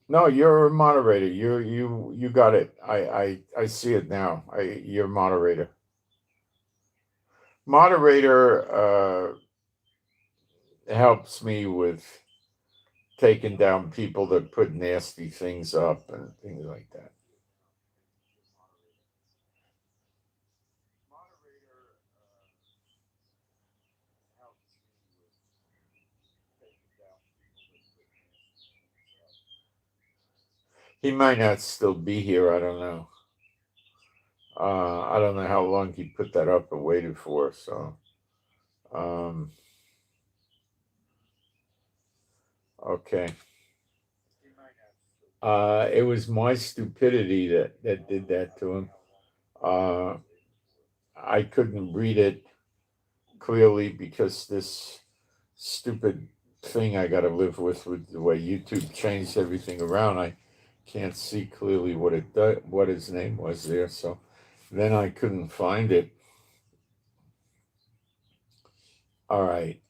No, you're a moderator. You got it. I see it now. You're a moderator. Moderator helps me with taking down people that put nasty things up and things like that. He might not still be here. I don't know. I don't know how long he put that up and waited for. So, okay. It was my stupidity that did that to him. Uh, I couldn't read it clearly because this stupid thing I got to live with the way YouTube changed everything around. I can't see clearly what his name was there. So then I couldn't find it. All right.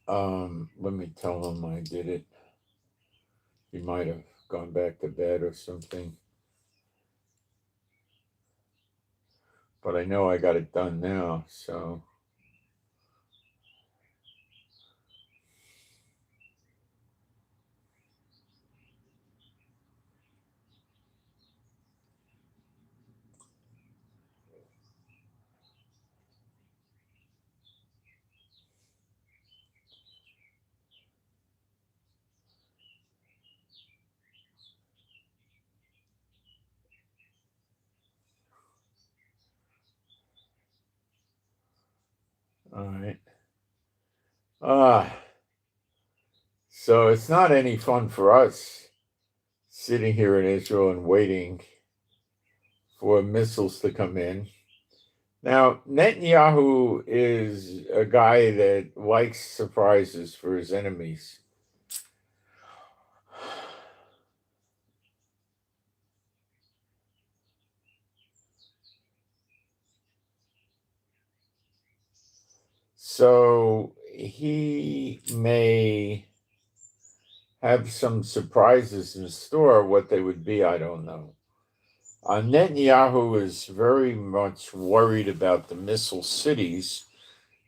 Let me tell him I did it. He might have gone back to bed or something. But I know I got it done now, so. All right. So it's not any fun for us sitting here in Israel and waiting for missiles to come in. Now, Netanyahu is a guy that likes surprises for his enemies. So he may have some surprises in store. What they would be, I don't know. Netanyahu is very much worried about the missile cities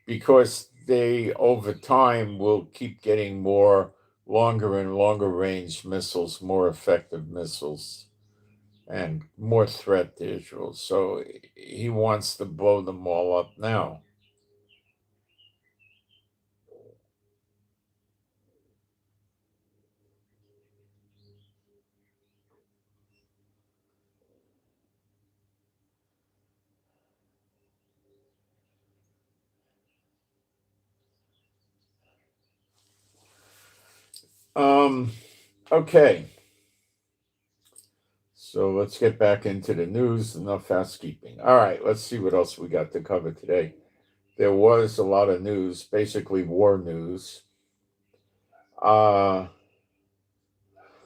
because they, over time, will keep getting more longer and longer range missiles, more effective missiles, and more threat to Israel. So he wants to blow them all up now. Okay. So let's get back into the news. Enough housekeeping. All right, let's see what else we got to cover today. There was a lot of news, basically war news.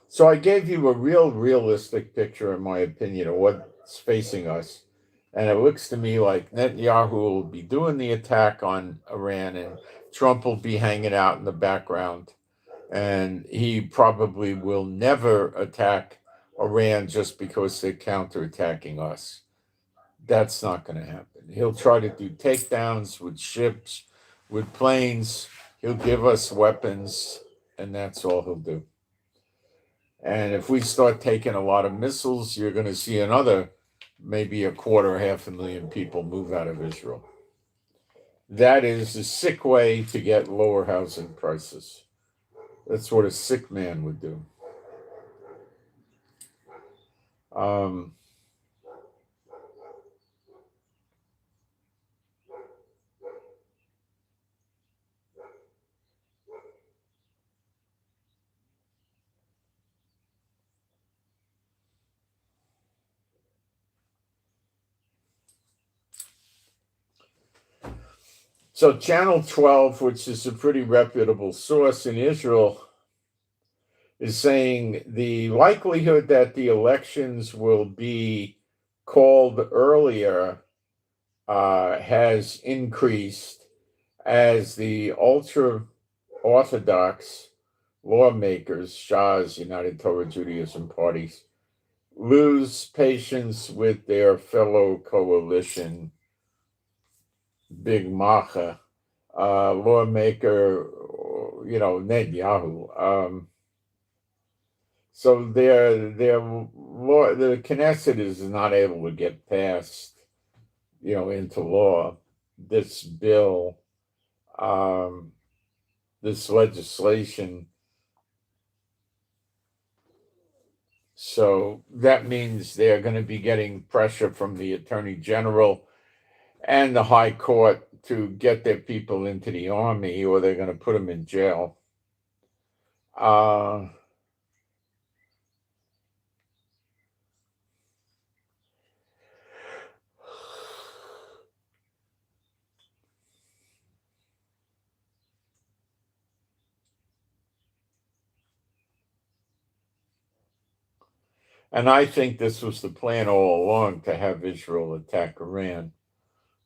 So I gave you a realistic picture, in my opinion, of what's facing us. And it looks to me like Netanyahu will be doing the attack on Iran and Trump will be hanging out in the background. And he probably will never attack Iran just because they're counterattacking us. That's not going to happen. He'll try to do takedowns with ships, with planes. He'll give us weapons, and that's all he'll do. And if we start taking a lot of missiles, you're going to see another maybe 250,000 people move out of Israel. That is a sick way to get lower housing prices. That's what a sick man would do. Um, so Channel 12, which is a pretty reputable source in Israel, is saying the likelihood that the elections will be called earlier has increased as the ultra Orthodox lawmakers, Shah's United Torah Judaism parties, lose patience with their fellow coalition, Big Macha, lawmaker, Netanyahu. So the Knesset is not able to get passed, into law this bill, this legislation. So that means they're going to be getting pressure from the Attorney General and the High Court to get their people into the army, or they're going to put them in jail. And I think this was the plan all along, to have Israel attack Iran.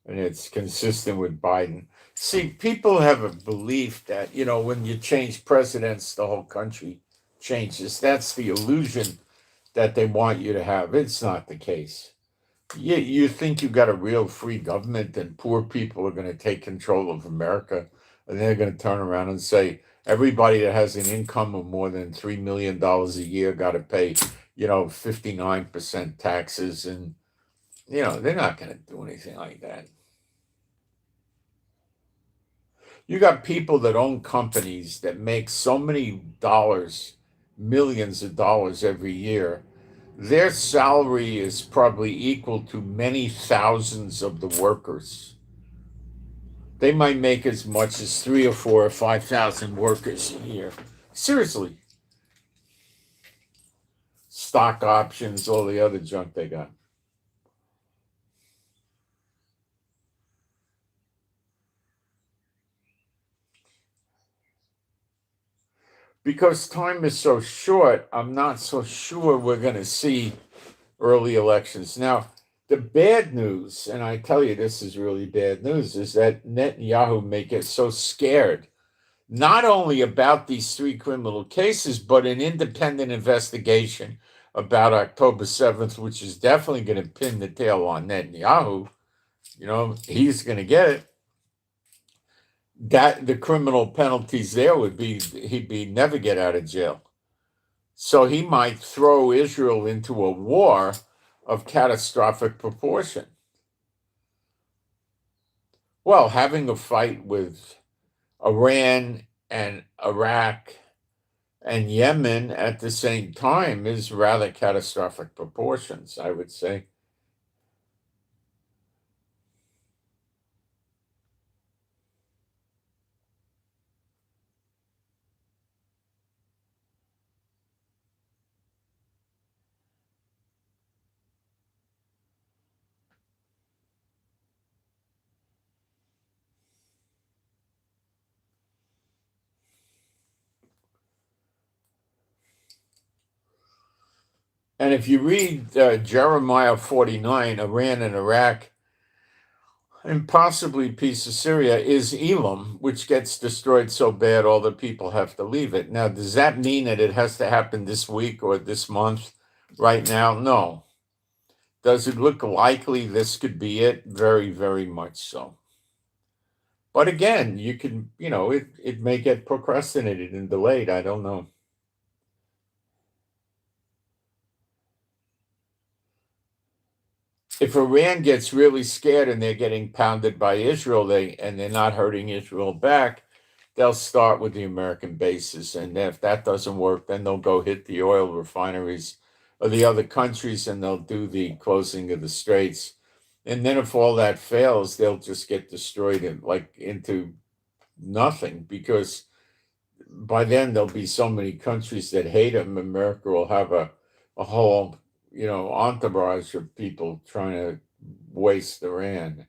And it's consistent with Biden. See, people have a belief that, when you change presidents, the whole country changes. That's the illusion that they want you to have. It's not the case. You think you got a real free government, and poor people are going to take control of America, and they're going to turn around and say everybody that has an income of more than $3 million a year got to pay, 59% taxes, and they're not going to do anything like that. You got people that own companies that make so many dollars, millions of dollars every year. Their salary is probably equal to many thousands of the workers. They might make as much as 3 or 4 or 5,000 workers a year. Seriously. Stock options, all the other junk they got. Because time is so short, I'm not so sure we're going to see early elections. Now, the bad news, and I tell you this is really bad news, is that Netanyahu may get so scared, not only about these 3 criminal cases, but an independent investigation about October 7th, which is definitely going to pin the tail on Netanyahu. He's going to get it. That the criminal penalties there would be he'd be never get out of jail. So he might throw Israel into a war of catastrophic proportion. Well, having a fight with Iran and Iraq and Yemen at the same time is rather catastrophic proportions, I would say. And if you read Jeremiah 49, Iran and Iraq, and possibly a piece of Syria, is Elam, which gets destroyed so bad all the people have to leave it. Now, does that mean that it has to happen this week or this month right now? No. Does it look likely this could be it? Very, very much so. But again, you can, it may get procrastinated and delayed. I don't know. If Iran gets really scared and they're getting pounded by Israel, and they're not hurting Israel back, they'll start with the American bases. And if that doesn't work, then they'll go hit the oil refineries of the other countries, and they'll do the closing of the straits. And then if all that fails, they'll just get destroyed into nothing, because by then there'll be so many countries that hate them. America will have a whole, entourage of people trying to waste Iran.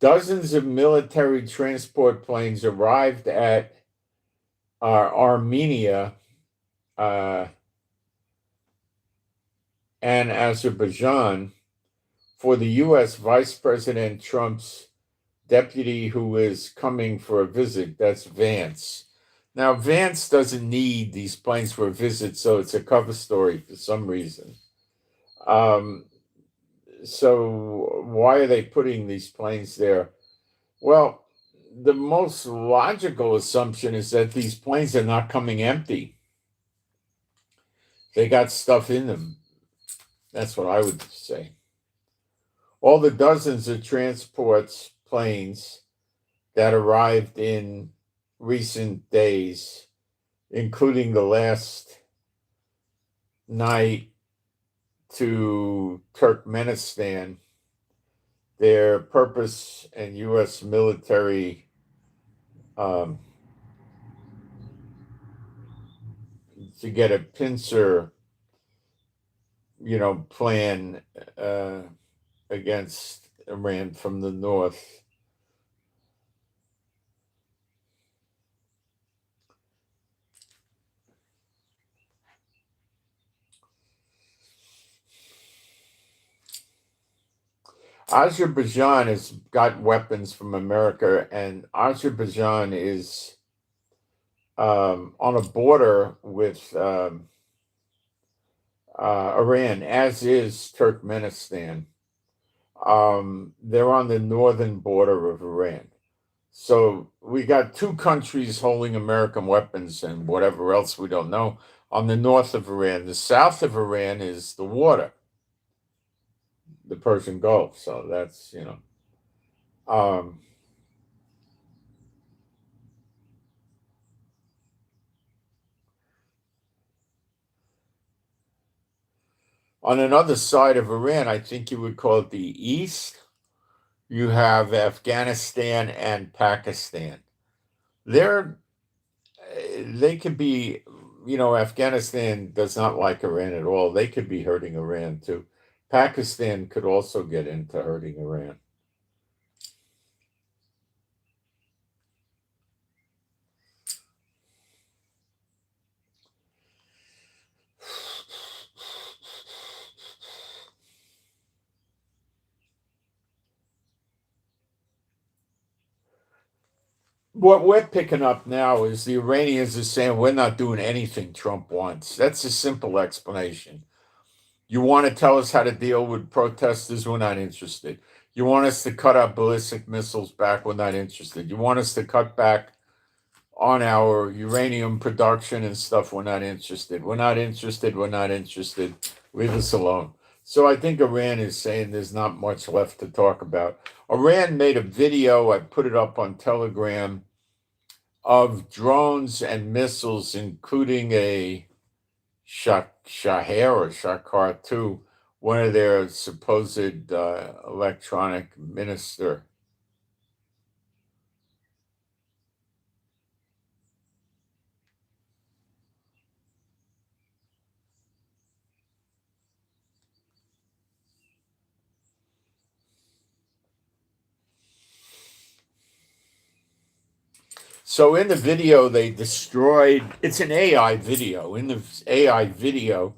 Dozens of military transport planes arrived at Armenia and Azerbaijan for the U.S. Vice President Trump's deputy, who is coming for a visit. That's Vance. Now, Vance doesn't need these planes for a visit, so it's a cover story for some reason. So why are they putting these planes there? Well, the most logical assumption is that these planes are not coming empty. They got stuff in them. That's what I would say. All the dozens of transports planes that arrived in recent days, including the last night to Turkmenistan, their purpose and U.S. military to get a pincer, plan against Iran from the north. Azerbaijan has got weapons from America, and Azerbaijan is on a border with Iran, as is Turkmenistan. They're on the northern border of Iran. So we got two countries holding American weapons and whatever else we don't know on the north of Iran. The south of Iran is the water, the Persian Gulf. So that's, Um, on another side of Iran, I think you would call it the east, you have Afghanistan and Pakistan. They're they could be, Afghanistan does not like Iran at all. They could be hurting Iran too. Pakistan could also get into hurting Iran. What we're picking up now is the Iranians are saying we're not doing anything Trump wants. That's a simple explanation. You want to tell us how to deal with protesters? We're not interested. You want us to cut our ballistic missiles back? We're not interested. You want us to cut back on our uranium production and stuff? We're not interested. We're not interested. We're not interested. Leave us alone. So I think Iran is saying there's not much left to talk about. Iran made a video, I put it up on Telegram, of drones and missiles, including a Shaher or Shakar 2, one of their supposed electronic minister. So in the video, they destroyed, it's an AI video. In the AI video,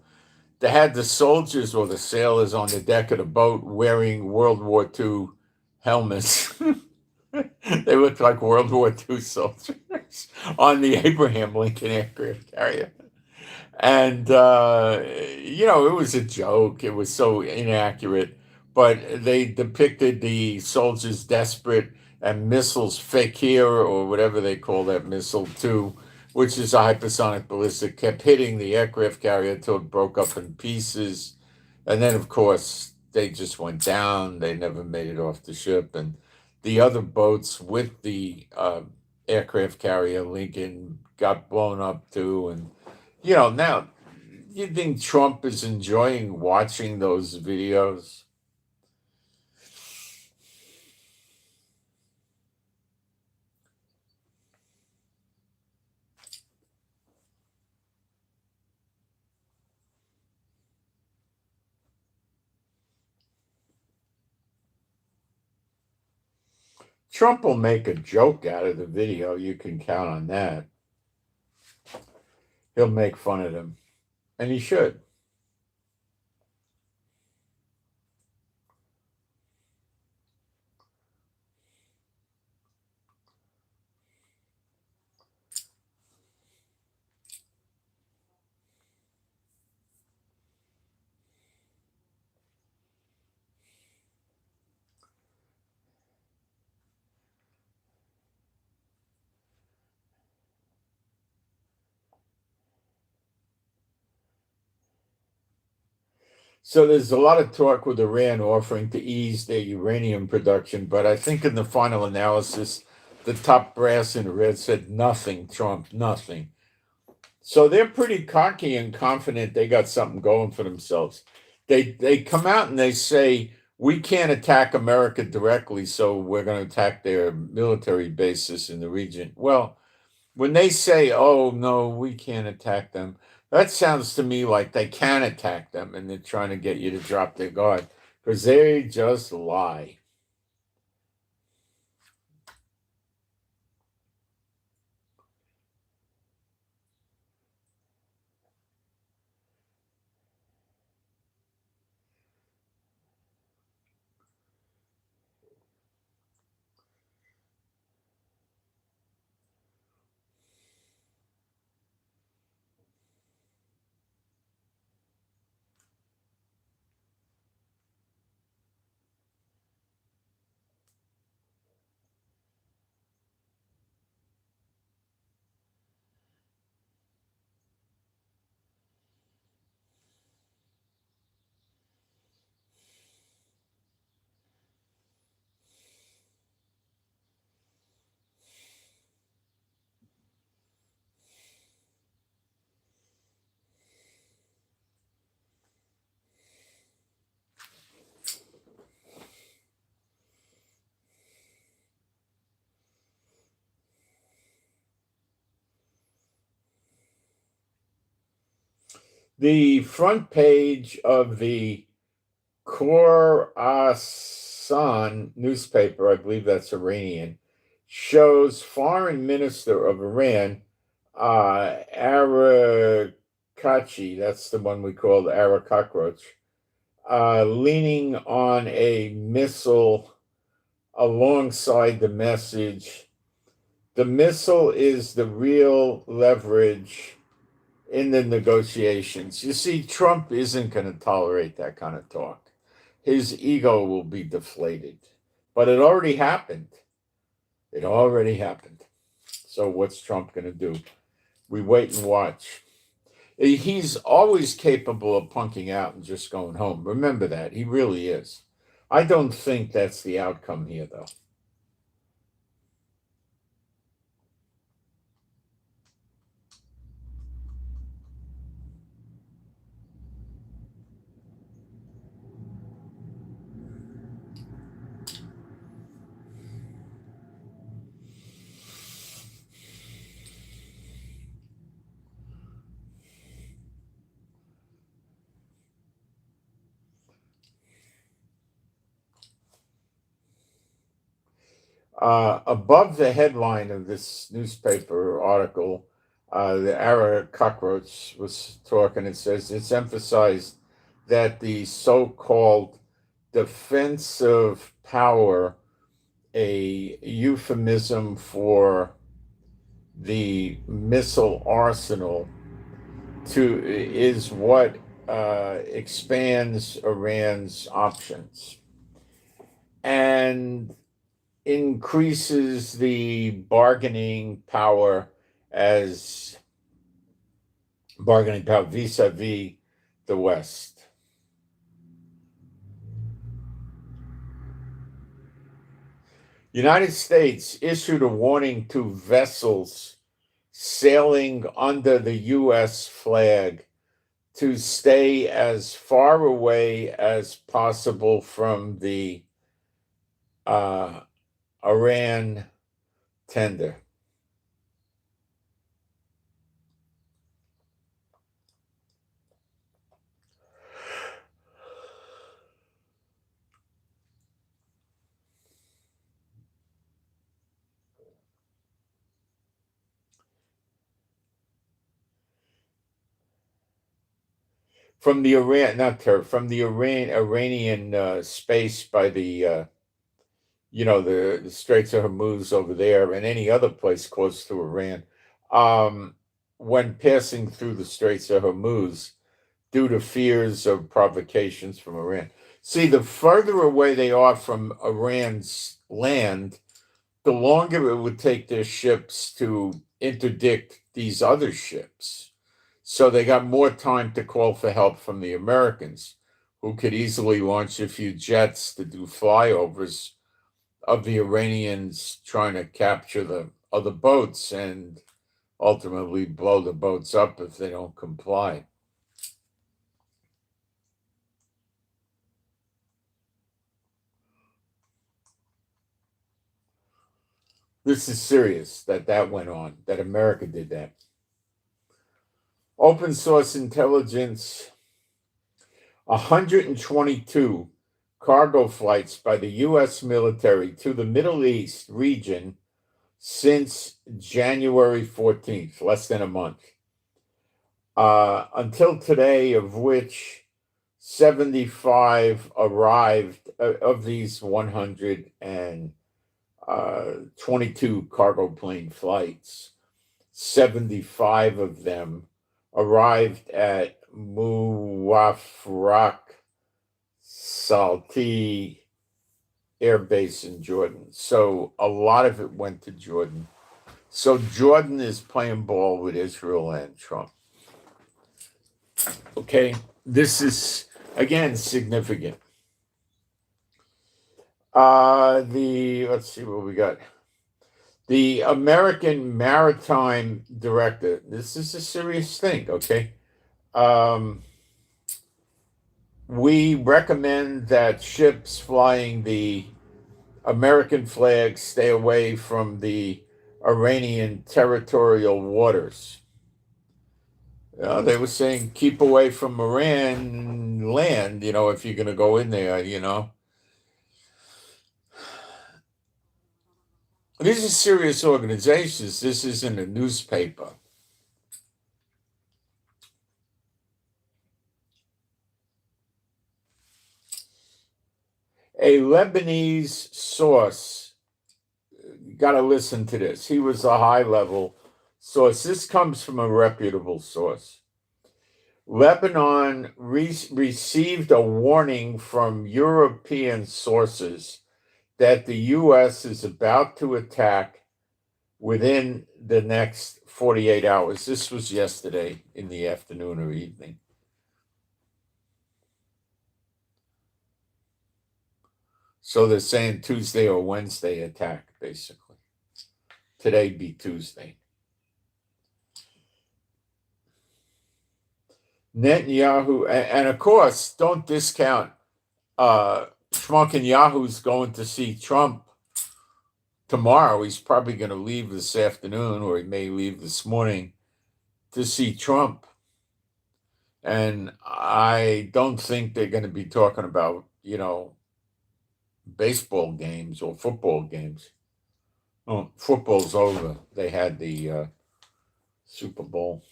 they had the soldiers or the sailors on the deck of the boat wearing World War II helmets. They looked like World War II soldiers on the Abraham Lincoln aircraft carrier. And, it was a joke. It was so inaccurate. But they depicted the soldiers desperate and missiles, Fakir or whatever they call that missile, too, which is a hypersonic ballistic, kept hitting the aircraft carrier until it broke up in pieces. And then, of course, they just went down. They never made it off the ship. And the other boats with the aircraft carrier, Lincoln, got blown up, too. And now, you think Trump is enjoying watching those videos? Trump will make a joke out of the video. You can count on that. He'll make fun of them, and he should. So there's a lot of talk with Iran offering to ease their uranium production, but I think in the final analysis, the top brass in the red said nothing, Trump, nothing. So they're pretty cocky and confident they got something going for themselves. They come out and they say we can't attack America directly, so we're going to attack their military bases in the region. Well, when they say, oh, no, we can't attack them, that sounds to me like they can attack them and they're trying to get you to drop their guard because they just lie. The front page of the Khorasan newspaper, I believe that's Iranian, shows Foreign Minister of Iran, Arakkachi, that's the one we call the Ara cockroach, leaning on a missile alongside the message. The missile is the real leverage in the negotiations. You see, Trump isn't going to tolerate that kind of talk. His ego will be deflated. But it already happened. It already happened. So what's Trump going to do? We wait and watch. He's always capable of punking out and just going home. Remember that. He really is. I don't think that's the outcome here, though. Above the headline of this newspaper article, the Ara cockroach was talking. It says it's emphasized that the so-called defensive power, a euphemism for the missile arsenal, is what expands Iran's options and increases the bargaining power vis-a-vis the West. United States issued a warning to vessels sailing under the U.S. flag to stay as far away as possible from the Iran tender. From the Iran, not ter- from the Iranian space by the the Straits of Hormuz over there and any other place close to Iran, when passing through the Straits of Hormuz due to fears of provocations from Iran. See, the further away they are from Iran's land, the longer it would take their ships to interdict these other ships. So they got more time to call for help from the Americans, who could easily launch a few jets to do flyovers of the Iranians trying to capture the other boats and ultimately blow the boats up if they don't comply. This is serious that went on, that America did that. Open source intelligence, 122 cargo flights by the U.S. military to the Middle East region since January 14th, less than a month. Until today, of which 75 arrived, of these 122 cargo plane flights. 75 of them arrived at Muwafraq Salti Air Base in Jordan. So a lot of it went to Jordan. So Jordan is playing ball with Israel and Trump. Okay, this is again significant. Let's see what we got. The American Maritime Director. This is a serious thing. Okay, we recommend that ships flying the American flag stay away from the Iranian territorial waters. They were saying keep away from Iran land, if you're going to go in there. These are serious organizations. This isn't a newspaper. A Lebanese source, you got to listen to this. He was a high level source. This comes from a reputable source. Lebanon received a warning from European sources that the U.S. is about to attack within the next 48 hours. This was yesterday in the afternoon or evening. So they're saying Tuesday or Wednesday attack, basically. Today be Tuesday. Netanyahu, and of course, don't discount Schmuckenyahu's going to see Trump tomorrow. He's probably going to leave this afternoon, or he may leave this morning to see Trump. And I don't think they're going to be talking about, baseball games or football games. Oh, football's over. They had the Super Bowl.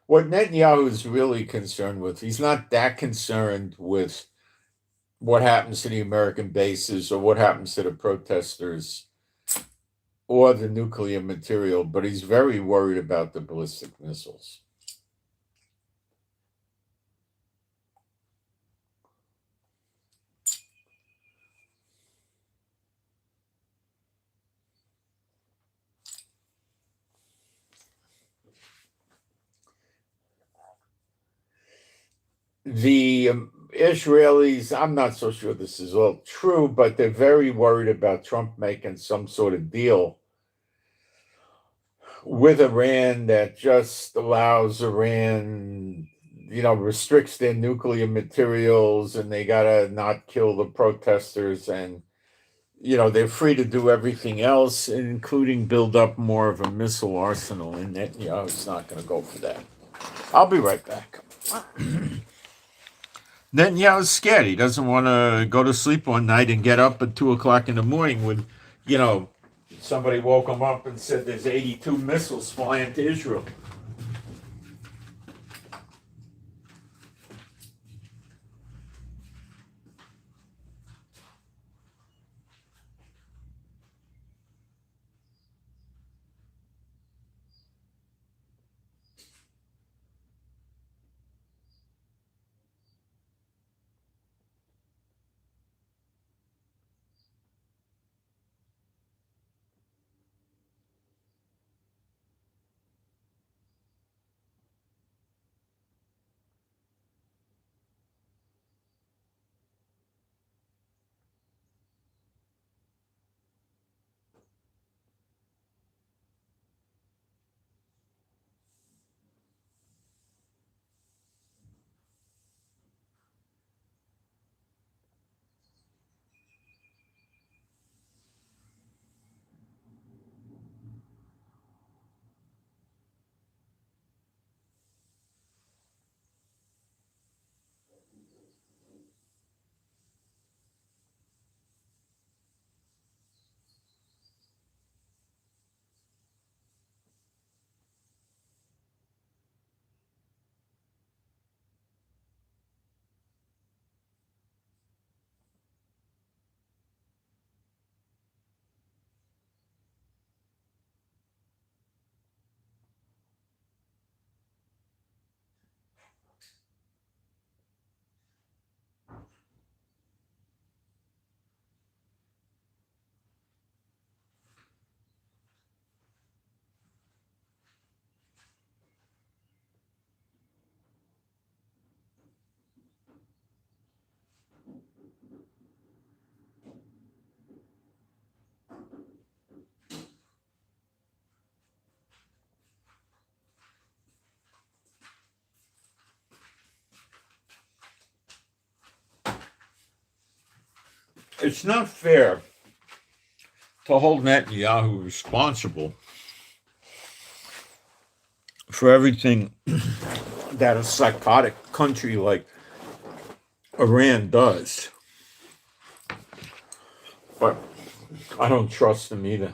What Netanyahu is really concerned with, he's not that concerned with what happens to the American bases or what happens to the protesters or the nuclear material, but he's very worried about the ballistic missiles. The Israelis, I'm not so sure this is all true, but they're very worried about Trump making some sort of deal with Iran that just allows Iran, restricts their nuclear materials, and they got to not kill the protesters. And, they're free to do everything else, including build up more of a missile arsenal. And Netanyahu's not going to go for that. I'll be right back. Netanyahu's scared. He doesn't want to go to sleep one night and get up at 2 o'clock in the morning when, somebody woke him up and said there's 82 missiles flying to Israel. it's not fair to hold Netanyahu responsible for everything that a psychotic country like Iran does. But I don't trust them either.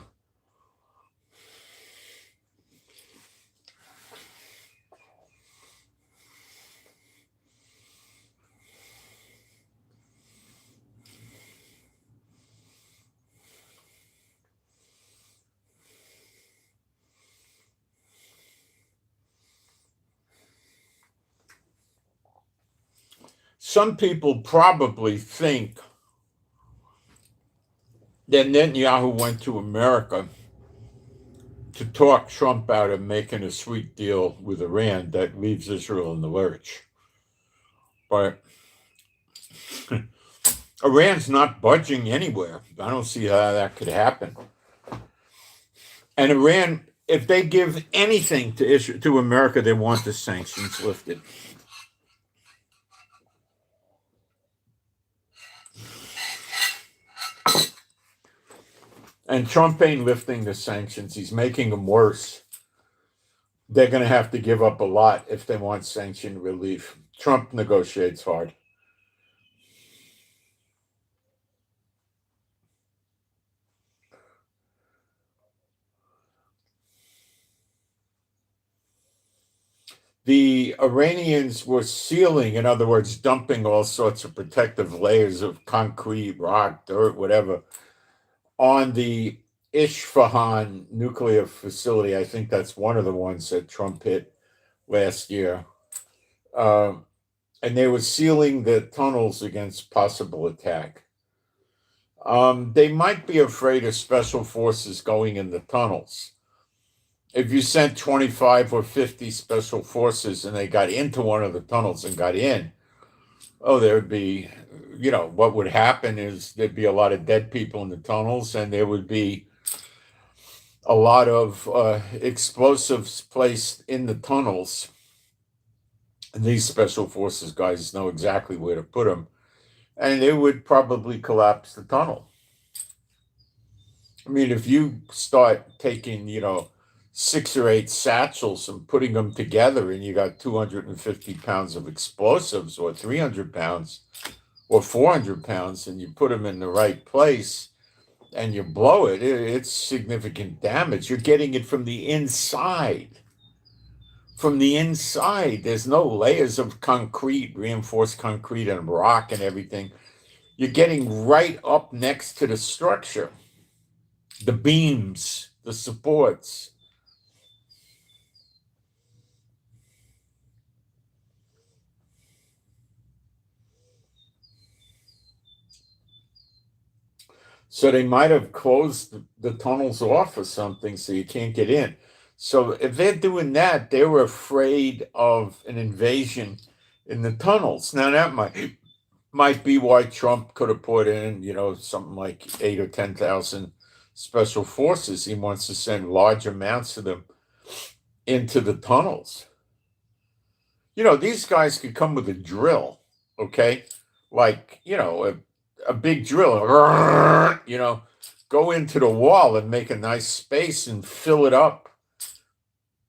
Some people probably think that Netanyahu went to America to talk Trump out of making a sweet deal with Iran that leaves Israel in the lurch. But Iran's not budging anywhere. I don't see how that could happen. And Iran, if they give anything to America, they want the sanctions lifted. And Trump ain't lifting the sanctions. He's making them worse. They're going to have to give up a lot if they want sanction relief. Trump negotiates hard. The Iranians were sealing, in other words, dumping all sorts of protective layers of concrete, rock, dirt, whatever, on the Isfahan nuclear facility. I think that's one of the ones that Trump hit last year. And they were sealing the tunnels against possible attack. They might be afraid of special forces going in the tunnels. If you sent 25 or 50 special forces and they got into one of the tunnels and got in, there would be, what would happen is there'd be a lot of dead people in the tunnels, and there would be a lot of explosives placed in the tunnels. And these special forces guys know exactly where to put them, and they would probably collapse the tunnel. I mean, if you start taking, 6 or 8 satchels and putting them together, and you got 250 pounds of explosives, or 300 pounds, or 400 pounds, and you put them in the right place and you blow it, it's significant damage. You're getting it from the inside. From the inside, there's no layers of concrete, reinforced concrete and rock and everything. You're getting right up next to the structure, the beams, the supports. So they might have closed the tunnels off or something so you can't get in. So if they're doing that, they were afraid of an invasion in the tunnels. Now that might be why Trump could have put in, something like 8 or 10,000 special forces. He wants to send large amounts of them into the tunnels. These guys could come with a drill, okay? Like, a big drill, go into the wall and make a nice space and fill it up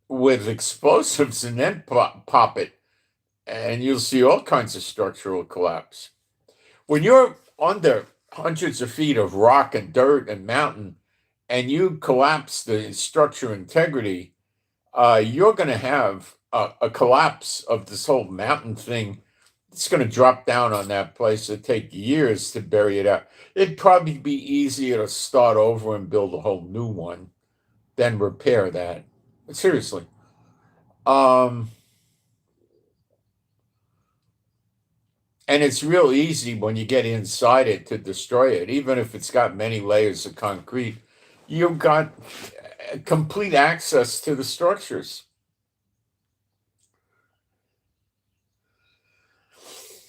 with explosives and then pop it. And you'll see all kinds of structural collapse. When you're under hundreds of feet of rock and dirt and mountain, and you collapse the structure integrity, you're going to have a collapse of this whole mountain thing. It's going to drop down on that place. It'll take years to bury it out. It'd probably be easier to start over and build a whole new one than repair that. Seriously. And it's real easy when you get inside it to destroy it. Even if it's got many layers of concrete, you've got complete access to the structures.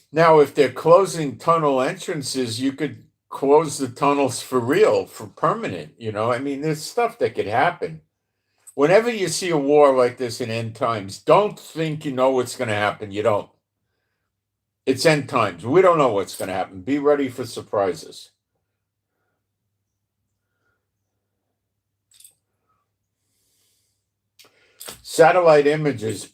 Now, if they're closing tunnel entrances, you could close the tunnels for real, for permanent. I mean, there's stuff that could happen. Whenever you see a war like this in end times, don't think you know what's going to happen. You don't. It's end times. We don't know what's going to happen. Be ready for surprises. Satellite images,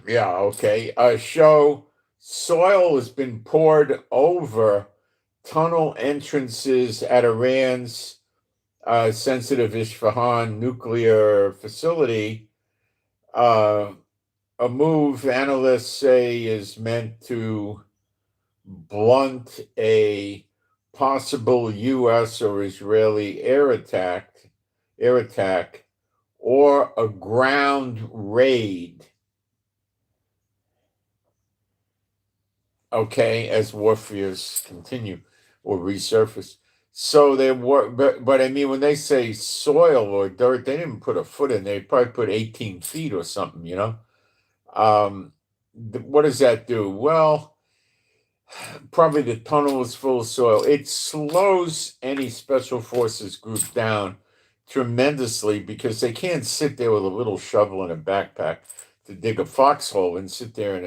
yeah, okay, show soil has been poured over tunnel entrances at Iran's sensitive Isfahan nuclear facility. A move analysts say is meant to blunt a possible U.S. or Israeli air attack, or a ground raid. Okay, as warfares continue or resurface. So they were, but I mean, when they say soil or dirt, they didn't put a foot in. They probably put 18 feet or something. What does that do? Well, probably the tunnel is full of soil. It slows any special forces group down tremendously because they can't sit there with a little shovel and a backpack to dig a foxhole and sit there and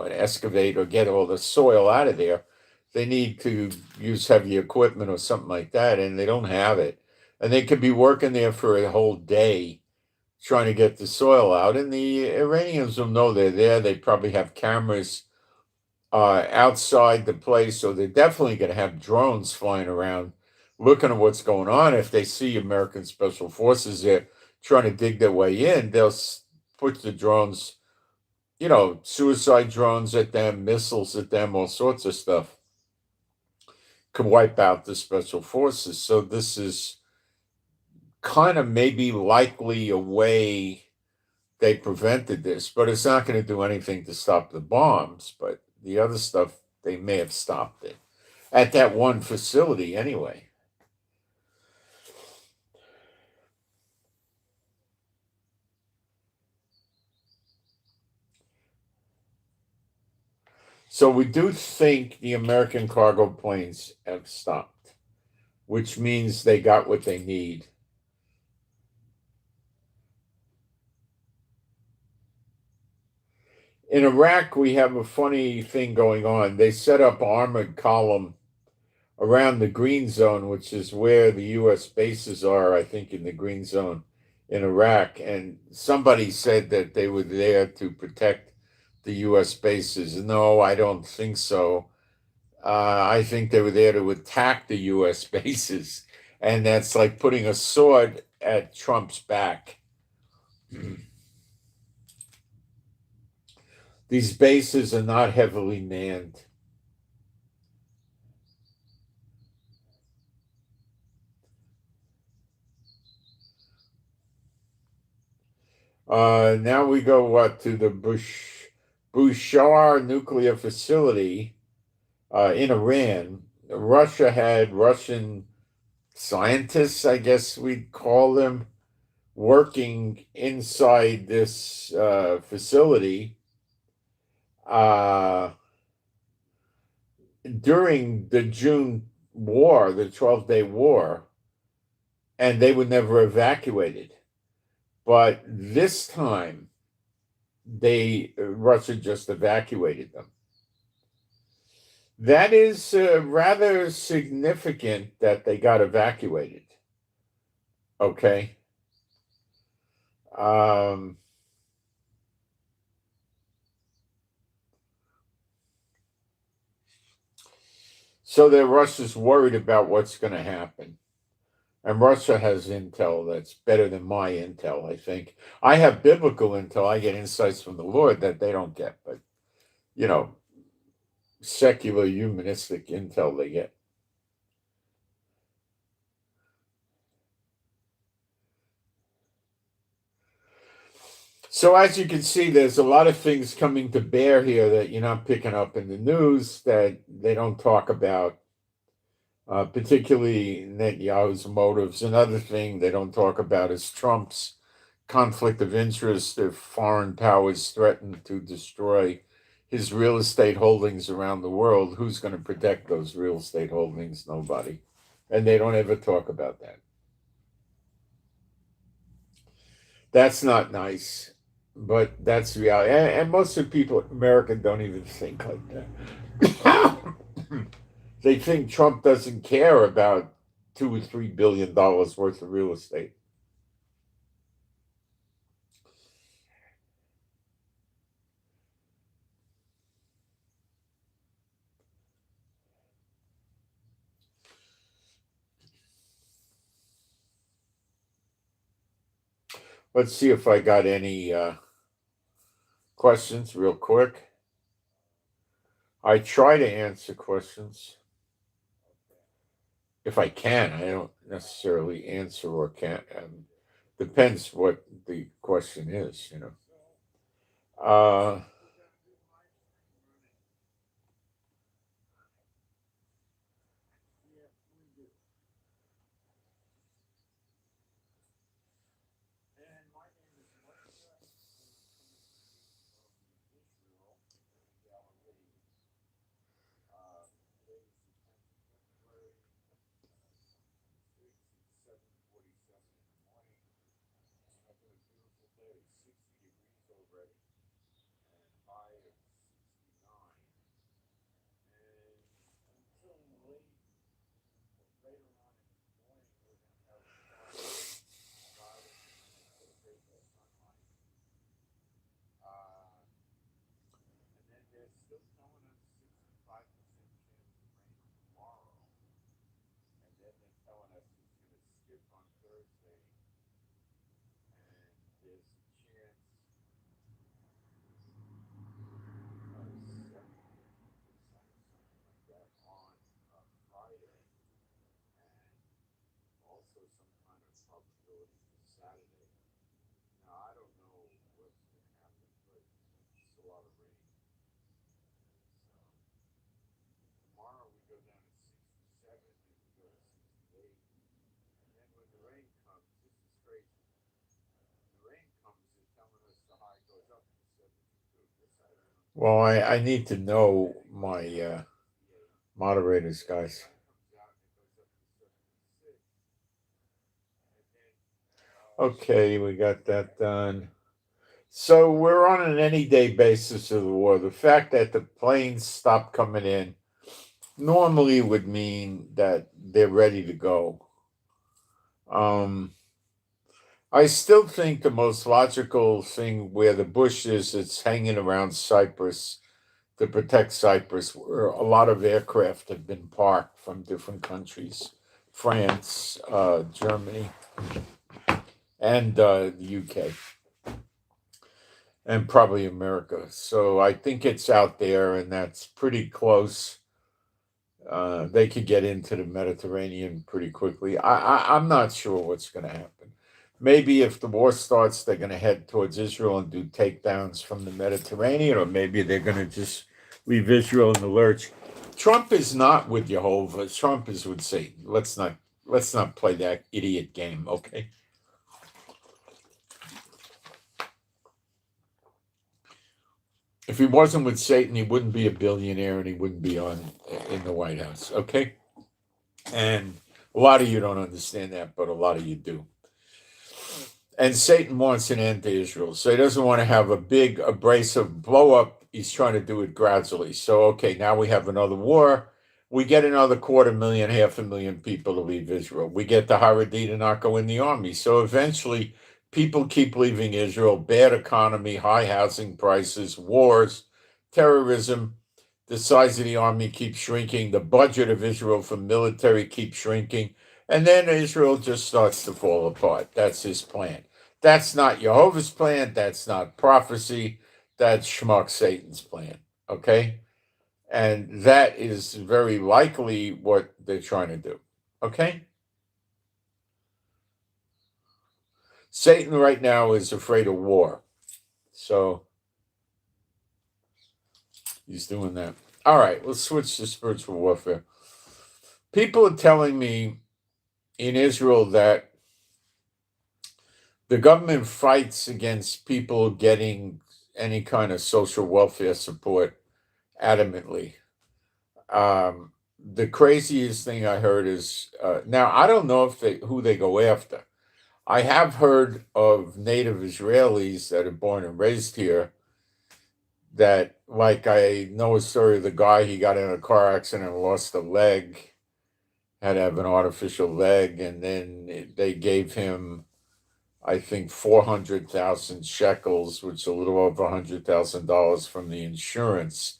excavate or get all the soil out of there. They need to use heavy equipment or something like that, and they don't have it. And they could be working there for a whole day trying to get the soil out. And the Iranians will know they're there. They probably have cameras outside the place, so they're definitely going to have drones flying around looking at what's going on. If they see American special forces there trying to dig their way in, they'll put the drones, suicide drones at them, missiles at them, all sorts of stuff. Could wipe out the special forces. So this is kind of maybe likely a way they prevented this, but it's not going to do anything to stop the bombs. But the other stuff, they may have stopped it at that one facility anyway. So we do think the American cargo planes have stopped, which means they got what they need. In Iraq, we have a funny thing going on. They set up armored column around the green zone, which is where the U.S. bases are, I think, in the green zone in Iraq. And somebody said that they were there to protect the U.S. bases. No, I don't think so. I think they were there to attack the U.S. bases. And that's like putting a sword at Trump's back. These bases are not heavily manned. Now we go to the Bushehr nuclear facility in Iran. Russia had Russian scientists, I guess we'd call them, working inside this facility during the June war, the 12-day war, and they were never evacuated. But this time, Russia just evacuated them. That is rather significant that they got evacuated. Okay. So Russia's worried about what's going to happen. And Russia has intel that's better than my intel, I think. I have biblical intel. I get insights from the Lord that they don't get, but, secular humanistic intel they get. So as you can see, there's a lot of things coming to bear here that you're not picking up in the news that they don't talk about. Particularly Netanyahu's motives. Another thing they don't talk about is Trump's conflict of interest if foreign powers threaten to destroy his real estate holdings around the world. Who's going to protect those real estate holdings? Nobody. And they don't ever talk about that. That's not nice, but that's reality. And most of the people in America don't even think like that. They think Trump doesn't care about $2 or $3 billion worth of real estate. Let's see if I got any questions real quick. I try to answer questions if I can. I don't necessarily answer or can't. Depends what the question is, you know. Uh, well, I need to know my moderators, guys. Okay, we got that done. So we're on an any day basis of the war. The fact that the planes stopped coming in normally would mean that they're ready to go. I still think the most logical thing where the bush is, it's hanging around Cyprus to protect Cyprus, where a lot of aircraft have been parked from different countries, France, Germany, and the UK, and probably America. So I think it's out there, and that's pretty close. They could get into the Mediterranean pretty quickly. I'm not sure what's going to happen. Maybe if the war starts, they're going to head towards Israel and do takedowns from the Mediterranean, or maybe they're going to just leave Israel in the lurch. Trump is not with Jehovah. Trump is with Satan. Let's not play that idiot game, okay? If he wasn't with Satan, he wouldn't be a billionaire and he wouldn't be in the White House, okay? And a lot of you don't understand that, but a lot of you do. And Satan wants an end to Israel. So he doesn't want to have a big abrasive blow up. He's trying to do it gradually. So, okay, now we have another war. We get another 250,000, 500,000 people to leave Israel. We get the Haredi to not go in the army. So eventually, people keep leaving Israel. Bad economy, high housing prices, wars, terrorism. The size of the army keeps shrinking. The budget of Israel for military keeps shrinking. And then Israel just starts to fall apart. That's his plan. That's not Jehovah's plan. That's not prophecy. That's schmuck Satan's plan. Okay? And that is very likely what they're trying to do. Okay? Satan right now is afraid of war. So he's doing that. All right, let's switch to spiritual warfare. People are telling me in Israel that the government fights against people getting any kind of social welfare support adamantly. The craziest thing I heard is now I don't know if who they go after. I have heard of native Israelis that are born and raised here that, like, I know a story of the guy, he got in a car accident and lost a leg, had to have an artificial leg, and then they gave him, I think, 400,000 shekels, which is a little over $100,000 from the insurance.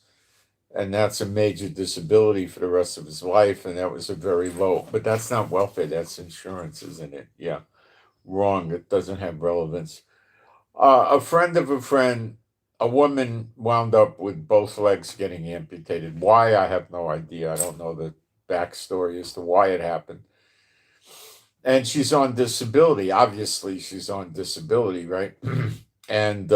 And that's a major disability for the rest of his life. And that was a very low, but that's not welfare, that's insurance, isn't it? Yeah. wrong. It doesn't have relevance. A friend of a friend, a woman wound up with both legs getting amputated. Why? I have no idea. I don't know the backstory as to why it happened. And she's on disability. Obviously, she's on disability, right? And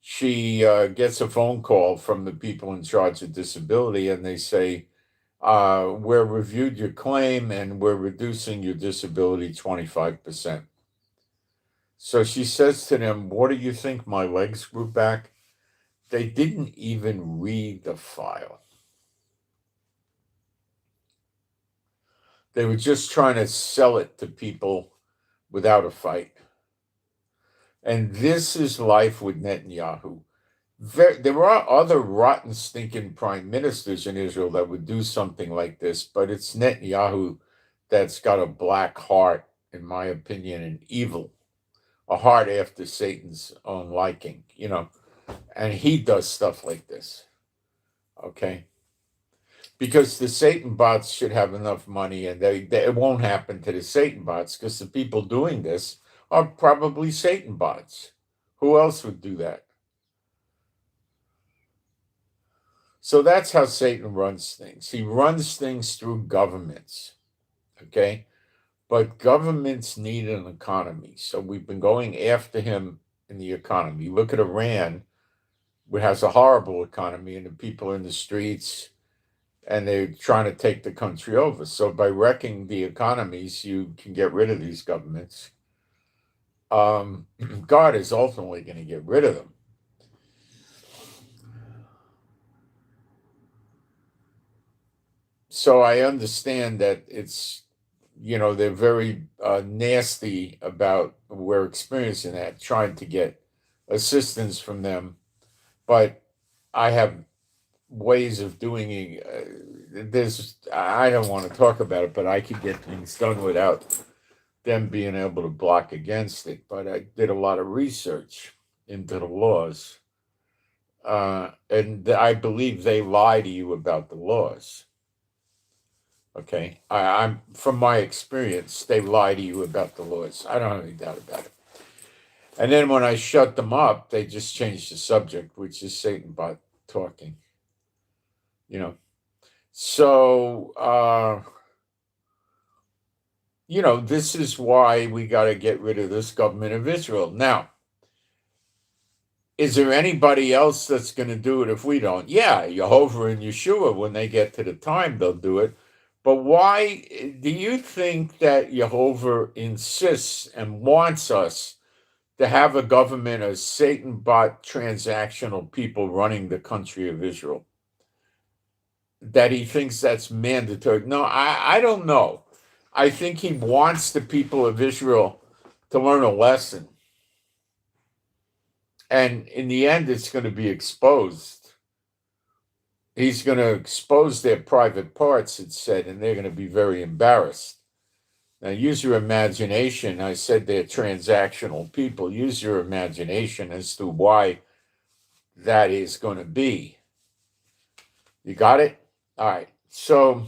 she gets a phone call from the people in charge of disability, and they say, we're reviewed your claim and we're reducing your disability 25%. So she says to them, what do you think, my legs grew back? They didn't even read the file. They were just trying to sell it to people without a fight. And this is life with Netanyahu. There are other rotten, stinking prime ministers in Israel that would do something like this, but it's Netanyahu that's got a black heart, in my opinion, and evil, a heart after Satan's own liking, and he does stuff like this, okay? Because the Satan bots should have enough money, and it won't happen to the Satan bots because the people doing this are probably Satan bots. Who else would do that? So that's how Satan runs things. He runs things through governments, okay? But governments need an economy. So we've been going after him in the economy. Look at Iran, which has a horrible economy, and the people are in the streets, and they're trying to take the country over. So by wrecking the economies, you can get rid of these governments. God is ultimately going to get rid of them. So I understand that it's, they're very nasty about, we're experiencing that, trying to get assistance from them. But I have ways of doing it. I don't want to talk about it, but I could get things done without them being able to block against it. But I did a lot of research into the laws. And I believe they lie to you about the laws. Okay, I'm from my experience, they lie to you about the laws. I don't have any doubt about it. And then when I shut them up, they just change the subject, which is Satan bot talking. So this is why we got to get rid of this government of Israel. Now, is there anybody else that's going to do it if we don't? Yeah, Jehovah and Yeshua, when they get to the time, they'll do it. But why do you think that Jehovah insists and wants us to have a government of Satan bot transactional people running the country of Israel? That he thinks that's mandatory? No, I don't know. I think he wants the people of Israel to learn a lesson. And in the end, it's going to be exposed. He's going to expose their private parts, it said, and they're going to be very embarrassed. Now, use your imagination. I said they're transactional people. Use your imagination as to why that is going to be. You got it? All right. So,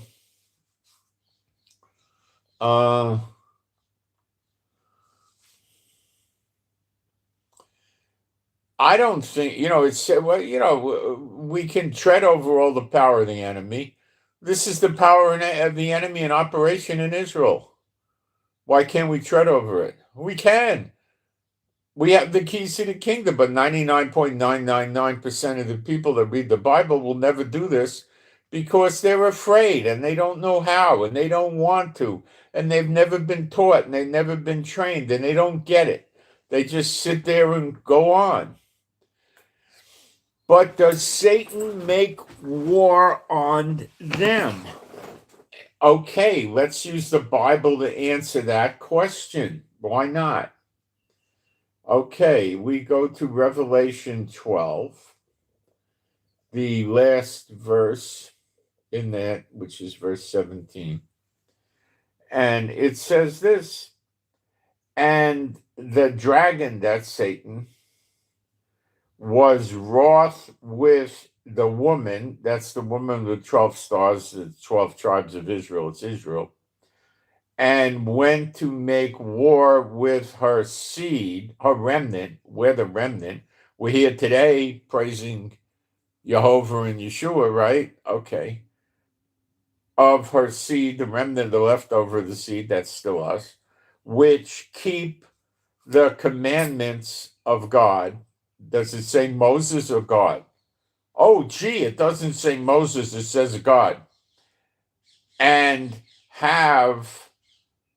I don't think, it's, we can tread over all the power of the enemy. This is the power of the enemy in operation in Israel. Why can't we tread over it? We can. We have the keys to the kingdom, but 99.999% of the people that read the Bible will never do this because they're afraid and they don't know how and they don't want to and they've never been taught and they've never been trained and they don't get it. They just sit there and go on. But does Satan make war on them? Okay, let's use the Bible to answer that question. Why not? Okay, we go to Revelation 12, the last verse in that, which is verse 17. And it says this, and the dragon, that's Satan, was wroth with the woman, that's the woman with the 12 stars, the 12 tribes of Israel, it's Israel, and went to make war with her seed, her remnant. We're the remnant. We're here today praising Jehovah and Yeshua, right? Okay. Of her seed, the remnant, the leftover of the seed, that's still us, which keep the commandments of God. Does it say Moses or God? Oh, gee, it doesn't say Moses, it says God. And have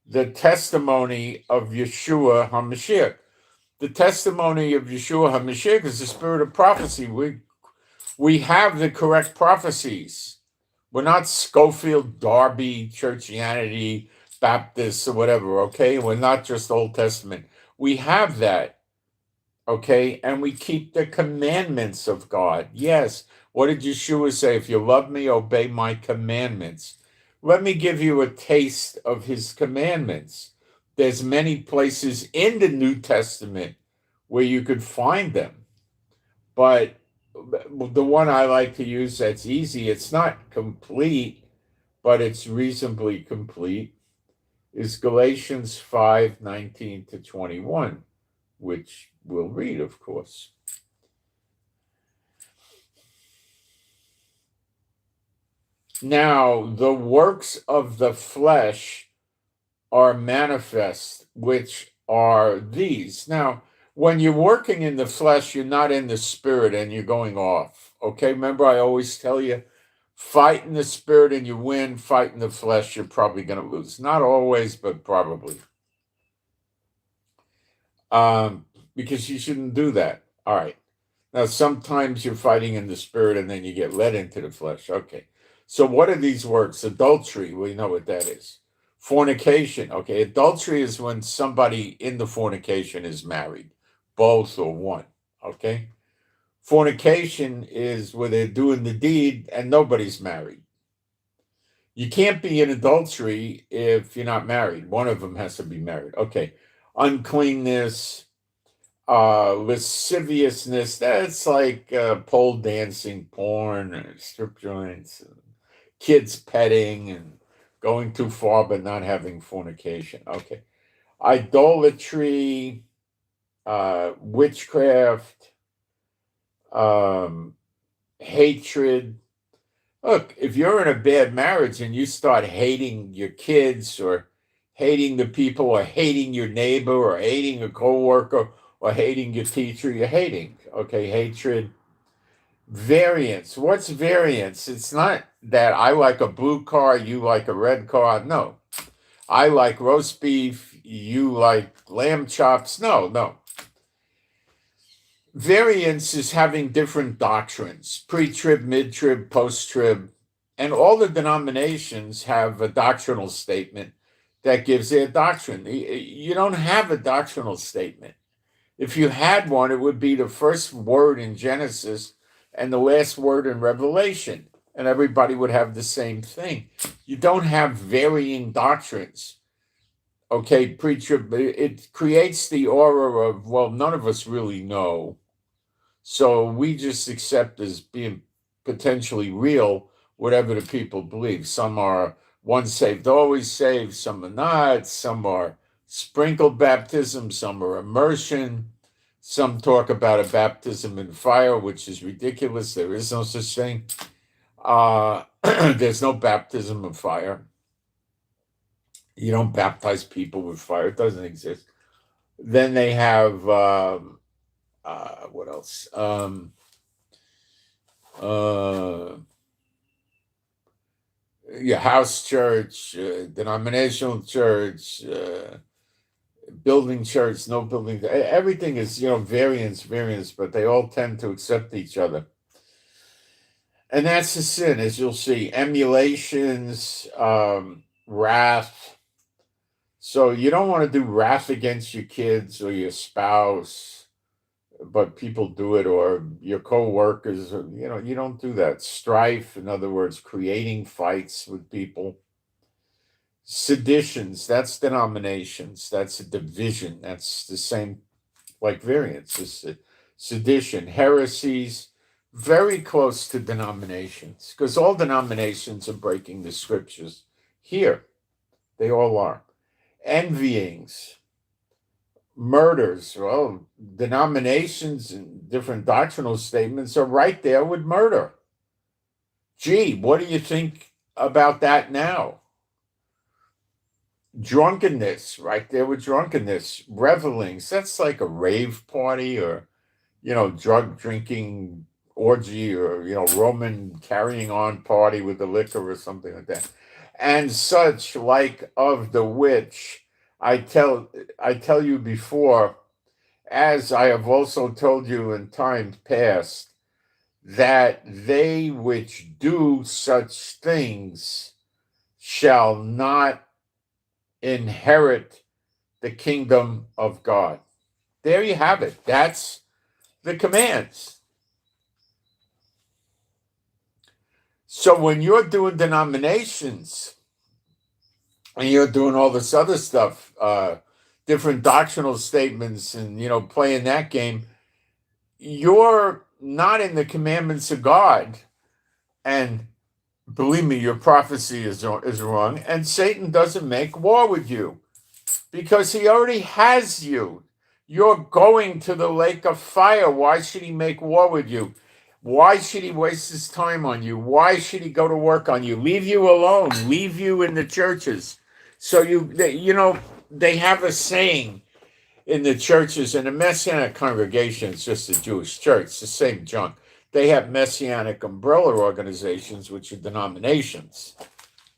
the testimony of Yeshua HaMashiach. The testimony of Yeshua HaMashiach is the spirit of prophecy. We have the correct prophecies. We're not Schofield, Darby, Churchianity, Baptists, or whatever, okay? We're not just Old Testament. We have that, okay? And we keep the commandments of God. Yes. What did Yeshua say? If you love me, obey my commandments. Let me give you a taste of his commandments. There's many places in the New Testament where you could find them. But the one I like to use that's easy, it's not complete, but it's reasonably complete, is Galatians 5:19-21, which we'll read, of course. Now, the works of the flesh are manifest, which are these. Now, when you're working in the flesh, you're not in the spirit and you're going off. Okay, remember I always tell you, fight in the spirit and you win, fight in the flesh, you're probably going to lose. Not always, but probably. Because you shouldn't do that. All right. Now, sometimes you're fighting in the spirit and then you get led into the flesh. Okay. So what are these works? Adultery, we know what that is. Fornication. Okay. Adultery is when somebody in the fornication is married, both or one. Okay. Fornication is where they're doing the deed and nobody's married. You can't be in adultery if you're not married. One of them has to be married. Okay. Uncleanness, lasciviousness, that's like pole dancing, porn, strip joints, kids petting, and going too far but not having fornication. Okay. Idolatry, witchcraft, hatred. Look, if you're in a bad marriage and you start hating your kids or hating the people or hating your neighbor or hating a coworker or hating your teacher, you're hating. Okay, hatred. Variance. What's variance? It's not that I like a blue car, you like a red car. No. I like roast beef, you like lamb chops. No. Variance is having different doctrines, pre-trib, mid-trib, post-trib, and all the denominations have a doctrinal statement that gives their doctrine. You don't have a doctrinal statement. If you had one, it would be the first word in Genesis and the last word in Revelation, and everybody would have the same thing. You don't have varying doctrines. Okay, pre-trib, it creates the aura of, well, none of us really know. So we just accept as being potentially real whatever the people believe. Some are once saved, always saved. Some are not. Some are sprinkled baptism. Some are immersion. Some talk about a baptism in fire, which is ridiculous. There is no such thing. There's no baptism of fire. You don't baptize people with fire. It doesn't exist. Then they have what else? Your house church, denominational church, building church, no building. Everything is, variance, but they all tend to accept each other. And that's the sin, as you'll see. Emulations, wrath. So you don't want to do wrath against your kids or your spouse, but people do it, or your co-workers, you don't do that. Strife, in other words, creating fights with people. Seditions, that's denominations, that's a division, that's the same like variance. It's sedition. Heresies, very close to denominations, because all denominations are breaking the scriptures here. They all are. envyings, murders. Well, denominations and different doctrinal statements are right there with murder. Gee, what do you think about that now? Drunkenness, right there with drunkenness, revelings. That's like a rave party or, drug drinking orgy or, Roman carrying on party with the liquor or something like that. And such like of the which I tell you before, as I have also told you in times past, that they which do such things shall not inherit the kingdom of God. There you have it. That's the commands. So when you're doing denominations and you're doing all this other stuff, different doctrinal statements and, playing that game, you're not in the commandments of God. And believe me, your prophecy is wrong. And Satan doesn't make war with you because he already has you. You're going to the lake of fire. Why should he make war with you? Why should he waste his time on you? Why should he go to work on you? Leave you alone. Leave you in the churches. So they have a saying in the churches, and the Messianic congregation is just a Jewish church. It's the same junk. They have Messianic umbrella organizations, which are denominations.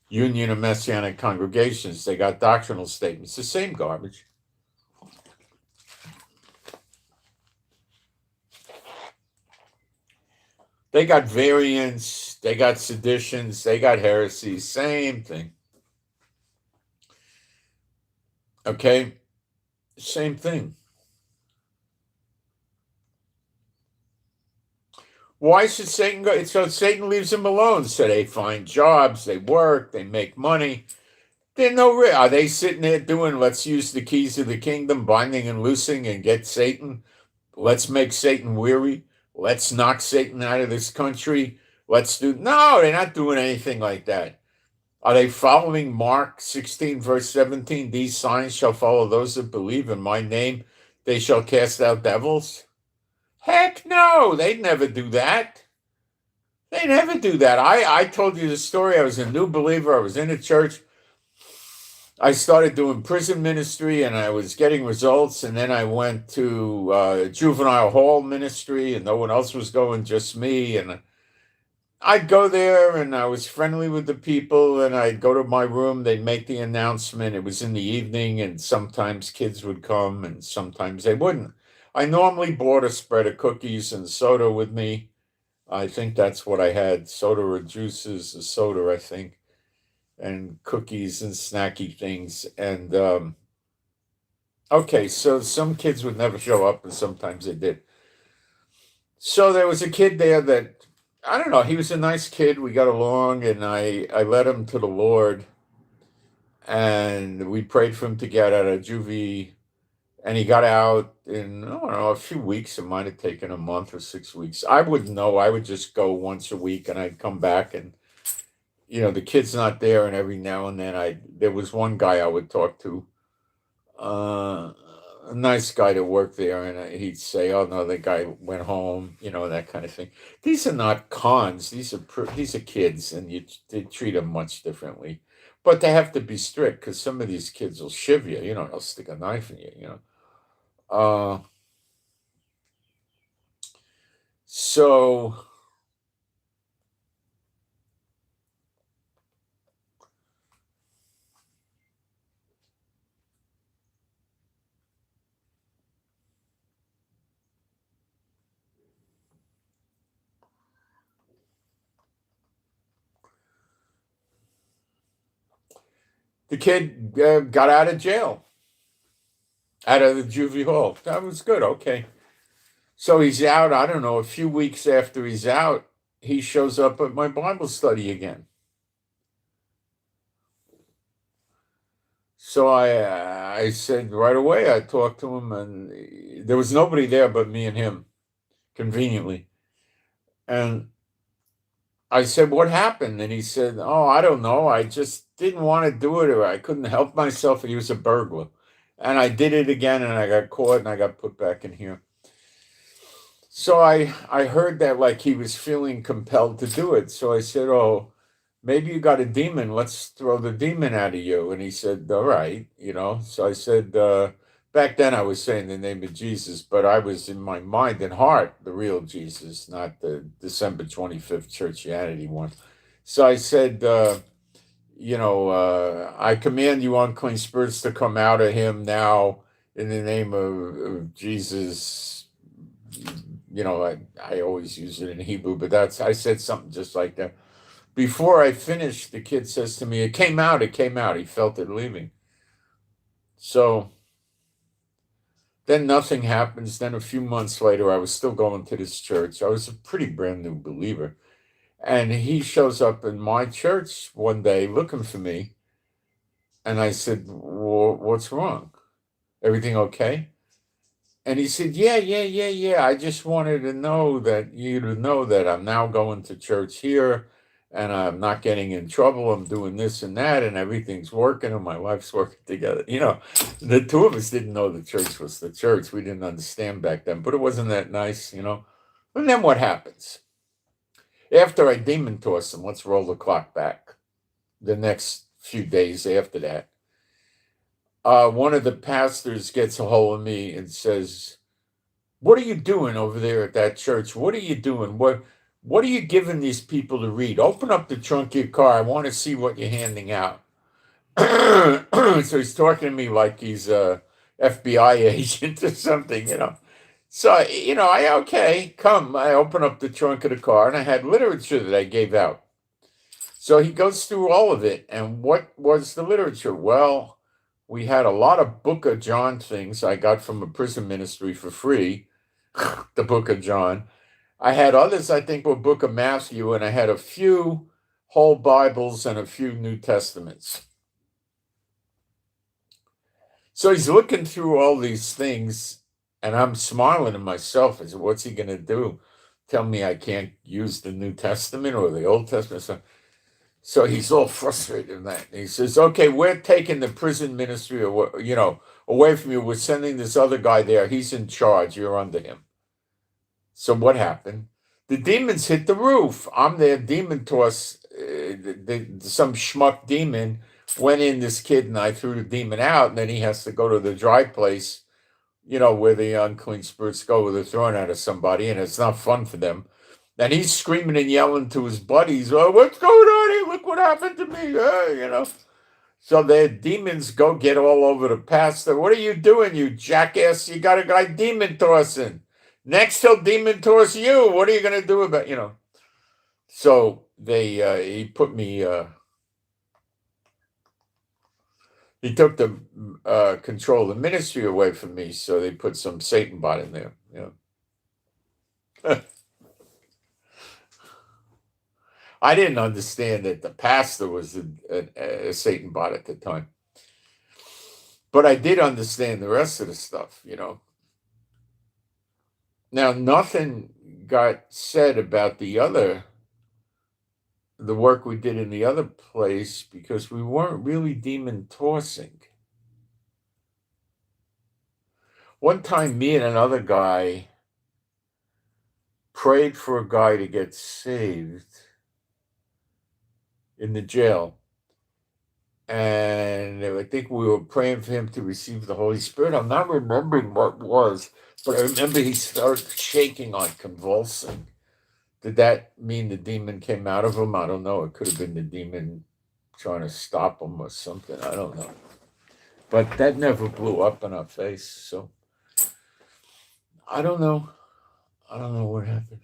Union of Messianic Congregations. They got doctrinal statements. The same garbage. They got variants. They got seditions. They got heresies. Same thing. Okay? Same thing. Why should Satan go? So Satan leaves them alone. So they find jobs, they work, they make money. Are they sitting there doing, let's use the keys of the kingdom, binding and loosing and get Satan? Let's make Satan weary. Let's knock Satan out of this country. No, they're not doing anything like that. Are they following Mark 16, verse 17? These signs shall follow those that believe in my name. They shall cast out devils. Heck no, they'd never do that. They never do that. I told you the story. I was a new believer. I was in a church. I started doing prison ministry and I was getting results. And then I went to juvenile hall ministry and no one else was going, just me. And I'd go there and I was friendly with the people and I'd go to my room. They'd make the announcement. It was in the evening and sometimes kids would come and sometimes they wouldn't. I normally bought a spread of cookies and soda with me. I think that's what I had, soda or juices, a soda, I think, and cookies and snacky things. And okay, so some kids would never show up and sometimes they did. So there was a kid there that, I don't know, he was a nice kid. We got along and I led him to the Lord and we prayed for him to get out of juvie. And he got out in, I don't know, a few weeks. It might have taken a month or 6 weeks. I wouldn't know. I would just go once a week and I'd come back and, the kid's not there. And every now and then there was one guy I would talk to, a nice guy to work there. And he'd say, oh no, the guy went home, that kind of thing. These are not cons. These are kids and they treat them much differently. But they have to be strict because some of these kids will shiv you, they'll stick a knife in you, So the kid got out of jail, out of the juvie hall. That was good. Okay. So he's out, I don't know, a few weeks after he's out, he shows up at my Bible study again. So I said right away, I talked to him and there was nobody there but me and him, conveniently. And I said, what happened? And he said, oh, I don't know. I just didn't want to do it, or I couldn't help myself. He was a burglar. And I did it again, and I got caught, and I got put back in here. So I heard that like he was feeling compelled to do it. So I said, oh, maybe you got a demon. Let's throw the demon out of you. And he said, all right, So I said, back then I was saying the name of Jesus, but I was in my mind and heart the real Jesus, not the December 25th churchianity one. So I said, I command you unclean spirits to come out of him now in the name of Jesus. I always use it in Hebrew, but I said something just like that. Before I finished, the kid says to me, it came out. He felt it leaving. So then nothing happens. Then a few months later, I was still going to this church. I was a pretty brand new believer. And he shows up in my church one day looking for me. And I said, what's wrong? Everything okay? And he said, yeah. I just wanted to know that you to know that I'm now going to church here and I'm not getting in trouble. I'm doing this and that and everything's working and my life's working together. The two of us didn't know the church was the church. We didn't understand back then, but it wasn't that nice. And then what happens? After I demon toss him, let's roll the clock back. The next few days after that, one of the pastors gets a hold of me and says, what are you doing over there at that church? What are you doing? What are you giving these people to read? Open up the trunk of your car. I want to see what you're handing out. So he's talking to me like he's a FBI agent or something. So, okay, come. I open up the trunk of the car and I had literature that I gave out. So he goes through all of it. And what was the literature? Well, we had a lot of Book of John things I got from a prison ministry for free, the Book of John. I had others, I think, were Book of Matthew, and I had a few whole Bibles and a few New Testaments. So he's looking through all these things, and I'm smiling to myself. I said, what's he going to do? Tell me I can't use the New Testament or the Old Testament? So he's all frustrated in that. And he says, okay, we're taking the prison ministry away from you. We're sending this other guy there. He's in charge. You're under him. So what happened? The demons hit the roof. I'm there, demon toss. Some schmuck demon went in this kid and I threw the demon out. And then he has to go to the dry place, where the unclean spirits go with a throwing out of somebody. And it's not fun for them. And he's screaming and yelling to his buddies, oh, what's going on here? Look what happened to me. So the demons go get all over the pastor. What are you doing, you jackass? You got a guy demon tossing. Next he'll demon toss you. What are you going to do about, So he put me, he took the control of the ministry away from me. So they put some Satan bot in there. I didn't understand that the pastor was a Satan bot at the time. But I did understand the rest of the stuff, Now, nothing got said about the work we did in the other place because we weren't really demon tossing. One time, me and another guy prayed for a guy to get saved in the jail. And I think we were praying for him to receive the Holy Spirit. I'm not remembering what it was, but I remember he started shaking, like convulsing. Did that mean the demon came out of him? I don't know. It could have been the demon trying to stop him or something. I don't know. But that never blew up in our face. So I don't know. I don't know what happened.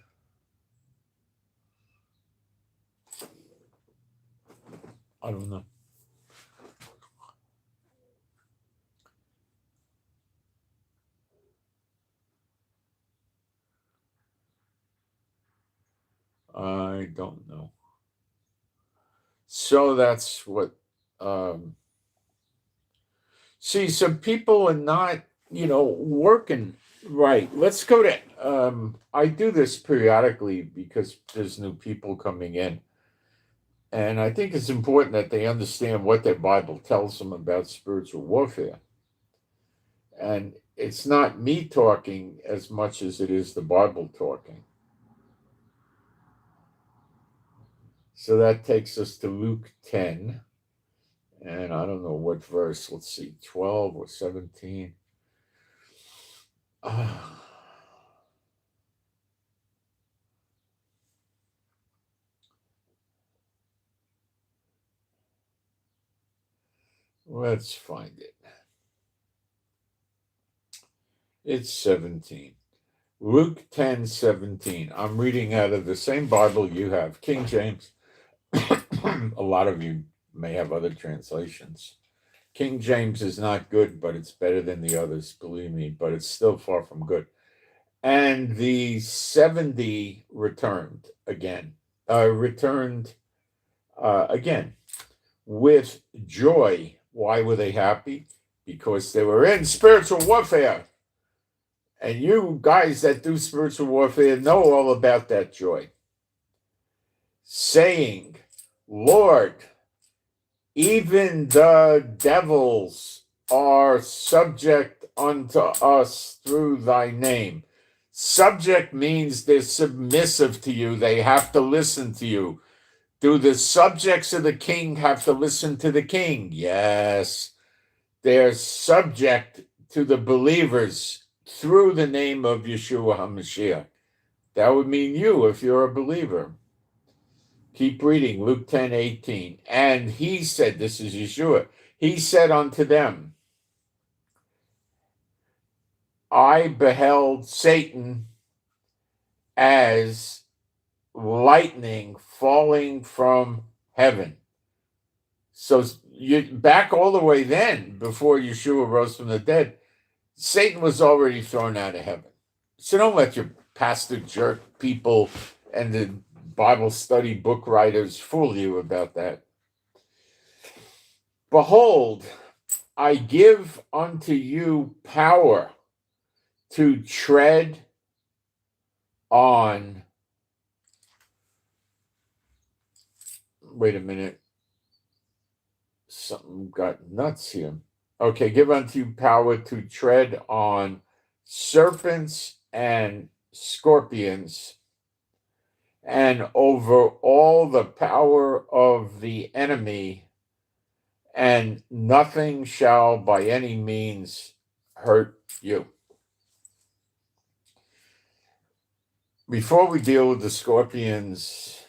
I don't know. I don't know. So that's what. See, some people are not, working right. Let's go to I do this periodically because there's new people coming in. And I think it's important that they understand what their Bible tells them about spiritual warfare. And it's not me talking as much as it is the Bible talking. So that takes us to Luke 10. And I don't know what verse. Let's see, 12 or 17. Let's find it. It's 17. Luke 10:17. I'm reading out of the same Bible you have, King James. A lot of you may have other translations. King James is not good, but it's better than the others, believe me, but it's still far from good. And the 70 returned again with joy. Why were they happy? Because they were in spiritual warfare. And you guys that do spiritual warfare know all about that joy. Saying, Lord, even the devils are subject unto us through thy name. Subject means they're submissive to you. They have to listen to you. Do the subjects of the king have to listen to the king? Yes. They're subject to the believers through the name of Yeshua HaMashiach. That would mean you if you're a believer. Keep reading, Luke 10:18. And he said, this is Yeshua, he said unto them, I beheld Satan as lightning falling from heaven. So you back all the way then, before Yeshua rose from the dead, Satan was already thrown out of heaven. So don't let your pastor jerk people and the Bible study book writers fool you about that. Behold, I give unto you power to tread on. Wait a minute. Something got nuts here. Okay, give unto you power to tread on serpents and scorpions, and over all the power of the enemy, and nothing shall by any means hurt you. Before we deal with the scorpions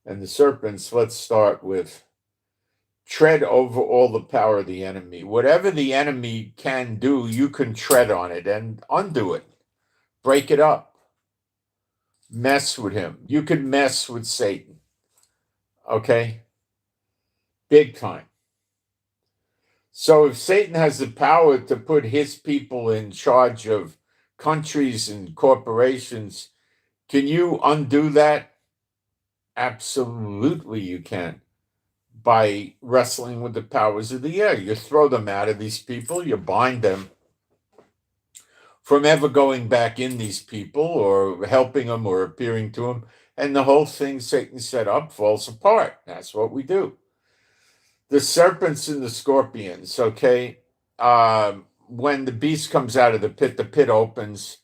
and the serpents, let's start with tread over all the power of the enemy. Whatever the enemy can do, you can tread on it and undo it, break it up. Mess with him. You can mess with Satan. Okay? Big time. So if Satan has the power to put his people in charge of countries and corporations, can you undo that? Absolutely you can. By wrestling with the powers of the air. You throw them out of these people, you bind them from ever going back in these people or helping them or appearing to them. And the whole thing Satan set up falls apart. That's what we do. The serpents and the scorpions, okay? When the beast comes out of the pit opens,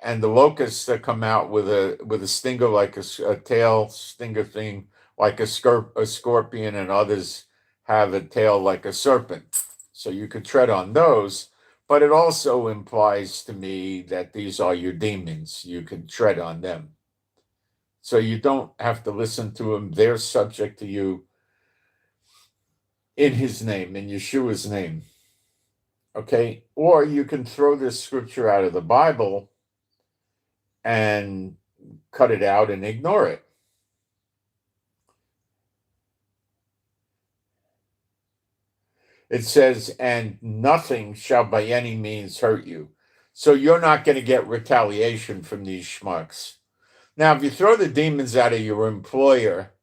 and the locusts that come out with a stinger like a tail stinger thing, like a scorpion, and others have a tail like a serpent. So you could tread on those. But it also implies to me that these are your demons. You can tread on them. So you don't have to listen to them. They're subject to you in his name, in Yeshua's name. Okay? Or you can throw this scripture out of the Bible and cut it out and ignore it. It says, and nothing shall by any means hurt you. So you're not going to get retaliation from these schmucks. Now, if you throw the demons out of your employer,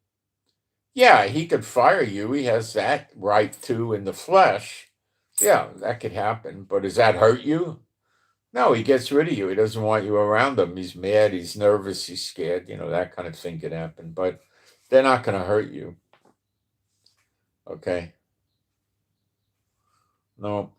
yeah, he could fire you. He has that right to in the flesh. Yeah, that could happen. But does that hurt you? No, he gets rid of you. He doesn't want you around him. He's mad. He's nervous. He's scared. That kind of thing could happen. But they're not going to hurt you. Okay? No.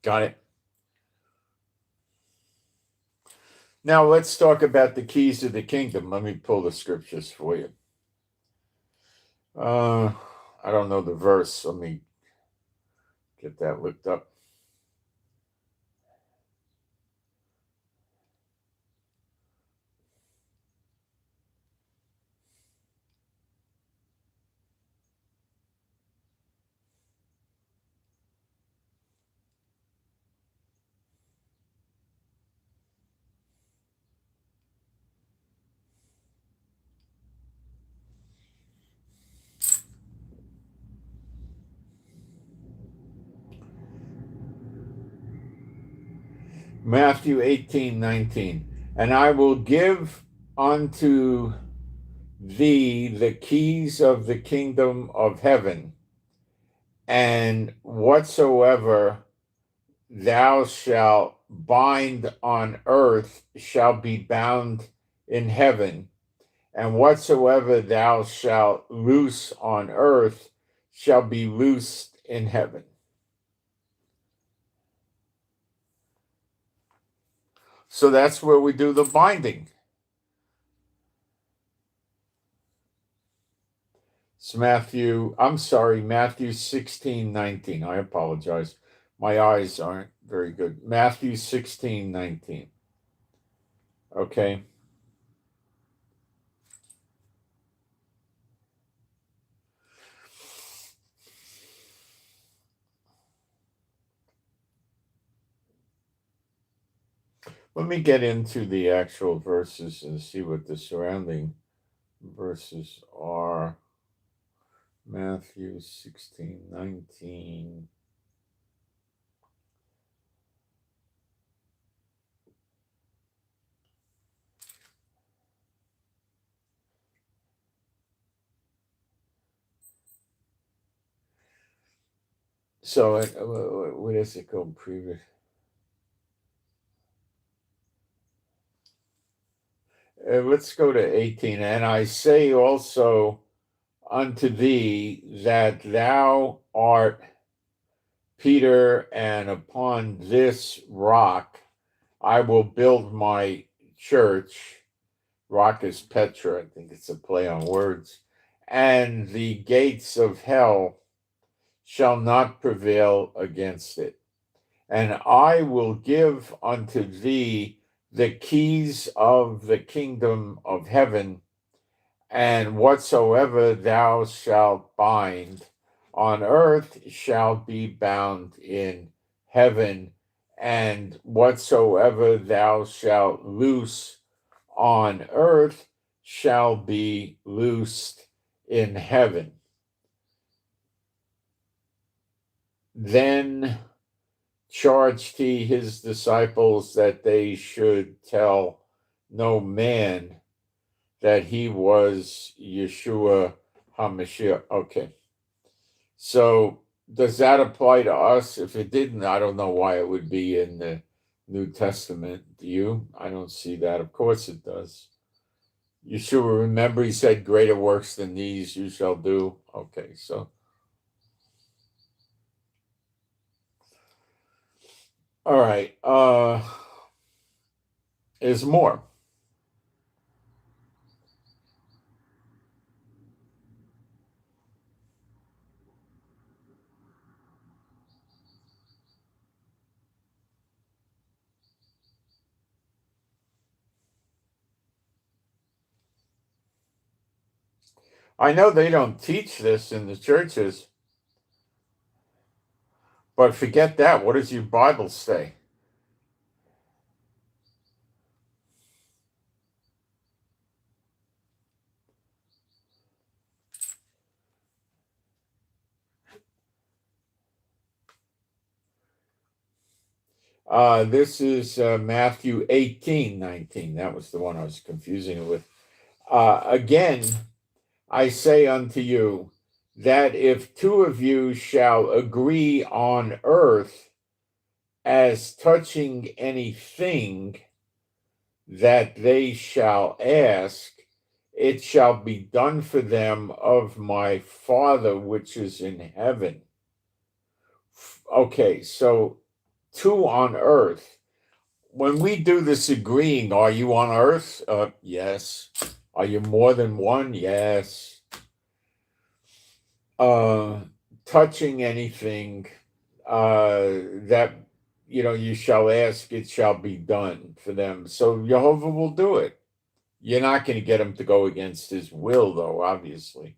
Got it. Now let's talk about the keys of the kingdom. Let me pull the scriptures for you. I don't know the verse. Let me get that looked up. Matthew 18:19. And I will give unto thee the keys of the kingdom of heaven, and whatsoever thou shalt bind on earth shall be bound in heaven, and whatsoever thou shalt loose on earth shall be loosed in heaven. So that's where we do the binding. It's Matthew 16:19. I apologize. My eyes aren't very good. Matthew 16:19. Okay. Let me get into the actual verses and see what the surrounding verses are. Matthew 16:19. So, where does it go? Previous. Let's go to 18. And I say also unto thee that thou art Peter, and upon this rock I will build my church. Rock is Petra. I think it's a play on words. And the gates of hell shall not prevail against it. And I will give unto thee the keys of the kingdom of heaven, and whatsoever thou shalt bind on earth shall be bound in heaven, and whatsoever thou shalt loose on earth shall be loosed in heaven. Then charged he his disciples that they should tell no man that he was Yeshua HaMashiach. Okay. So does that apply to us? If it didn't, I don't know why it would be in the New Testament. Do you? I don't see that. Of course it does. Yeshua, remember, he said, greater works than these you shall do. Okay, so. All right. There's more. I know they don't teach this in the churches, but forget that. What does your Bible say? This is Matthew 18:19. That was the one I was confusing it with. Again, I say unto you that if two of you shall agree on earth as touching anything that they shall ask, it shall be done for them of my Father which is in heaven. Okay, so two on earth. When we do this agreeing, are you on earth? Yes. Are you more than one? Yes. Touching anything that you shall ask, it shall be done for them. So Jehovah will do it. You're not going to get him to go against his will, though, obviously.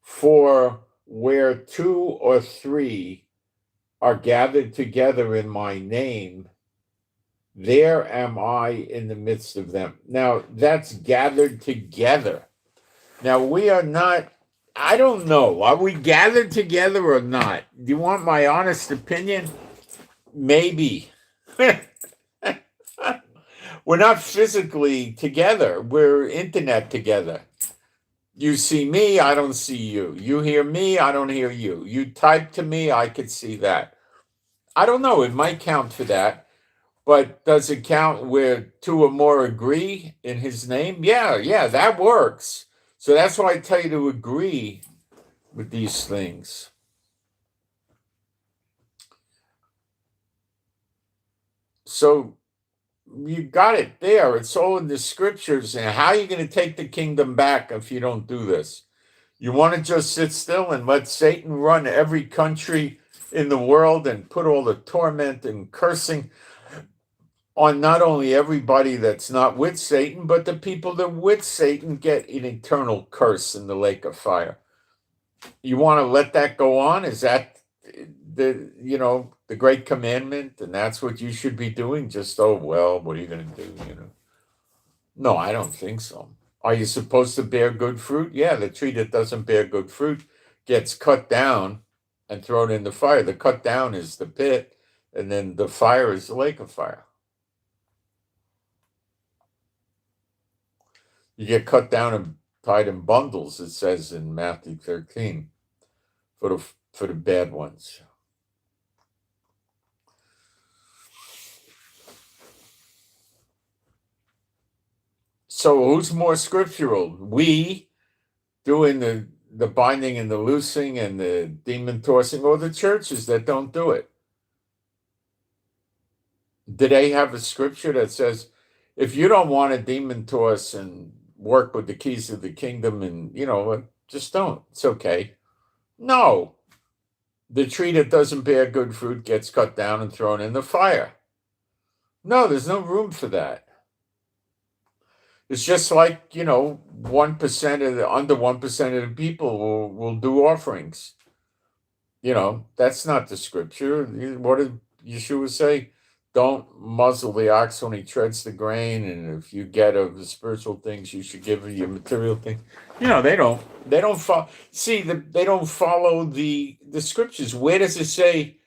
For where two or three are gathered together in my name, there am I in the midst of them. Now, that's gathered together. Now, we are not, I don't know, are we gathered together or not? Do you want my honest opinion? Maybe. We're not physically together. We're internet together. You see me, I don't see you. You hear me, I don't hear you. You type to me, I could see that. I don't know, it might count for that. But does it count where two or more agree in his name? Yeah, that works. So that's why I tell you to agree with these things. So you got it there. It's all in the scriptures. And how are you going to take the kingdom back if you don't do this? You want to just sit still and let Satan run every country in the world and put all the torment and cursing on not only everybody that's not with Satan, but the people that with Satan get an eternal curse in the lake of fire. You want to let that go on? Is that the great commandment, and that's what you should be doing? Just, oh, well, what are you going to do? No, I don't think so. Are you supposed to bear good fruit? Yeah, the tree that doesn't bear good fruit gets cut down and thrown in the fire. The cut down is the pit, and then the fire is the lake of fire. You get cut down and tied in bundles, it says in Matthew 13, for the bad ones. So who's more scriptural? We doing the binding and the loosing and the demon tossing, or the churches that don't do it? Do they have a scripture that says, if you don't want to demon toss and work with the keys of the kingdom and, just don't. It's okay. No. The tree that doesn't bear good fruit gets cut down and thrown in the fire. No, there's no room for that. It's just like, 1% under 1% of the people will do offerings. That's not the scripture. What did Yeshua say? Don't muzzle the ox when he treads the grain, and if you get of the spiritual things, you should give your material things. They don't follow. See, they don't follow the scriptures. Where does it say,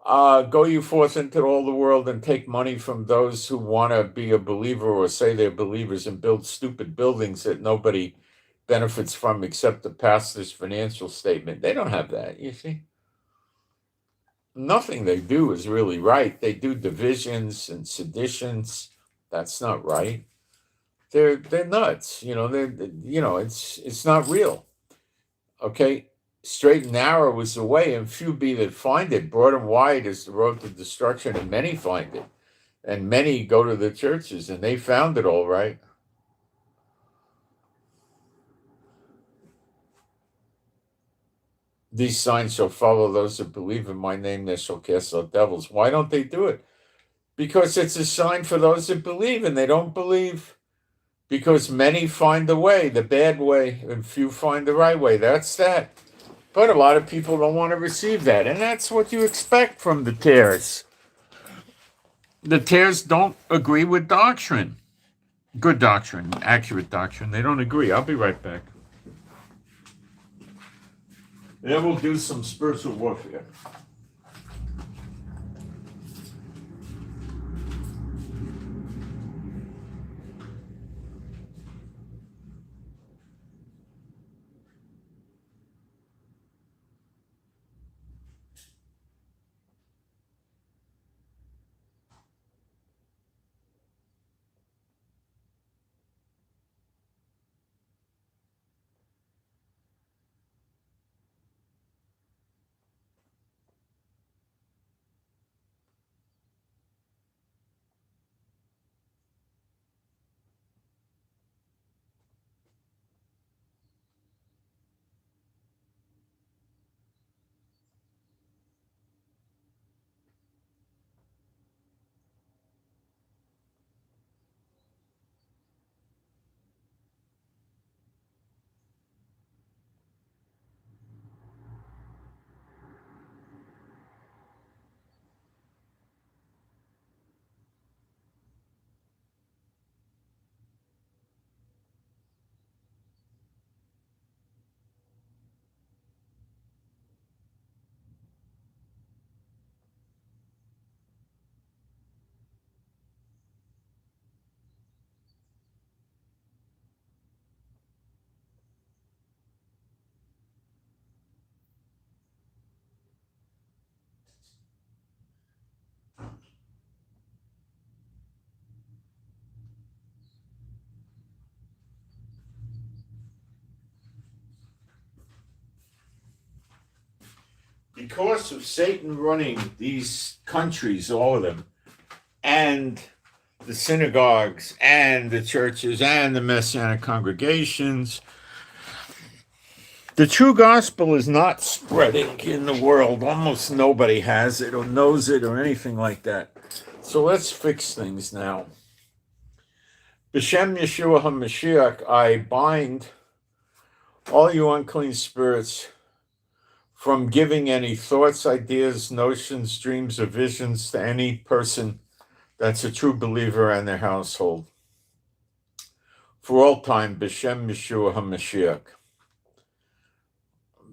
go you forth into all the world and take money from those who want to be a believer or say they're believers and build stupid buildings that nobody benefits from except the pastor's financial statement? They don't have that, you see. Nothing they do is really right. They do divisions and seditions. That's not right. They're nuts. It's not real. Okay. Straight and narrow is the way, and few be that find it. Broad and wide is the road to destruction, and many find it. And many go to the churches, and they found it all right. These signs shall follow those that believe in my name. They shall cast out devils. Why don't they do it? Because it's a sign for those that believe, and they don't believe. Because many find the way, the bad way, and few find the right way. That's that. But a lot of people don't want to receive that, and that's what you expect from the tares. The tares don't agree with doctrine. Good doctrine, accurate doctrine. They don't agree. I'll be right back. Then we'll do some spiritual warfare. because of Satan running these countries, all of them, and the synagogues and the churches and the Messianic congregations, the true gospel is not spreading in the world. Almost nobody has it or knows it or anything like that. So let's fix things now. B'Shem Yeshua HaMashiach, I bind all you unclean spirits from giving any thoughts, ideas, notions, dreams, or visions to any person that's a true believer and their household. For all time, B'Shem Yeshua HaMashiach.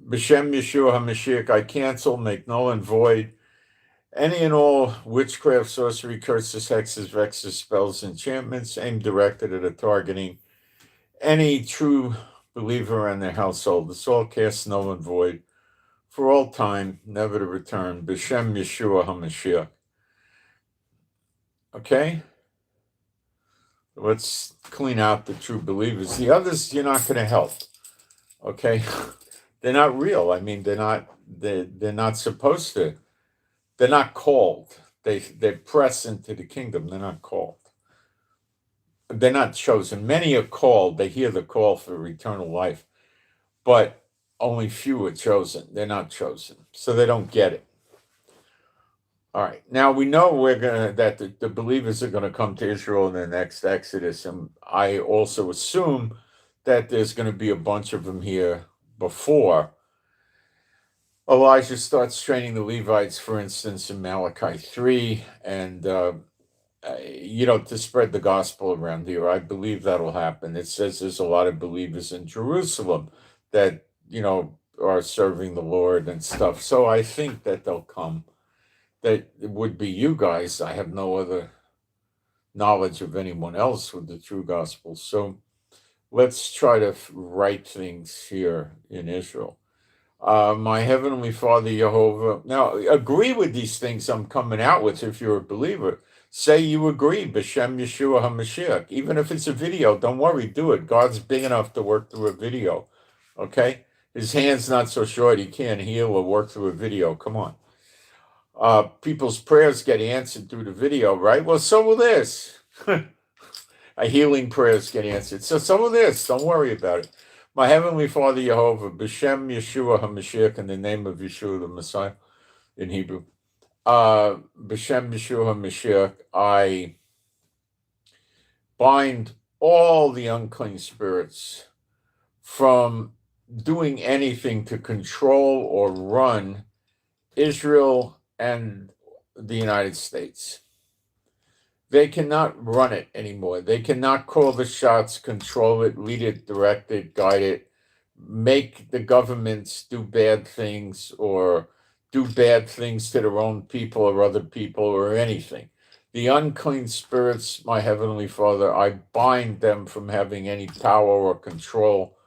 B'Shem Yeshua HaMashiach, I cancel, make null and void any and all witchcraft, sorcery, curses, hexes, vexes, spells, enchantments aimed directed at targeting any true believer and their household. It's all cast null and void for all time, never to return. B'Shem Yeshua HaMashiach. Okay? Let's clean out the true believers. The others, you're not going to help. Okay? They're not real. I mean, they're not supposed to. They're not called. They press into the kingdom. They're not called. They're not chosen. Many are called. They hear the call for eternal life. But only few are chosen. They're not chosen. So they don't get it. All right. Now we know that the believers are going to come to Israel in the next Exodus. And I also assume that there's going to be a bunch of them here before Elijah starts training the Levites, for instance, in Malachi 3, and, to spread the gospel around here. I believe that'll happen. It says there's a lot of believers in Jerusalem that, are serving the Lord and stuff. So I think that they'll come. That it would be you guys. I have no other knowledge of anyone else with the true gospel. So let's try to write things here in Israel. My Heavenly Father, Jehovah. Now, agree with these things I'm coming out with if you're a believer. Say you agree, B'Shem Yeshua HaMashiach. Even if it's a video, don't worry, do it. God's big enough to work through a video, okay? His hand's not so short he can't heal or work through a video. Come on. People's prayers get answered through the video, right? Well, so will this. Healing prayers get answered. So will this. Don't worry about it. My Heavenly Father, Jehovah, B'Shem Yeshua HaMashiach, in the name of Yeshua the Messiah, in Hebrew. B'Shem Yeshua HaMashiach, I bind all the unclean spirits from doing anything to control or run Israel and the United States. They cannot run it anymore. They cannot call the shots, control it, lead it, direct it, guide it, make the governments do bad things or do bad things to their own people or other people or anything. The unclean spirits, my Heavenly Father, I bind them from having any power or control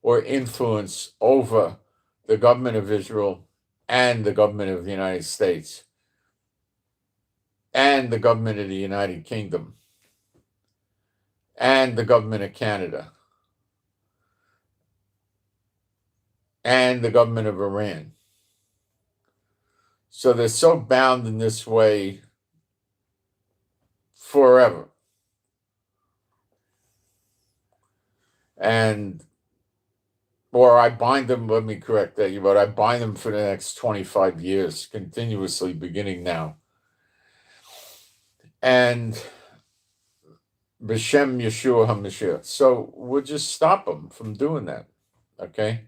or influence over the government of Israel and the government of the United States and the government of the United Kingdom and the government of Canada and the government of Iran. So they're so bound in this way forever. Or I bind them, let me correct that, but I bind them for the next 25 years, continuously, beginning now. And B'Shem Yeshua HaMashiach. So we'll just stop them from doing that, okay?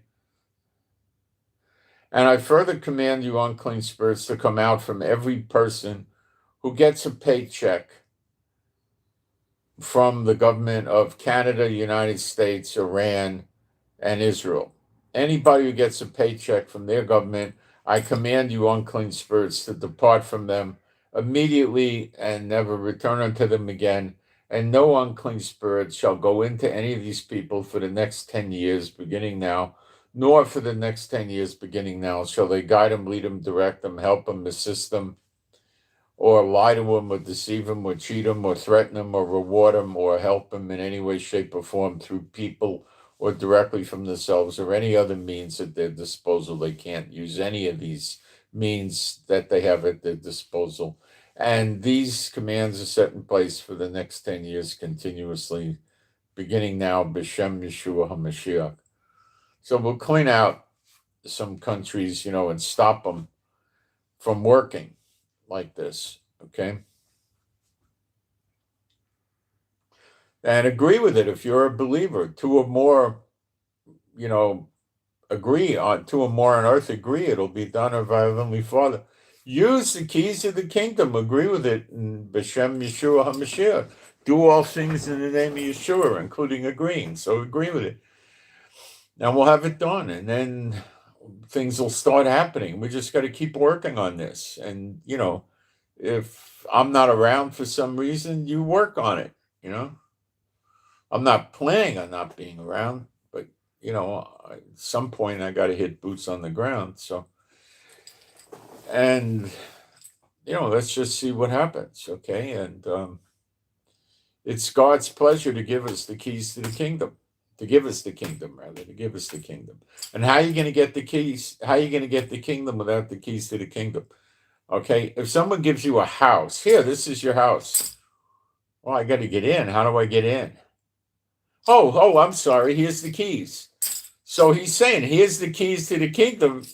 And I further command you unclean spirits to come out from every person who gets a paycheck from the government of Canada, United States, Iran, and Israel. Anybody who gets a paycheck from their government, I command you unclean spirits to depart from them immediately and never return unto them again. And no unclean spirit shall go into any of these people for the next 10 years, beginning now, nor for the next 10 years, beginning now, shall they guide them, lead them, direct them, help them, assist them, or lie to them, or deceive them, or cheat them, or threaten them, or reward them, or help them in any way, shape, or form through people, or directly from themselves, or any other means at their disposal. They can't use any of these means that they have at their disposal. And these commands are set in place for the next 10 years continuously, beginning now, B'Shem Yeshua HaMashiach. So we'll clean out some countries, and stop them from working like this, okay? And agree with it if you're a believer. Two or more, agree on, two or more on earth agree, it'll be done of our Heavenly Father. Use the keys of the kingdom. Agree with it in B'Shem Yeshua HaMashiach. Do all things in the name of Yeshua, including agreeing. So agree with it. And we'll have it done. And then things will start happening. We just got to keep working on this. And, if I'm not around for some reason, you work on it, I'm not planning on not being around, but, at some point I got to hit boots on the ground. So, and, let's just see what happens, okay? And it's God's pleasure to give us the keys to the kingdom. To give us the kingdom. And how are you going to get the keys? How are you going to get the kingdom without the keys to the kingdom? Okay, if someone gives you a house, here, this is your house. Well, I got to get in. How do I get in? Oh, I'm sorry. Here's the keys. So he's saying, here's the keys to the kingdom.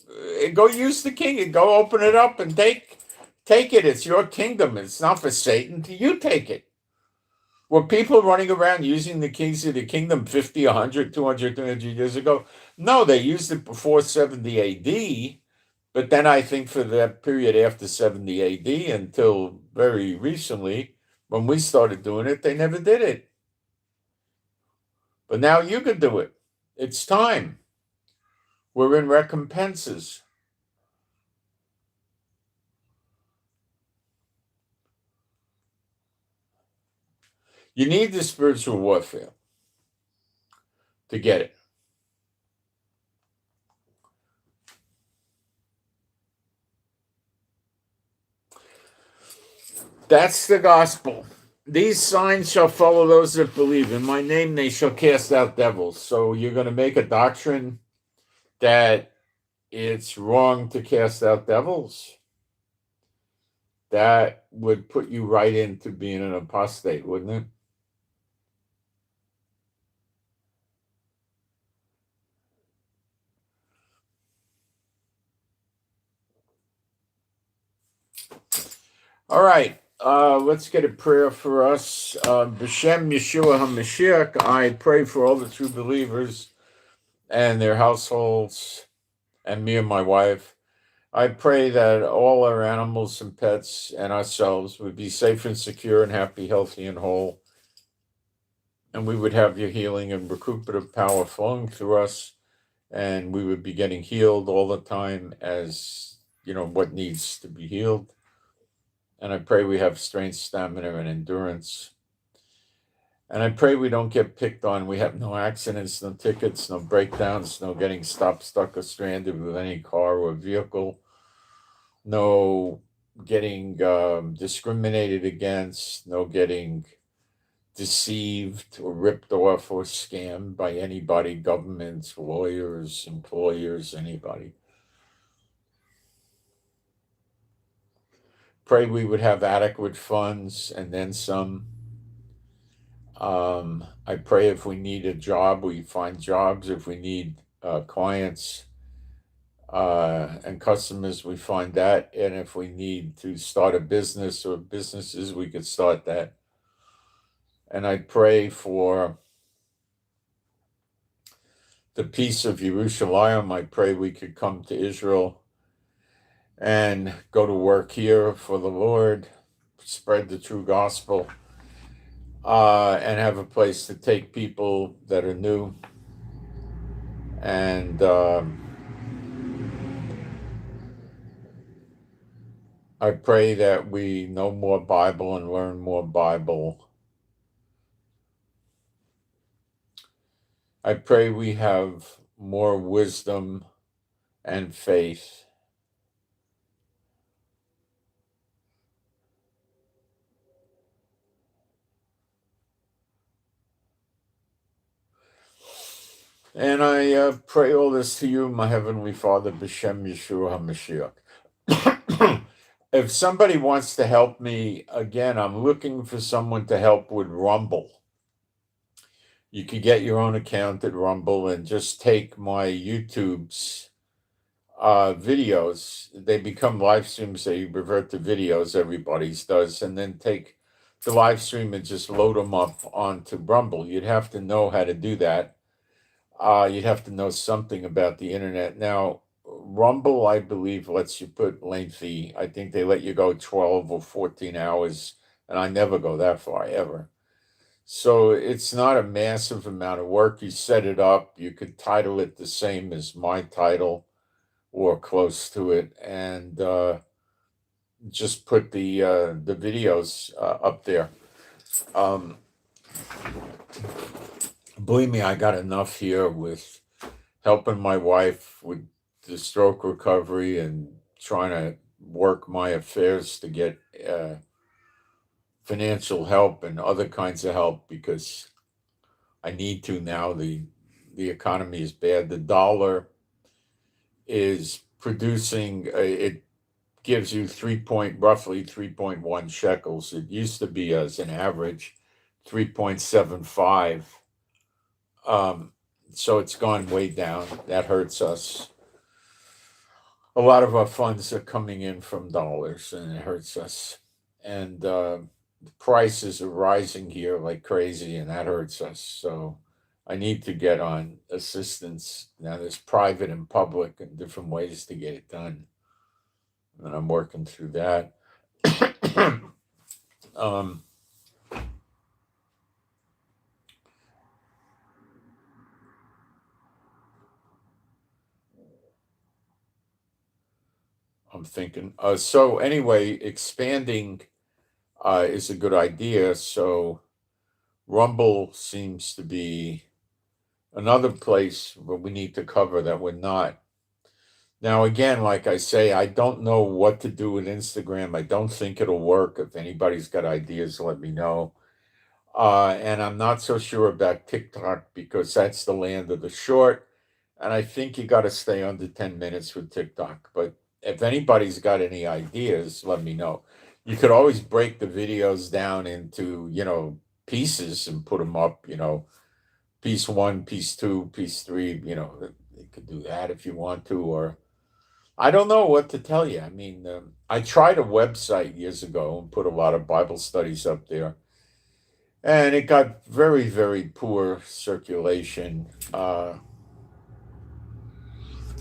Go use the kingdom. Go open it up and take it. It's your kingdom. It's not for Satan. You take it. Were people running around using the keys of the kingdom 50, 100, 200, 300 years ago? No, they used it before 70 AD. But then I think for that period after 70 AD until very recently, when we started doing it, they never did it. But now you can do it. It's time. We're in recompenses. You need the spiritual warfare to get it. That's the gospel. These signs shall follow those that believe. In my name they shall cast out devils. So you're going to make a doctrine that it's wrong to cast out devils? That would put you right into being an apostate, wouldn't it? All right. Let's get a prayer for us. B'Shem Yeshua HaMashiach, I pray for all the true believers and their households and me and my wife. I pray that all our animals and pets and ourselves would be safe and secure and happy, healthy and whole. And we would have your healing and recuperative power flowing through us. And we would be getting healed all the time as, what needs to be healed. And I pray we have strength, stamina, and endurance. And I pray we don't get picked on. We have no accidents, no tickets, no breakdowns, no getting stopped, stuck, or stranded with any car or vehicle. No getting discriminated against, no getting deceived or ripped off or scammed by anybody, governments, lawyers, employers, anybody. Pray we would have adequate funds and then some. I pray if we need a job, we find jobs. If we need clients and customers, we find that. And if we need to start a business or businesses, we could start that. And I pray for the peace of Jerusalem. I pray we could come to Israel and go to work here for the Lord, spread the true gospel, and have a place to take people that are new. And I pray that we know more Bible and learn more Bible. I pray we have more wisdom and faith. And I pray all this to you, my Heavenly Father, B'Shem Yeshua HaMashiach. If somebody wants to help me, again, I'm looking for someone to help with Rumble. You could get your own account at Rumble and just take my YouTube's videos. They become live streams. They revert to videos, everybody's does, and then take the live stream and just load them up onto Rumble. You'd have to know how to do that. You'd have to know something about the internet. Now, Rumble, I believe, lets you put lengthy. I think they let you go 12 or 14 hours, and I never go that far ever. So it's not a massive amount of work. You set it up. You could title it the same as my title or close to it, and just put the videos up there. Um, Believe me, I got enough here with helping my wife with the stroke recovery and trying to work my affairs to get financial help and other kinds of help because I need to now. The economy is bad. The dollar is producing it gives you roughly 3.1 shekels. It used to be as an average 3.75. So it's gone way down. That hurts us. A lot of our funds are coming in from dollars, and it hurts us. And the prices are rising here like crazy, and that hurts us. So I need to get on assistance. Now, there's private and public and different ways to get it done. And I'm working through that. um, I'm thinking. So anyway, expanding is a good idea. So Rumble seems to be another place where we need to cover that we're not. Now, again, like I say, I don't know what to do with Instagram. I don't think it'll work. If anybody's got ideas, let me know. And I'm not so sure about TikTok because that's the land of the short. And I think you got to stay under 10 minutes with TikTok. But if anybody's got any ideas, let me know. You could always break the videos down into, pieces and put them up, piece one, piece two, piece three, you could do that if you want to. Or I don't know what to tell you. I mean, I tried a website years ago and put a lot of Bible studies up there. And it got very, very poor circulation.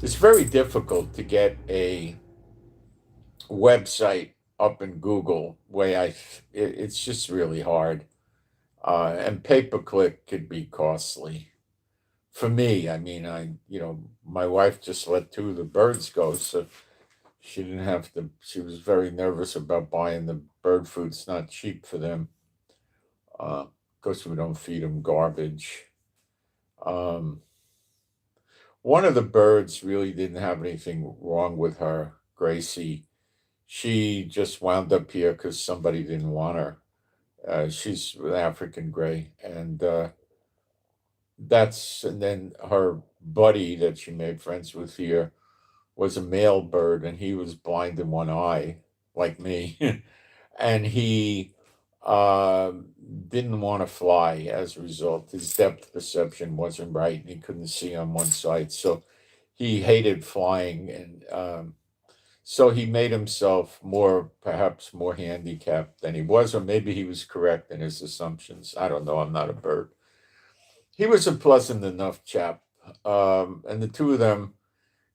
It's very difficult to get a website up in Google. It's just really hard. And pay-per-click could be costly. For me, I mean, my wife just let two of the birds go, so she didn't have to. She was very nervous about buying the bird food. It's not cheap for them. Of course, we don't feed them garbage. Um, One of the birds really didn't have anything wrong with her, Gracie. She just wound up here because somebody didn't want her. She's an African gray, and and then her buddy that she made friends with here was a male bird, and he was blind in one eye, like me, and he uh, didn't want to fly as a result. His depth perception wasn't right, and he couldn't see on one side, so he hated flying, and so he made himself perhaps more handicapped than he was, or maybe he was correct in his assumptions. I don't know. I'm not a bird. He was a pleasant enough chap, and the two of them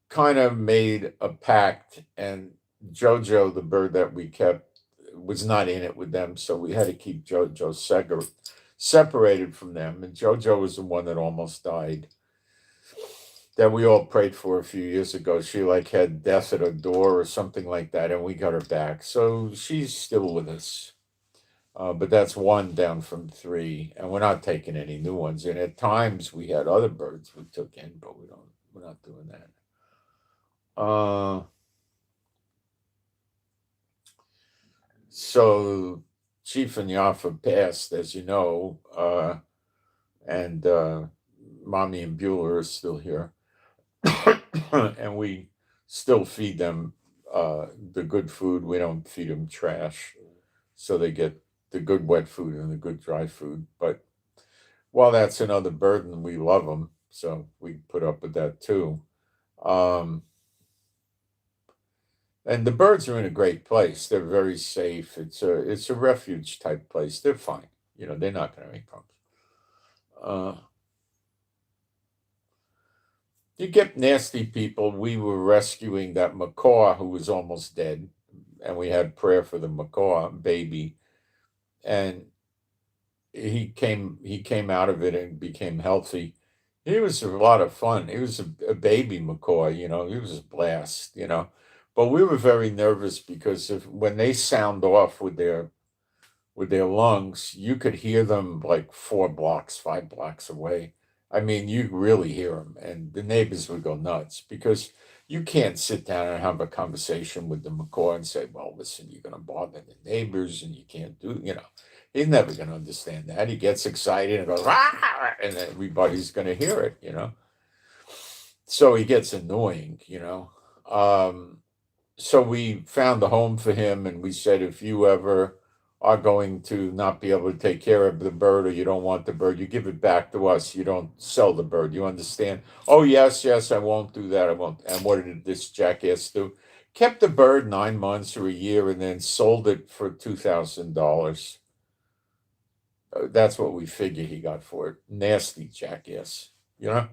kind of made a pact. And Jojo, the bird that we kept, was not in it with them, so we had to keep Jojo separated from them. And Jojo was the one that almost died, that we all prayed for a few years ago. She like had death at her door or something like that, and we got her back. So she's still with us. But that's one down from three, and we're not taking any new ones in. At times we had other birds we took in, but we're not doing that. So Chief and Yaffa passed, as you know, and Mommy and Bueller are still here. And we still feed them the good food. We don't feed them trash, so they get the good wet food and the good dry food. But while that's another burden, we love them, so we put up with that too. Um, and the birds are in a great place. They're very safe. It's a refuge type place. They're fine. They're not going to make problems. Uh, you get nasty people. We were rescuing that macaw who was almost dead, and we had prayer for the macaw baby, and he came out of it and became healthy. He was a lot of fun. He was a baby macaw. He was a blast. But we were very nervous because when they sound off with their lungs, you could hear them like 4 blocks, 5 blocks away. I mean, you really hear them, and the neighbors would go nuts because you can't sit down and have a conversation with the macaw and say, "Well, listen, you're going to bother the neighbors, and you can't do." He's never going to understand that. He gets excited and goes, "Ah!" And everybody's going to hear it. So he gets annoying. So we found a home for him, and we said, if you ever are going to not be able to take care of the bird, or you don't want the bird, you give it back to us. You don't sell the bird. You understand? Oh, yes, yes, I won't do that. I won't. And what did this jackass do? Kept the bird 9 months or a year and then sold it for $2,000. That's what we figure he got for it. Nasty jackass. You know?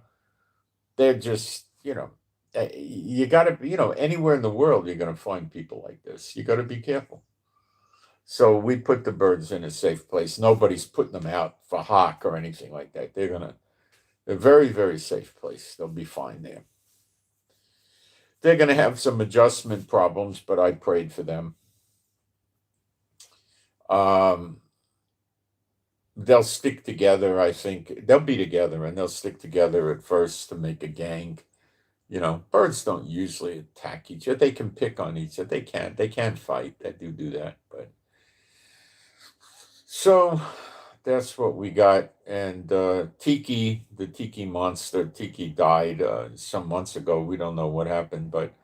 They're just. You got to, anywhere in the world, you're going to find people like this. You got to be careful. So we put the birds in a safe place. Nobody's putting them out for hawk or anything like that. They're very, very safe place. They'll be fine there. They're going to have some adjustment problems, but I prayed for them. They'll stick together. I think they'll be together, and they'll stick together at first to make a gang. Birds don't usually attack each other. They can pick on each other. They can't fight. They do that. But so that's what we got. And Tiki, the Tiki monster, Tiki died some months ago. We don't know what happened, but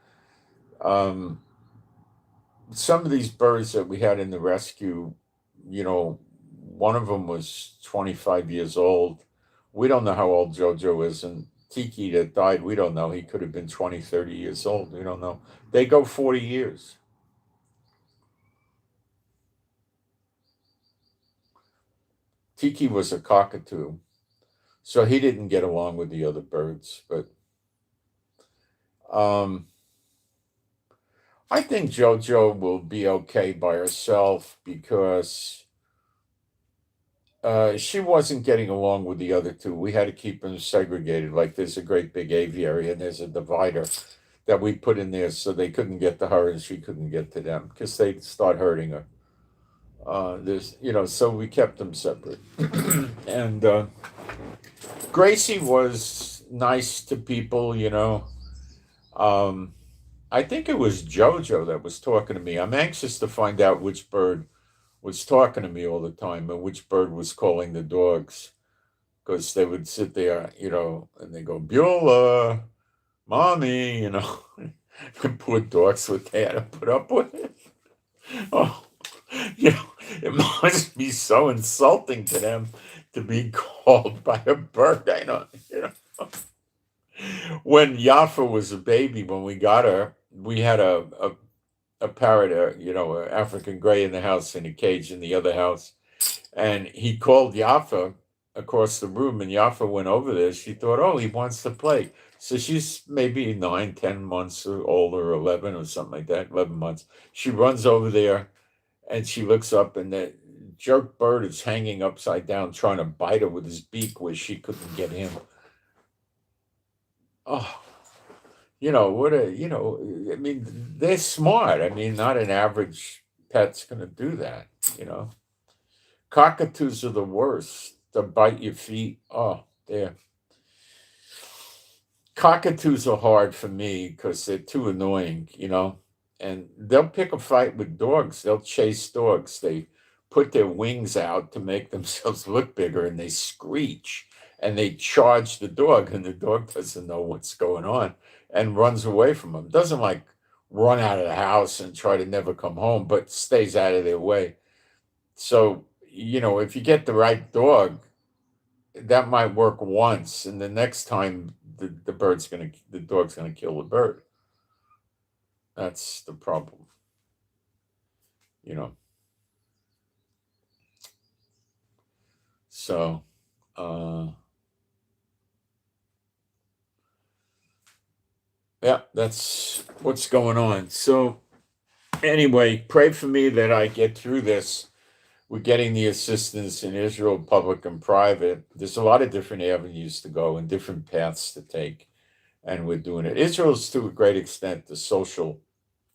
um, some of these birds that we had in the rescue, one of them was 25 years old. We don't know how old Jojo is, and Tiki that died, we don't know. He could have been 20, 30 years old. We don't know. They go 40 years. Tiki was a cockatoo, so he didn't get along with the other birds. But I think Jojo will be okay by herself because she wasn't getting along with the other two. We had to keep them segregated. Like there's a great big aviary and there's a divider that we put in there so they couldn't get to her and she couldn't get to them because they'd start hurting her. So we kept them separate. And Gracie was nice to people. I think it was Jojo that was talking to me. I'm anxious to find out which bird was talking to me all the time and which bird was calling the dogs because they would sit there, and they go, Beulah, mommy, the poor dogs, what they had to put up with. Oh, it must be so insulting to them to be called by a bird. I know. When Yafa was a baby, when we got her, we had a parrot, an African gray in the house and a cage in the other house. And he called Yafa across the room, and Yafa went over there. She thought, oh, he wants to play. So she's maybe 9, 10 months old or 11 or something like that, 11 months. She runs over there and she looks up, and the jerk bird is hanging upside down trying to bite her with his beak where she couldn't get him. Oh, I mean, they're smart. I mean, not an average pet's going to do that. Cockatoos are the worst. They'll bite your feet. Oh, they're. Cockatoos are hard for me because they're too annoying. And they'll pick a fight with dogs. They'll chase dogs. They put their wings out to make themselves look bigger, and they screech and they charge the dog, and the dog doesn't know what's going on and runs away from them. Doesn't like run out of the house and try to never come home, but stays out of their way. So, if you get the right dog, that might work once, and the next time the dog's gonna kill the bird. That's the problem, you know. So, yeah, that's what's going on. So, anyway, pray for me that I get through this. We're getting the assistance in Israel, public and private. There's a lot of different avenues to go and different paths to take, and we're doing it. Israel's to a great extent the social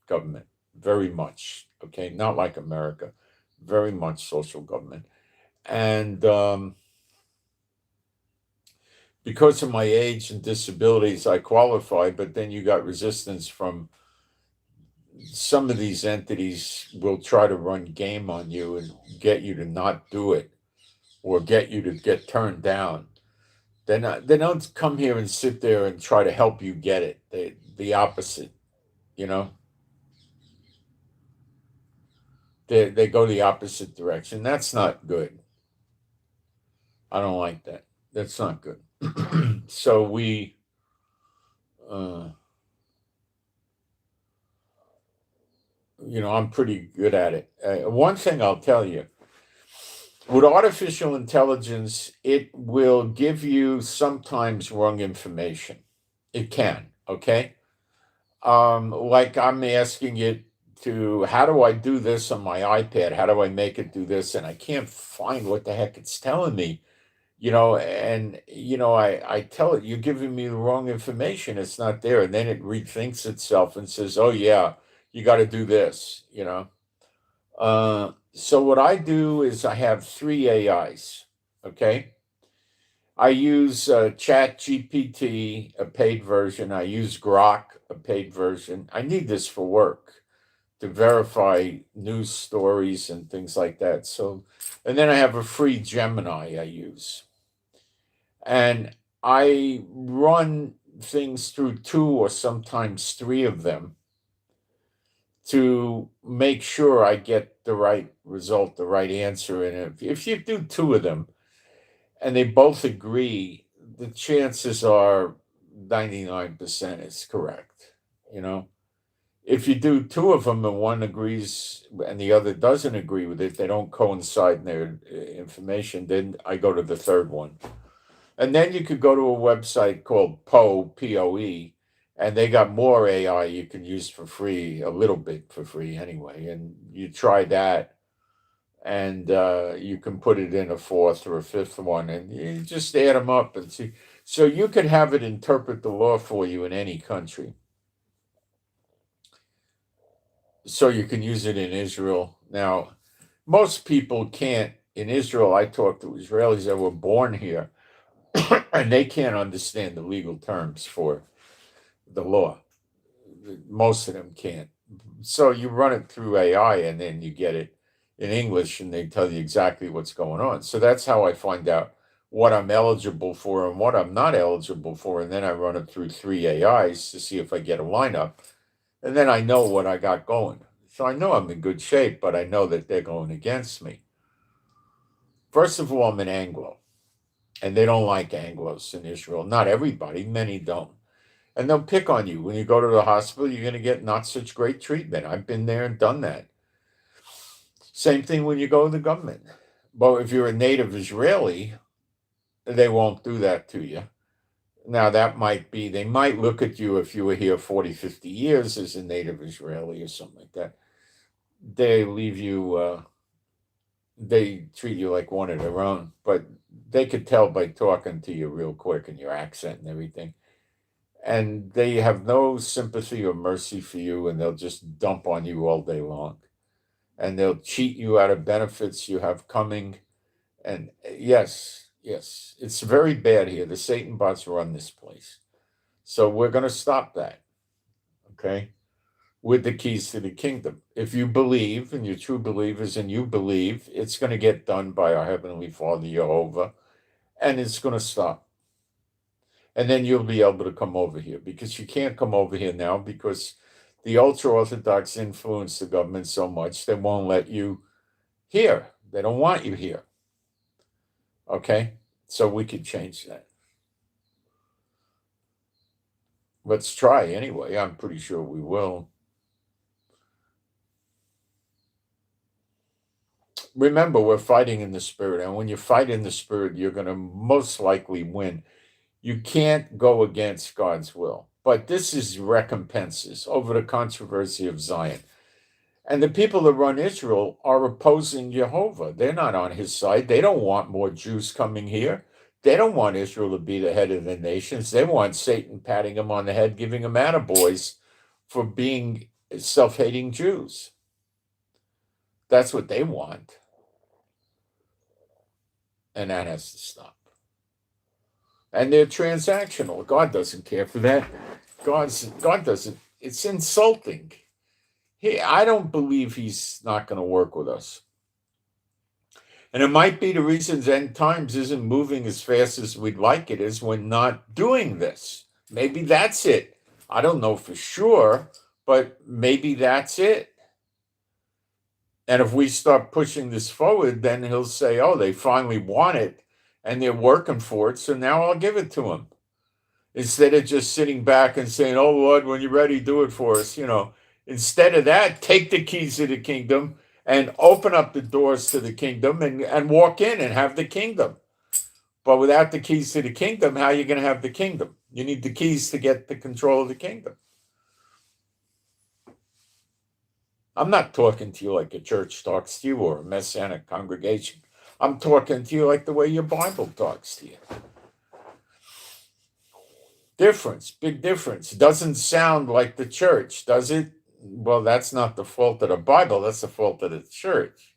government, very much. Okay, not like America, very much social government. And because of my age and disabilities, I qualify, but then you got resistance from some of these entities will try to run game on you and get you to not do it or get you to get turned down. They don't come here and sit there and try to help you get it. The opposite, you know. They go the opposite direction. That's not good. I don't like that. That's not good. So uh, I'm pretty good at it. One thing I'll tell you, with artificial intelligence, it will give you sometimes wrong information. It can, okay? Like I'm asking it to, how do I do this on my iPad? How do I make it do this? And I can't find what the heck it's telling me, and I tell it, you're giving me the wrong information. It's not there. And then it rethinks itself and says, oh yeah, you got to do this. So what I do is I have 3 AIs. Okay. I use Chat GPT, a paid version. I use Grok, a paid version. I need this for work to verify news stories and things like that. So, and then I have a free Gemini I use. And I run things through 2 or sometimes 3 of them to make sure I get the right result, the right answer. And if you do 2 of them and they both agree, the chances are 99% is correct. If you do 2 of them and one agrees and the other doesn't agree with it, they don't coincide in their information, then I go to the third one. And then you could go to a website called Poe, and they got more AI you can use for free, a little bit for free anyway. And you try that, and you can put it in a 4th or a 5th one, and you just add them up and see. So you could have it interpret the law for you in any country. So you can use it in Israel. Now, most people can't. In Israel, I talk to Israelis that were born here, and they can't understand the legal terms for the law. Most of them can't. So you run it through AI, and then you get it in English, and they tell you exactly what's going on. So that's how I find out what I'm eligible for and what I'm not eligible for. And then I run it through 3 AIs to see if I get a lineup. And then I know what I got going. So I know I'm in good shape, but I know that they're going against me. First of all, I'm an Anglo, and they don't like Anglos in Israel. Not everybody, many don't. And they'll pick on you. When you go to the hospital, you're going to get not such great treatment. I've been there and done that. Same thing when you go to the government. But if you're a native Israeli, they won't do that to you. Now, that might be, they might look at you if you were here 40, 50 years as a native Israeli or something like that. They leave you, they treat you like one of their own, but they could tell by talking to you real quick and your accent and everything. And they have no sympathy or mercy for you, and they'll just dump on you all day long. And they'll cheat you out of benefits you have coming. And yes, it's very bad here. The Satan bots run this place. So we're going to stop that, okay, with the keys to the kingdom. If you believe, and you're true believers, and you believe, it's going to get done by our Heavenly Father, Jehovah, and it's going to stop. And then you'll be able to come over here, because you can't come over here now because The ultra-Orthodox influence the government so much they won't let you here. They don't want you here. Okay? So we could change that. Let's try anyway. I'm pretty sure we will. Remember, we're fighting in the spirit. And when you fight in the spirit, you're going to most likely win. You can't go against God's will. But this is recompenses over the controversy of Zion. And the people that run Israel are opposing Jehovah. They're not on his side. They don't want more Jews coming here. They don't want Israel to be the head of the nations. They want Satan patting them on the head, giving them attaboys for being self-hating Jews. That's what they want. And that has to stop. And they're transactional. God doesn't care for that. God doesn't. It's insulting. I don't believe he's not going to work with us. And it might be the reasons end times isn't moving as fast as we'd like it is when not doing this. Maybe that's it. I don't know for sure, but maybe that's it. And if we start pushing this forward, then he'll say, oh, they finally want it and they're working for it, so now I'll give it to them. Instead of just sitting back and saying, oh, Lord, when you're ready, do it for us. Instead of that, take the keys to the kingdom and open up the doors to the kingdom and walk in and have the kingdom. But without the keys to the kingdom, how are you going to have the kingdom? You need the keys to get the control of the kingdom. I'm not talking to you like a church talks to you or a Messianic congregation. I'm talking to you like the way your Bible talks to you. Difference, big difference. Doesn't sound like the church, does it? Well, that's not the fault of the Bible. That's the fault of the church.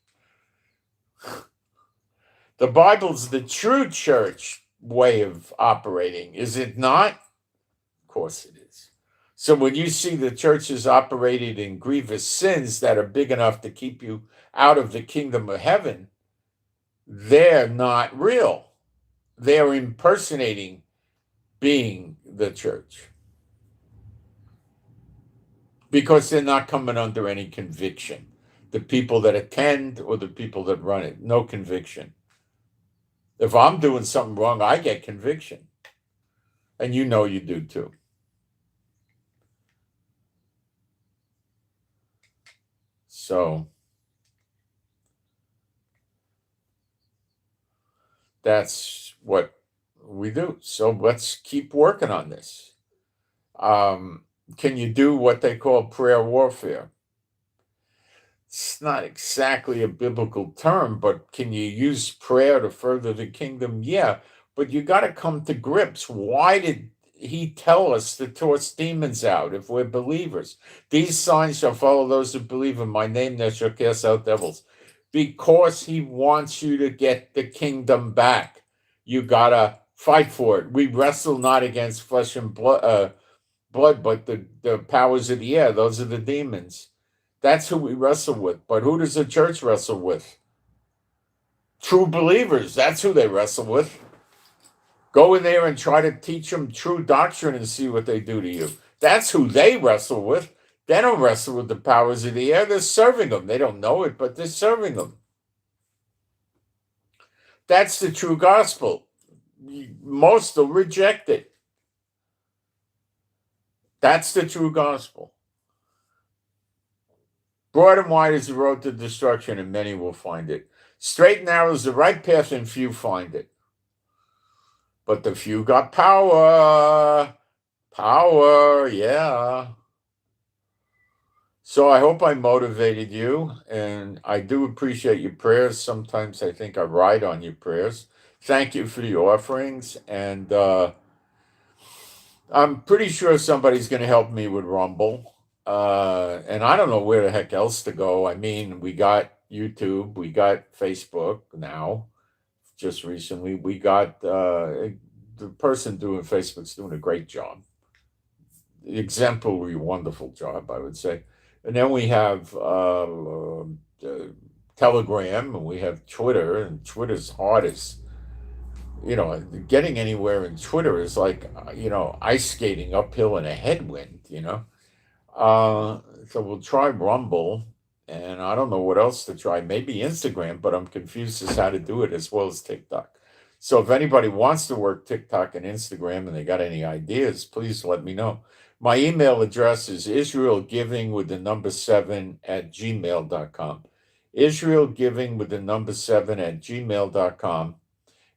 The Bible's the true church way of operating, is it not? Of course it is. So when you see the churches operated in grievous sins that are big enough to keep you out of the kingdom of heaven, they're not real. They're impersonating being the church. Because they're not coming under any conviction. The people that attend or the people that run it, no conviction. If I'm doing something wrong, I get conviction. And you know you do too. So that's what we do. So let's keep working on this. Can you do what they call prayer warfare? It's not exactly a biblical term, but can you use prayer to further the kingdom? Yeah, but you got to come to grips. Why did he tell us to toss demons out if we're believers? These signs shall follow those who believe in my name, that shall cast out devils. Because he wants you to get the kingdom back. You got to fight for it. We wrestle not against flesh and blood, but the powers of the air. Those are the demons. That's who we wrestle with. But who does the church wrestle with? True believers. That's who they wrestle with. Go in there and try to teach them true doctrine and see what they do to you. That's who they wrestle with. They don't wrestle with the powers of the air. They're serving them. They don't know it, but they're serving them. That's the true gospel. Most will reject it. That's the true gospel. Broad and wide is the road to destruction, and many will find it. Straight and narrow is the right path, and few find it. But the few got power. Power, yeah. So I hope I motivated you, and I do appreciate your prayers. Sometimes I think I ride on your prayers. Thank you for the offerings, and I'm pretty sure somebody's going to help me with Rumble. And I don't know where the heck else to go. I mean, we got YouTube, we got Facebook now, just recently. We got the person doing Facebook's doing a great job. Exemplary, wonderful job, I would say. And then we have Telegram, and we have Twitter, and Twitter's hard as, getting anywhere in Twitter is like, ice skating uphill in a headwind, So we'll try Rumble, and I don't know what else to try. Maybe Instagram, but I'm confused as how to do it, as well as TikTok. So if anybody wants to work TikTok and Instagram and they got any ideas, please let me know. My email address is israelgiving with the number 7 at gmail.com. Israelgiving with the number 7 at gmail.com.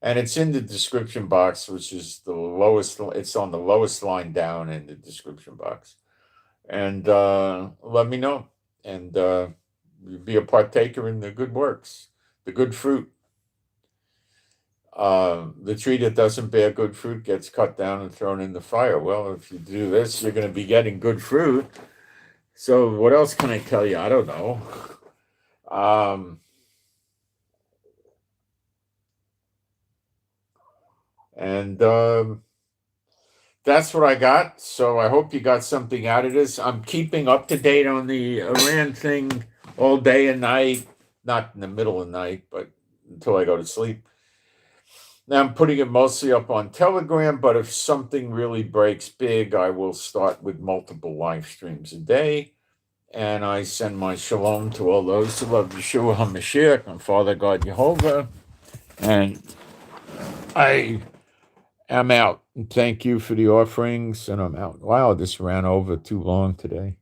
And it's in the description box, which is the lowest, it's on the lowest line down in the description box. And let me know. And be a partaker in the good works, the good fruit. The tree that doesn't bear good fruit gets cut down and thrown in the fire. Well, if you do this, you're going to be getting good fruit. So what else can I tell you? I don't know. And that's what I got. So I hope you got something out of this. I'm keeping up to date on the Iran thing all day and night, not in the middle of the night, but until I go to sleep. Now I'm putting it mostly up on Telegram, but if something really breaks big, I will start with multiple live streams a day. And I send my shalom to all those who love Yeshua HaMashiach and Father God Jehovah. And I am out. Thank you for the offerings, and I'm out. Wow, this ran over too long today.